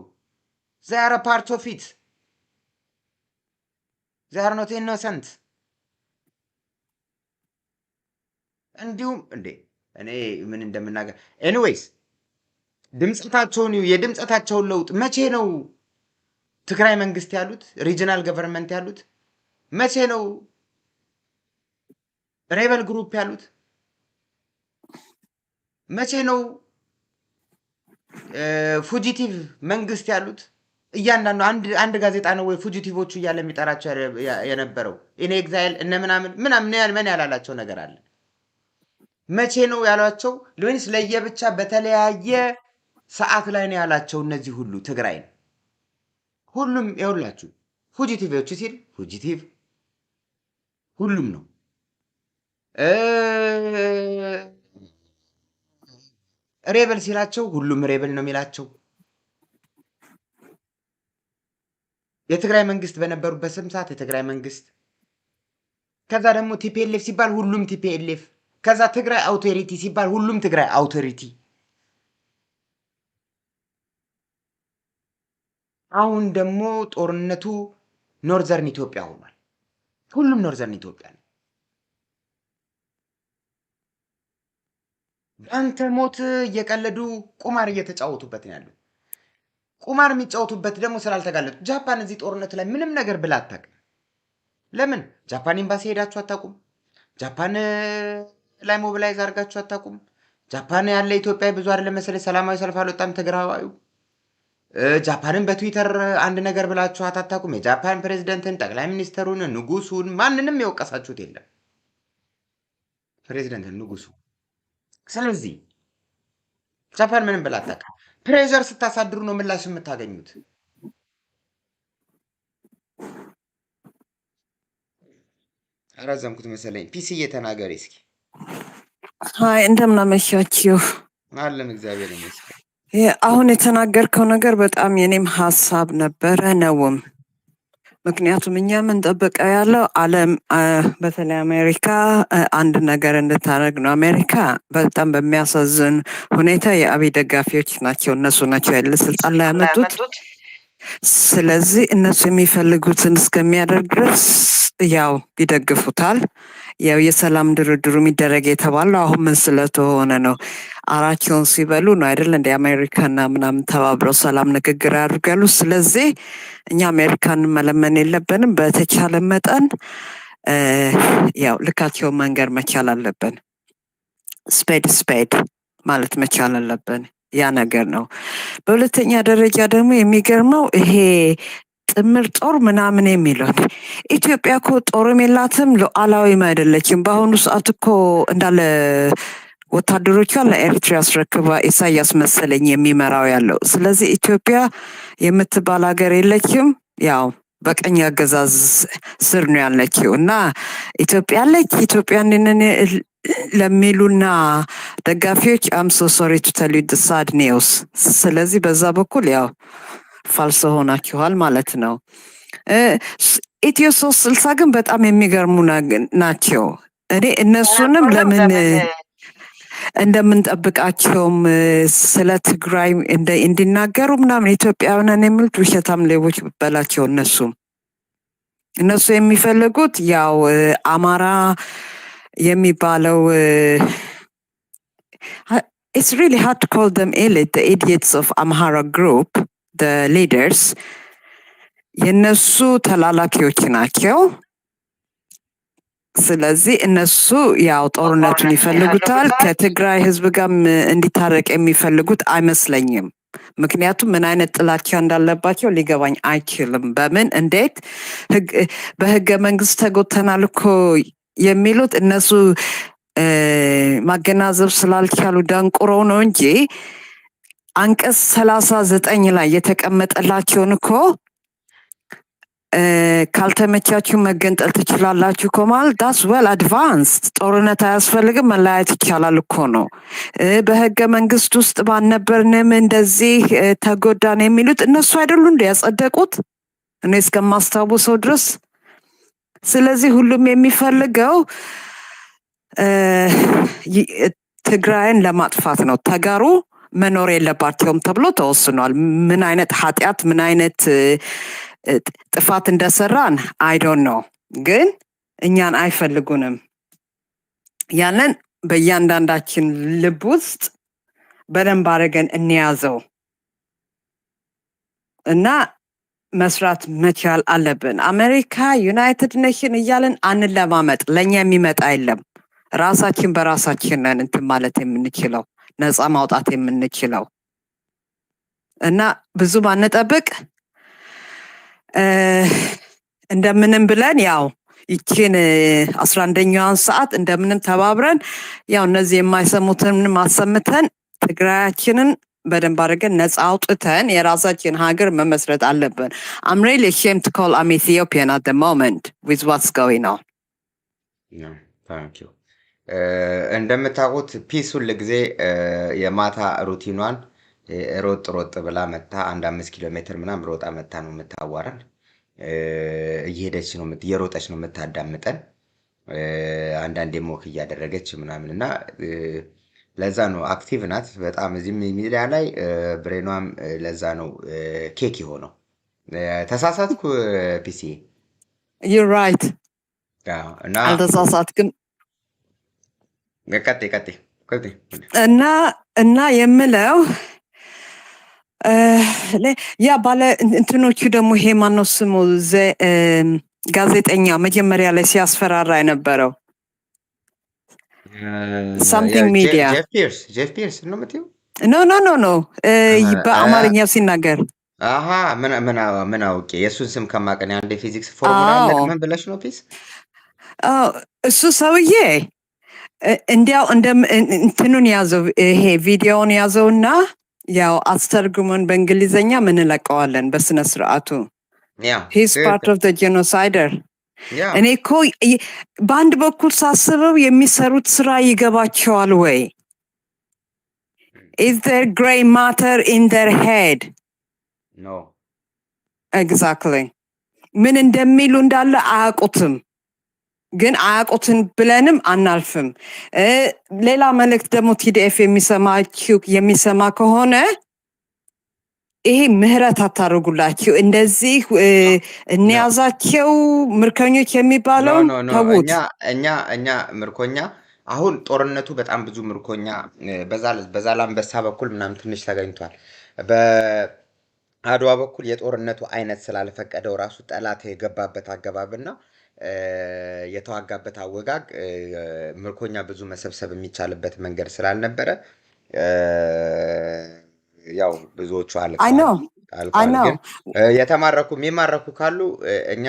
they are a part of it they are not innocent እንዲሁም እንዴ እኔ ምን እንደምናገር anyways ድምጽታቸውን የድምጽታቸውን ለውጥ መቼ ነው ትግራይ መንግስት ያሉት ሪጂናል ገቨርንመንት ያሉት መቼ ነው ሬበል ግሩፕ ያሉት? መቼ ነው ፉጂቲቭ መንግስት ያሉት? እያንዳንዱ አንድ ጋዜጣ ነው ወይ ፉጂቲቮቹ እያለ የሚጠራቸው የነበረው? ኢን ኤግዛይል እነ ምናምን ያላላቸው ነገር አለ? መቼ ነው ያሏቸው? ወይስ ለየብቻ በተለያየ ሰዓት ላይ ነው ያላቸው? እነዚህ ሁሉ ትግራይን ሁሉም ይኸውላችሁ ፉጂቲቮቹ ሲል ፉጂቲቭ ሁሉም ነው። ሬበል ሲላቸው ሁሉም ሬበል ነው የሚላቸው። የትግራይ መንግስት በነበሩበት ሰዓት የትግራይ መንግስት፣ ከዛ ደግሞ ቲፒኤልኤፍ ሲባል ሁሉም ቲፒኤልኤፍ፣ ከዛ ትግራይ አውቶሪቲ ሲባል ሁሉም ትግራይ አውቶሪቲ። አሁን ደግሞ ጦርነቱ ኖርዘርን ኢትዮጵያ ሆኗል። ሁሉም ኖርዘርን ኢትዮጵያ ነው። አንተ ሞት እየቀለዱ ቁማር እየተጫወቱበት ነው ያለው። ቁማር የሚጫወቱበት ደግሞ ስላልተጋለጡ። ጃፓን እዚህ ጦርነት ላይ ምንም ነገር ብላ አታውቅም። ለምን? ጃፓን ኤምባሲ ሄዳችሁ አታውቁም? ጃፓን ላይ ሞቢላይዝ አድርጋችሁ አታውቁም? ጃፓን ያለ ኢትዮጵያ ብዙ አይደለም መሰለኝ ሰላማዊ ሰልፍ አልወጣም ትግራዋዩ። ጃፓንን በትዊተር አንድ ነገር ብላችሁ አታውቁም? የጃፓን ፕሬዝዳንትን፣ ጠቅላይ ሚኒስተሩን፣ ንጉሱን ማንንም የወቀሳችሁት የለም። ፕሬዝዳንትን፣ ንጉሱ። ስለዚህ ጃፓን ምንም ብላ አታውቅም። ፕሬዠር ስታሳድሩ ነው ምላሽ የምታገኙት። አራዘምኩት መሰለኝ። ፒሲ እየተናገሪ እስኪ። ሃይ እንደምን አመሻችሁ? አለን እግዚአብሔር ይመስገን። አሁን የተናገርከው ነገር በጣም የኔም ሀሳብ ነበረ ነውም። ምክንያቱም እኛ የምንጠብቀው ያለው ዓለም በተለይ አሜሪካ አንድ ነገር እንድታደርግ ነው። አሜሪካ በጣም በሚያሳዝን ሁኔታ የአብይ ደጋፊዎች ናቸው። እነሱ ናቸው ያለ ስልጣን ላይ ያመጡት። ስለዚህ እነሱ የሚፈልጉትን እስከሚያደርግ ድረስ ያው ይደግፉታል። ያው የሰላም ድርድሩ የሚደረግ የተባለው አሁን ምን ስለተሆነ ነው? አራቸውን ሲበሉ ነው አይደል? እንደ አሜሪካና ምናምን ተባብረው ሰላም ንግግር ያደርጋሉ። ስለዚህ እኛ አሜሪካን መለመን የለብንም። በተቻለ መጠን ያው ልካቸውን መንገር መቻል አለብን። ስፔድ ማለት መቻል አለብን። ያ ነገር ነው። በሁለተኛ ደረጃ ደግሞ የሚገርመው ይሄ ጥምር ጦር ምናምን የሚለው ኢትዮጵያ እኮ ጦርም የላትም ሉዓላዊም አይደለችም። በአሁኑ ሰዓት እኮ እንዳለ ወታደሮቿን ለኤርትራ አስረክባ ኢሳያስ መሰለኝ የሚመራው ያለው። ስለዚህ ኢትዮጵያ የምትባል ሀገር የለችም። ያው በቀኝ አገዛዝ ስር ነው ያለችው እና ኢትዮጵያ አለች። ኢትዮጵያን ለሚሉና ደጋፊዎች አም ሶ ሶሪ ቱ ቴል ዩ ዘ ሳድ ኒውስ። ስለዚህ በዛ በኩል ያው ፋልሶ ሆናችኋል ማለት ነው። ኢትዮ 360 ግን በጣም የሚገርሙ ናቸው። እኔ እነሱንም ለምን እንደምንጠብቃቸውም ስለ ትግራይ እንዲናገሩ ምናምን ኢትዮጵያውያን የሚሉት ውሸታም ሌቦች በላቸው። እነሱ የሚፈልጉት ያው አማራ የሚባለው it's really hard to call them elite, the idiots of Amhara group, the leaders. የነሱ ተላላኪዎች ናቸው። ስለዚህ እነሱ ያው ጦርነቱን ይፈልጉታል። ከትግራይ ህዝብ ጋር እንዲታረቅ የሚፈልጉት አይመስለኝም። ምክንያቱም ምን አይነት ጥላቻ እንዳለባቸው ሊገባኝ አይችልም። በምን እንዴት በህገ መንግስት ተጎተናል እኮ የሚሉት እነሱ ማገናዘብ ስላልቻሉ ደንቁረው ነው እንጂ አንቀጽ 39 ላይ የተቀመጠላቸውን እኮ ካልተመቻችሁ መገንጠል ትችላላችሁ እኮ ማለት ዳስ ዌል አድቫንስድ። ጦርነት አያስፈልግም መለያየት ይቻላል እኮ ነው። በህገ መንግስት ውስጥ ባልነበርንም እንደዚህ ተጎዳን የሚሉት እነሱ አይደሉ እንደ ያጸደቁት እኔ እስከማስታውሰው ድረስ። ስለዚህ ሁሉም የሚፈልገው ትግራይን ለማጥፋት ነው። ተጋሩ መኖር የለባቸውም ተብሎ ተወስኗል። ምን አይነት ኃጢአት ምን አይነት ጥፋት እንደሰራን አይ ዶንት ኖ፣ ግን እኛን አይፈልጉንም። ያንን በእያንዳንዳችን ልብ ውስጥ በደንብ አድርገን እንያዘው እና መስራት መቻል አለብን። አሜሪካ ዩናይትድ ኔሽን እያልን አንለማመጥ። ለኛ የሚመጣ አይደለም። ራሳችን በራሳችን ነን እንትን ማለት የምንችለው ነፃ ማውጣት የምንችለው እና ብዙ ባንጠብቅ እንደምንም ብለን ያው ይችን 11ኛዋን ሰዓት እንደምንም ተባብረን ያው እነዚህ የማይሰሙትን ማሰምተን ትግራያችንን በደንብ አድርገን ነፃ አውጥተን የራሳችን ሀገር መመስረት አለብን። I'm really ashamed to call I'm Ethiopian at the moment with what's going on. Yeah, thank you. እንደምታውቁት ፒስ ሁል ጊዜ የማታ ሩቲኗን ሮጥ ብላ መታ 1-5 ኪሎ ሜትር ምናምን ሮጣ መታ ነው የምታዋራን። እየሄደች ነው እየሮጠች ነው የምታዳምጠን። አንዳንዴ ሞክ እያደረገች ምናምንና ለዛ ነው አክቲቭ ናት በጣም እዚህ ሚዲያ ላይ ብሬኗም ለዛ ነው ኬክ ሆኖ ተሳሳትኩ ፒሲ You're right. እና አልተሳሳትክም። ቀጥይ እና የምለው ያ ባለ እንትኖቹ ደግሞ ይሄ ማነው ስሙ ጋዜጠኛ መጀመሪያ ላይ ሲያስፈራራ የነበረው something media ጄፍ ፒርስ ነው የምትይው? No. በአማርኛው ሲናገር ምን አውቄ የእሱን ስም ከማቀን አንድ ፊዚክስ ፎርሙላ አለ ምን ብለሽ ነው ፒስ? እሱ ሰውዬ እንዲያው እንትኑን ያዘው ይሄ ቪዲዮውን ያዘውና ያው አስተርጉመን በእንግሊዘኛ ምን ለቀዋለን በስነ ስርዓቱ he's part of the genocider. እኔ እኮ በአንድ በኩል ሳስበው የሚሰሩት ስራ ይገባቸዋል ወይ? Is there gray matter in their head? No. Exactly. ምን እንደሚሉ እንዳለ አያውቁትም። ግን አያውቁትን ብለንም አናልፍም። ሌላ መልእክት ደግሞ ቲዲኤፍ የሚሰማ ከሆነ ይሄ ምህረት አታርጉላችሁ እንደዚህ እንያዛቸው ምርኮኞች የሚባለው ተውት። እኛ ምርኮኛ አሁን ጦርነቱ በጣም ብዙ ምርኮኛ በዛላምበሳ በኩል ምናምን ትንሽ ተገኝቷል። በአድዋ በኩል የጦርነቱ አይነት ስላልፈቀደው ራሱ ጠላት የገባበት አገባብና የተዋጋበት አወጋግ ምርኮኛ ብዙ መሰብሰብ የሚቻልበት መንገድ ስላልነበረ ያው ብዙዎቹ አልቋል። ግን የሚማረኩ ካሉ እኛ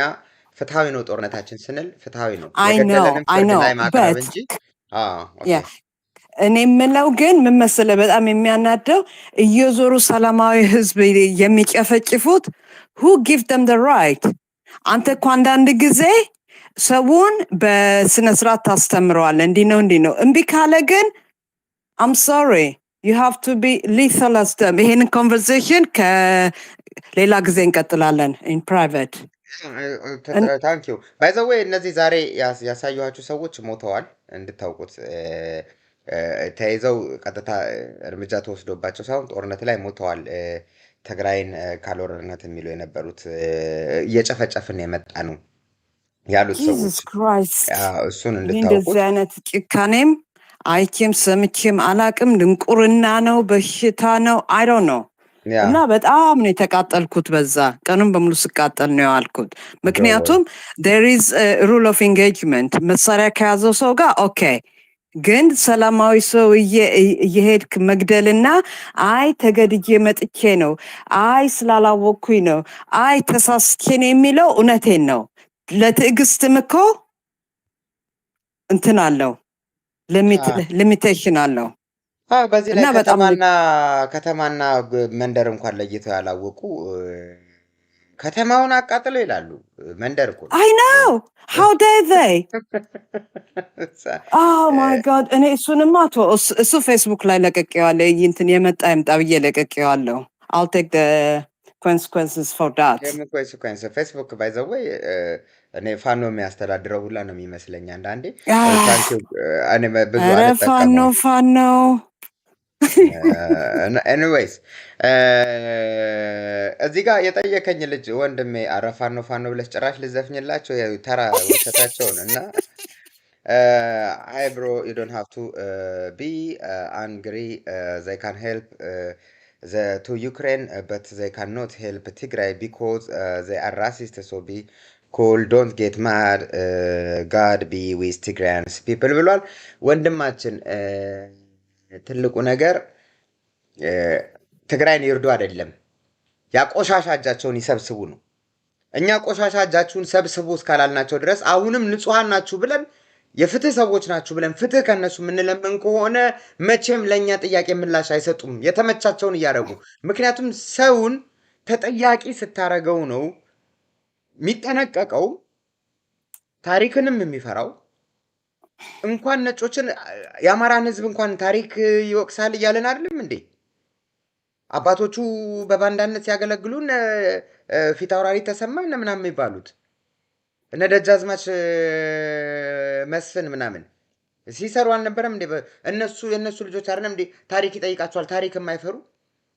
ፍትሃዊ ነው ጦርነታችን ስንል ፍትሃዊ ነው የገደለንም ፍርድ ላይ ማቅረብ እንጂ እኔ የምለው ግን ምን መሰለህ በጣም የሚያናደው እየዞሩ ሰላማዊ ህዝብ የሚጨፈጭፉት who give them the right? አንተ እኮ አንዳንድ ጊዜ ሰውን በስነ ስርዓት ታስተምረዋለህ እንዲህ ነው እምቢ ካለ ግን I'm sorry you have to be lethal as them. ይሄንን ኮንቨርሴሽን ከሌላ ጊዜ እንቀጥላለን in private. Thank you. By the way እነዚህ ዛሬ ያሳየኋችሁ ሰዎች ሞተዋል እንድታውቁት ተይዘው ቀጥታ እርምጃ ተወስዶባቸው ሳይሆን ጦርነት ላይ ሞተዋል። ትግራይን ካልወረርነት የሚሉ የነበሩት እየጨፈጨፍን የመጣ ነው ያሉት ሰዎች እሱን እንድታውቁት። እንደዚህ አይነት ጭካኔም አይቼም ሰምቼም አላቅም። ድንቁርና ነው በሽታ ነው I don't know። እና በጣም ነው የተቃጠልኩት በዛ ቀኑን በሙሉ ስቃጠል ነው ያልኩት። ምክንያቱም there is a rule of engagement መሳሪያ ከያዘው ሰው ጋር ኦኬ ግን ሰላማዊ ሰው እየሄድክ መግደልና አይ ተገድጄ መጥቼ ነው አይ ስላላወቅኩኝ ነው አይ ተሳስቼ ነው የሚለው እውነቴን ነው። ለትዕግስትም እኮ እንትን አለው ሊሚቴሽን አለው። በዚህ ላይ ከተማና መንደር እንኳን ለይተው ያላወቁ ከተማውን አቃጥለው ይላሉ። መንደር እኮ I know how dare they? Oh my god እኔ እሱንማ እሱ ፌስቡክ ላይ ለቀቄዋለሁ እንትን የመጣ ይምጣ ብዬ ለቀቄዋለሁ። I'll take the consequences for that. ፌስቡክ by the way እኔ ፋኖ የሚያስተዳድረው ሁላ ነው የሚመስለኝ አንዳንዴ። እኔ ብዙ አልጠቀመውም ፋኖ anyways እዚህ ጋር የጠየከኝ ልጅ ወንድሜ አረ ፋኖ ብለሽ ጭራሽ ልዘፍኝላቸው ተራ ወተታቸውን እና hi bro you don't have to be angry they can help to Ukraine, but they cannot help Tigray because they are racist. So be cool, don't get mad. God be with Tigrayans people. ብሏል ወንድማችን ትልቁ ነገር ትግራይን ይርዱ አይደለም ያቆሻሻ እጃቸውን ይሰብስቡ ነው እኛ ቆሻሻ እጃችሁን ሰብስቡ እስካላልናቸው ድረስ አሁንም ንጹሃን ናችሁ ብለን የፍትህ ሰዎች ናችሁ ብለን ፍትህ ከነሱ ምንለምን ከሆነ መቼም ለኛ ጥያቄ ምላሽ አይሰጡም የተመቻቸውን ያረጉ ምክንያቱም ሰውን ተጠያቂ ስታረገው ነው ሚጠነቀቀው ታሪክንም የሚፈራው እንኳን ነጮችን ያማራን ህዝብ እንኳን ታሪክ ይወቅሳል ይያለን አይደለም እንዴ አባቶቹ በባንዳነት ያገለግሉን ፊታውራሪ ተሰማን ምናምን ይባሉት እነ ደጃዝማች መስፍን ምናምን ሲሰሩ አልነበረም እንዴ የነሱ ልጆች አይደለም እንዴ ታሪክ ይጠይቃቸዋል ታሪክ የማይፈሩ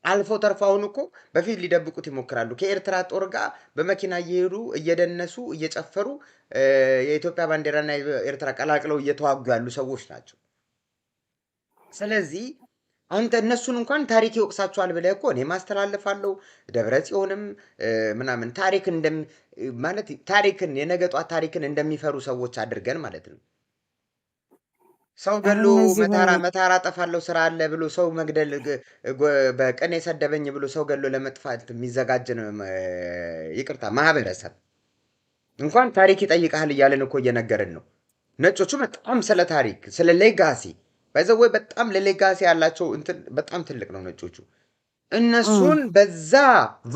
አልፎ ተርፋውን እኮ በፊት ሊደብቁት ይሞክራሉ ከኤርትራ ጦር ጋር በመኪና እየሄዱ እየደነሱ እየጨፈሩ የኢትዮጵያ ባንዲራና ኤርትራ ቀላቅለው እየተዋጉ ያሉ ሰዎች ናቸው ስለዚህ አንተ እነሱን እንኳን ታሪክ ይወቅሳቸዋል ብለህ እኮ እኔ ማስተላለፋለሁ ደብረጽዮንም ምናምን ታሪክ ማለት ታሪክን የነገጧ ታሪክን እንደሚፈሩ ሰዎች አድርገን ማለት ነው ሰው ገሎ መታራ ጠፋለው ስራ አለ ብሎ ሰው መግደል በቀን የሰደበኝ ብሎ ሰው ገሎ ለመጥፋት የሚዘጋጅ ነው ይቅርታ ማህበረሰብ እንኳን ታሪክ ይጠይቃል ይያለን እኮ እየነገርን ነው ነጮቹ በጣም ስለ ታሪክ ስለ ሌጋሲ ባይዘው በጣም ለሌጋሲ ያላቸው እንትን በጣም ትልቅ ነው ነጮቹ እነሱን በዛ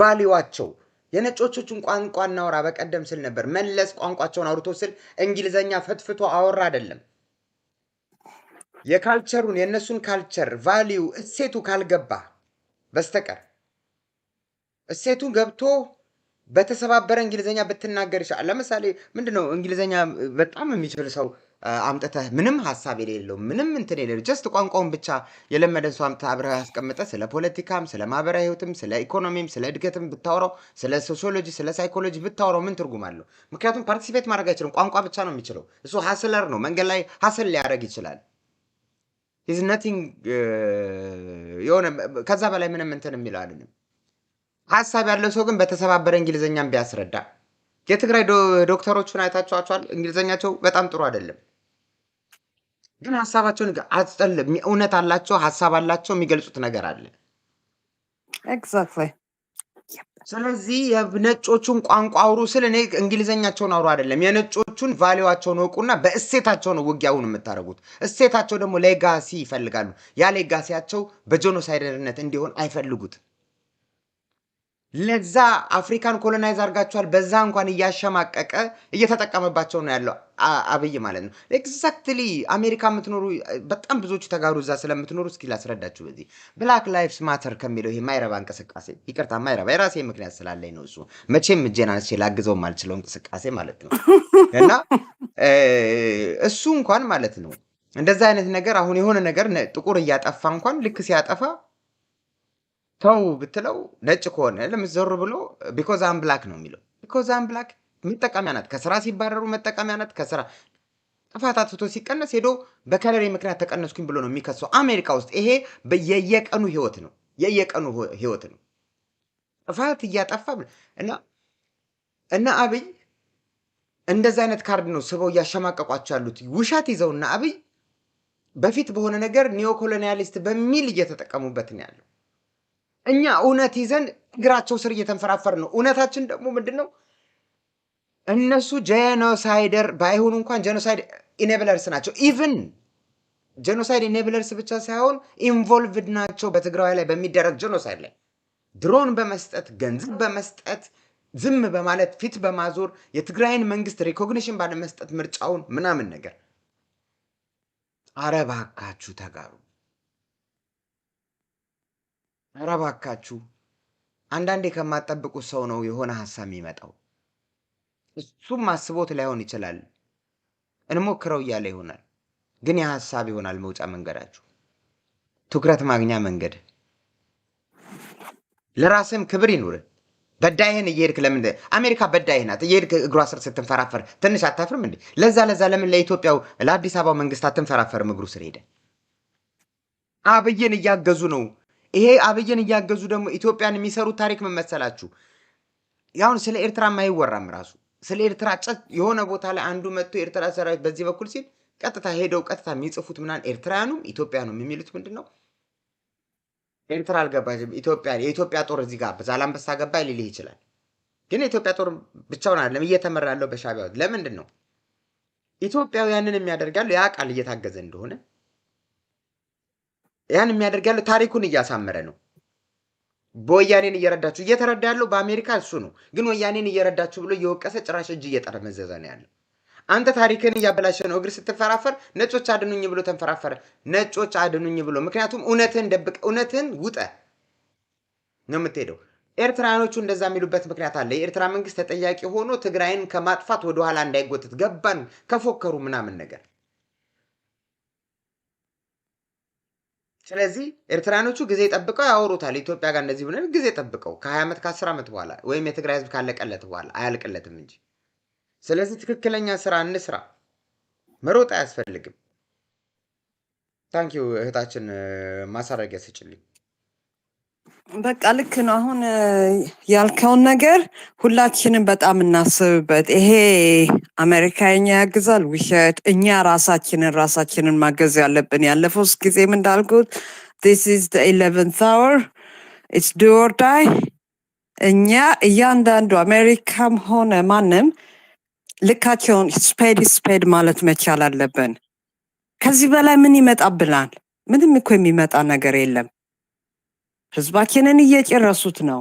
ቫልዩዋቸው የነጮቹን ቋንቋና አውራ በቀደም ስል ነበር መለስ ቋንቋቸውን አውርቶ ስል እንግሊዘኛ ፈትፍቶ አወራ አይደለም የካልቸሩን የነሱን ካልቸር ቫልዩ እሴቱ ካልገባ በስተቀር እሴቱ ገብቶ በተሰባበረ እንግሊዘኛ ብትናገር ይችላል ለምሳሌ ምንድነው እንግሊዘኛ በጣም የሚችል ሰው አምጥተህ ምንም ሐሳብ የሌለው ምንም እንትን የሌለው ጀስት ቋንቋውን ብቻ የለመደን ሰው አምጥተህ አብረህ ያስቀምጠህ ስለ ፖለቲካም ስለ ማህበራዊ ህይወትም ስለ ኢኮኖሚም ስለ እድገትም ብታወራው ስለ ሶሺዮሎጂ ስለ ሳይኮሎጂ ብታወራው ምን ትርጉም አለው ምክንያቱም ፓርቲሲፔት ማድረግ አይችልም ቋንቋ ብቻ ነው የሚችለው እሱ ሐስለር ነው መንገድ ላይ ሐስል ሊያደርግ ይችላል is nothing የሆነ ከዛ በላይ ምንም እንትን የሚለው አይደለም ሐሳብ ያለው ሰው ግን በተሰባበረ እንግሊዘኛም ቢያስረዳ የትግራይ ዶክተሮቹን አይታችኋቸዋል እንግሊዘኛቸው በጣም ጥሩ አይደለም ግን ሐሳባቸውን አጥተል እውነት አላቸው ሐሳብ አላቸው የሚገልጹት ነገር አለ exactly ስለዚህ የነጮቹን ቋንቋ አውሩ ስለ እኔ እንግሊዘኛቸውን አውሩ አይደለም የነጮቹን ቫልዩዋቸውን ወቁና በእሴታቸው ነው ውጊያውን የምታረጉት እሴታቸው ደግሞ ሌጋሲ ይፈልጋሉ ያ ሌጋሲያቸው በጄኖሳይደርነት እንዲሆን አይፈልጉት ለዛ አፍሪካን ኮሎናይዝ አርጋቸዋል በዛ እንኳን ያሻማቀቀ እየተጠቀመባቸው ነው ያለው አብይ ማለት ነው ኤግዛክትሊ አሜሪካ የምትኖሩ በጣም ብዙዎች ተጋሩ እዛ ስለምትኖሩ እስኪ ላስረዳችሁ በዚህ ብላክ ላይቭስ ማተር ከሚለው ይሄ ማይረባ እንቅስቃሴ ይቅርታ ማይረባ የራሴ ምክንያት ስላለኝ ነው እሱ መቼም ጀናስ ላግዘው ማልችለው እንቅስቃሴ ማለት ነው እና እሱ እንኳን ማለት ነው እንደዛ አይነት ነገር አሁን የሆነ ነገር ጥቁር እያጠፋ እንኳን ልክ ሲያጠፋ ተው ብትለው ነጭ ከሆነ ለምዘሩ ብሎ because I'm black ነው የሚለው because I'm black መጠቀሚያ ናት ከስራ ሲባረሩ መጠቀሚያ ናት ከስራ ጥፋታቱ ሲቀነስ ሄዶ በከለሪ ምክንያት ተቀነስኩኝ ብሎ ነው የሚከሰው አሜሪካ ውስጥ ይሄ በየየቀኑ ህይወት ነው የየቀኑ ህይወት ነው ጥፋት እያጠፋ እና አብይ እንደዛ አይነት ካርድ ነው ስበው ያሸማቀቋቸው ያሉት ውሻት ይዘውና አብይ በፊት በሆነ ነገር ኒዮ ኮሎኒያሊስት በሚል እየተጠቀሙበት ነው ያለው እኛ እውነት ይዘን እግራቸው ስር እየተንፈራፈር ነው እውነታችን ደግሞ ምንድነው እነሱ ጄኖሳይደር ባይሆኑ እንኳን ጄኖሳይድ ኢኔብለርስ ናቸው ኢቭን ጄኖሳይድ ኢኔብለርስ ብቻ ሳይሆን ኢንቮልቭድ ናቸው በትግራይ ላይ በሚደረግ ጄኖሳይድ ላይ ድሮን በመስጠት ገንዘብ በመስጠት ዝም በማለት ፊት በማዞር የትግራይን መንግስት ሪኮግኒሽን ባለመስጠት ምርጫውን ምናምን ነገር አረባካችሁ ተጋሩ አረባካችሁ አንዳንዴ ከማጠብቁት ሰው ነው የሆነ ሐሳብ የሚመጣው እሱም ማስቦት ላይሆን ይችላል እንሞክረው ያለ ይሆናል ግን የሐሳብ ይሆናል መውጫ መንገዳችሁ ትኩረት ማግኛ መንገድ ለራስም ክብር ይኑር በዳይህን እየሄድክ ለምን አሜሪካ በዳይህ ናት እየሄድክ እግሯ ስር ስትንፈራፈር ትንሽ አታፍርም እንዴ ለዛ ለምን ለኢትዮጵያው ለአዲስ አበባ መንግስት አትንፈራፈርም እግሩ ስር ሄደ አብይን እያገዙ ነው ይሄ አብይን እያገዙ ደግሞ ኢትዮጵያን የሚሰሩት ታሪክ ምን መሰላችሁ? ያውን ስለ ኤርትራ ማይወራም ራሱ ስለ ኤርትራ የሆነ ቦታ ላይ አንዱ መጥቶ ኤርትራ ሰራዊት በዚህ በኩል ሲል ቀጥታ ሄደው ቀጥታ የሚጽፉት ምናን ኤርትራያኑም ኢትዮጵያኑም የሚሉት ምንድነው? ኤርትራ አልገባችም የኢትዮጵያ ጦር እዚህ ጋር በዛላምበሳ ገባ ሊልህ ይችላል። ግን የኢትዮጵያ ጦር ብቻውን አይደለም እየተመራ ያለው በሻቢያው። ለምንድን ነው ኢትዮጵያውያንን የሚያደርጋለው? ያ ቃል እየታገዘ እንደሆነ ያን የሚያደርጋለው ታሪኩን እያሳመረ ነው። በወያኔን እየረዳችሁ እየተረዳ ያለው በአሜሪካ እሱ ነው። ግን ወያኔን እየረዳችሁ ብሎ እየወቀሰ ጭራሽ እጅ እየጠረመዘዘ ነው ያለው። አንተ ታሪክን እያበላሸ ነው። እግር ስትፈራፈር ነጮች አድኑኝ ብሎ ተንፈራፈረ። ነጮች አድኑኝ ብሎ ምክንያቱም እውነትን ደብቀ እውነትን ውጠ ነው የምትሄደው። ኤርትራኖቹ እንደዛ የሚሉበት ምክንያት አለ። የኤርትራ መንግስት ተጠያቂ ሆኖ ትግራይን ከማጥፋት ወደ ኋላ እንዳይጎተት ገባን ከፎከሩ ምናምን ነገር። ስለዚህ ኤርትራኖቹ ጊዜ ጠብቀው ያወሩታል። ኢትዮጵያ ጋር እንደዚህ ብለን ጊዜ ጠብቀው ከ20 ዓመት ከ10 ዓመት በኋላ ወይም የትግራይ ህዝብ ካለቀለት በኋላ አያልቅለትም እንጂ። ስለዚህ ትክክለኛ ስራ እንስራ፣ መሮጥ አያስፈልግም። ታንክ ዩ እህታችን ማሳረጊያ ስጭልኝ። በቃ ልክ ነው። አሁን ያልከውን ነገር ሁላችንም በጣም እናስብበት። ይሄ አሜሪካኛ ያግዛል ውሸት። እኛ ራሳችንን ማገዝ ያለብን። ያለፈው ጊዜም እንዳልኩት this is the 11th hour, it's do or die። እኛ እያንዳንዱ አሜሪካም ሆነ ማንም ልካቸውን ስፔድ ማለት መቻል አለብን። ከዚህ በላይ ምን ይመጣብናል? ምንም እኮ የሚመጣ ነገር የለም። ህዝባችንን እየጨረሱት ነው።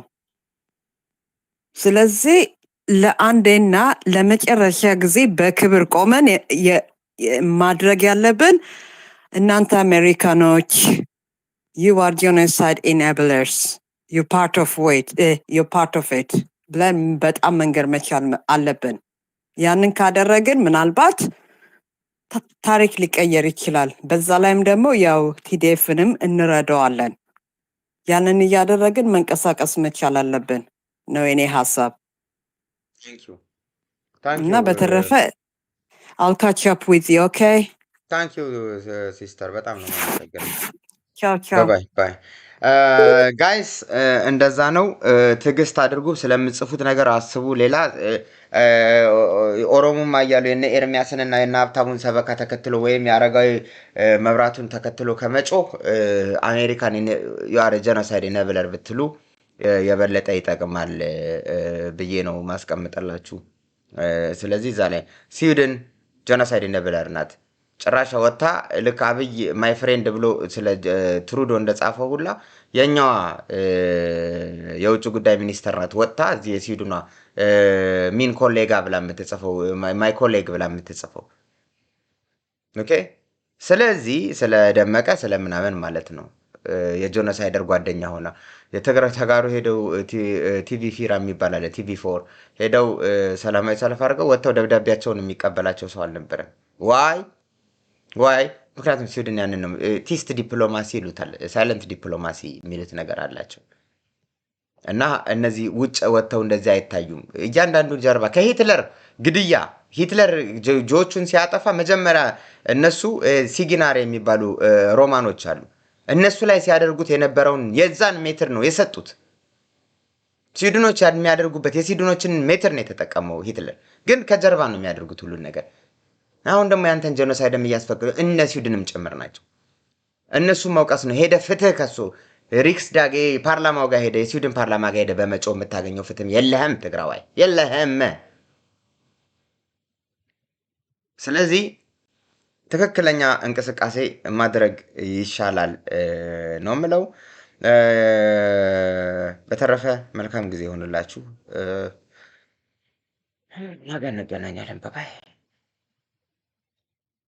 ስለዚህ ለአንዴና ለመጨረሻ ጊዜ በክብር ቆመን ማድረግ ያለብን እናንተ አሜሪካኖች you are genocide enablers, you're part of it ብለን በጣም መንገር መቻል አለብን። ያንን ካደረግን ምናልባት ታሪክ ሊቀየር ይችላል። በዛ ላይም ደግሞ ያው ቲዲኤፍንም እንረዳዋለን። ያንን እያደረግን መንቀሳቀስ መቻል አለብን ነው የኔ ሀሳብ። እና በተረፈ I'll catch up with you, okay? Thank you, sister. በጣም ነው የማመሰግነው። ቻው ባይ ጋይስ፣ እንደዛ ነው። ትዕግስት አድርጉ። ስለምጽፉት ነገር አስቡ። ሌላ ኦሮሞማ እያሉ የነ ኤርሚያስንና የነ ሀብታሙን ሰበካ ተከትሎ ወይም የአረጋዊ መብራቱን ተከትሎ ከመጮህ አሜሪካን ያረ ጀኖሳይድ ነብለር ብትሉ የበለጠ ይጠቅማል ብዬ ነው ማስቀምጠላችሁ። ስለዚህ እዛ ላይ ስዊድን ጀኖሳይድ ነብለር ናት። ጭራሽ ወጣ ልክ አብይ ማይ ፍሬንድ ብሎ ስለ ትሩዶ እንደጻፈው ሁላ የኛዋ የውጭ ጉዳይ ሚኒስተር ናት። ወጣ እዚህ የስዊድኗ ሚን ኮሌጋ ብላ የምትጽፈው ማይ ኮሌግ ብላ የምትጽፈው። ኦኬ። ስለዚህ ስለደመቀ ስለምናምን ማለት ነው የጆኖሳይደር ጓደኛ ሆና የትግራይ ተጋሩ ሄደው ቲቪ ፊራ የሚባል አለ ቲቪ4 ሄደው ሰላማዊ ሰልፍ አድርገው ወጥተው ደብዳቤያቸውን የሚቀበላቸው ሰው አልነበረም። ዋይ ምክንያቱም ስዊድን ያንን ነው ቲስት ዲፕሎማሲ ይሉታል። ሳይለንት ዲፕሎማሲ የሚሉት ነገር አላቸው። እና እነዚህ ውጭ ወጥተው እንደዚህ አይታዩም። እያንዳንዱ ጀርባ ከሂትለር ግድያ ሂትለር ጆቹን ሲያጠፋ መጀመሪያ እነሱ ሲግናር የሚባሉ ሮማኖች አሉ። እነሱ ላይ ሲያደርጉት የነበረውን የዛን ሜትር ነው የሰጡት። ስዊድኖች የሚያደርጉበት የስዊድኖችን ሜትር ነው የተጠቀመው ሂትለር። ግን ከጀርባ ነው የሚያደርጉት ሁሉን ነገር። አሁን ደግሞ ያንተን ጀኖሳይድም እያስፈቀዱ እነ ስዊድንም ጭምር ናቸው። እነሱ መውቀስ ነው። ሄደ ፍትህ ከሱ ሪክስ ዳጌ ፓርላማው ጋር ሄደ የስዊድን ፓርላማ ጋር ሄደ በመጮ የምታገኘው ፍትህም የለህም ትግራዋይ የለህም። ስለዚህ ትክክለኛ እንቅስቃሴ ማድረግ ይሻላል ነው የምለው። በተረፈ መልካም ጊዜ ይሆንላችሁ። ነገ እንገናኛለን። ባይ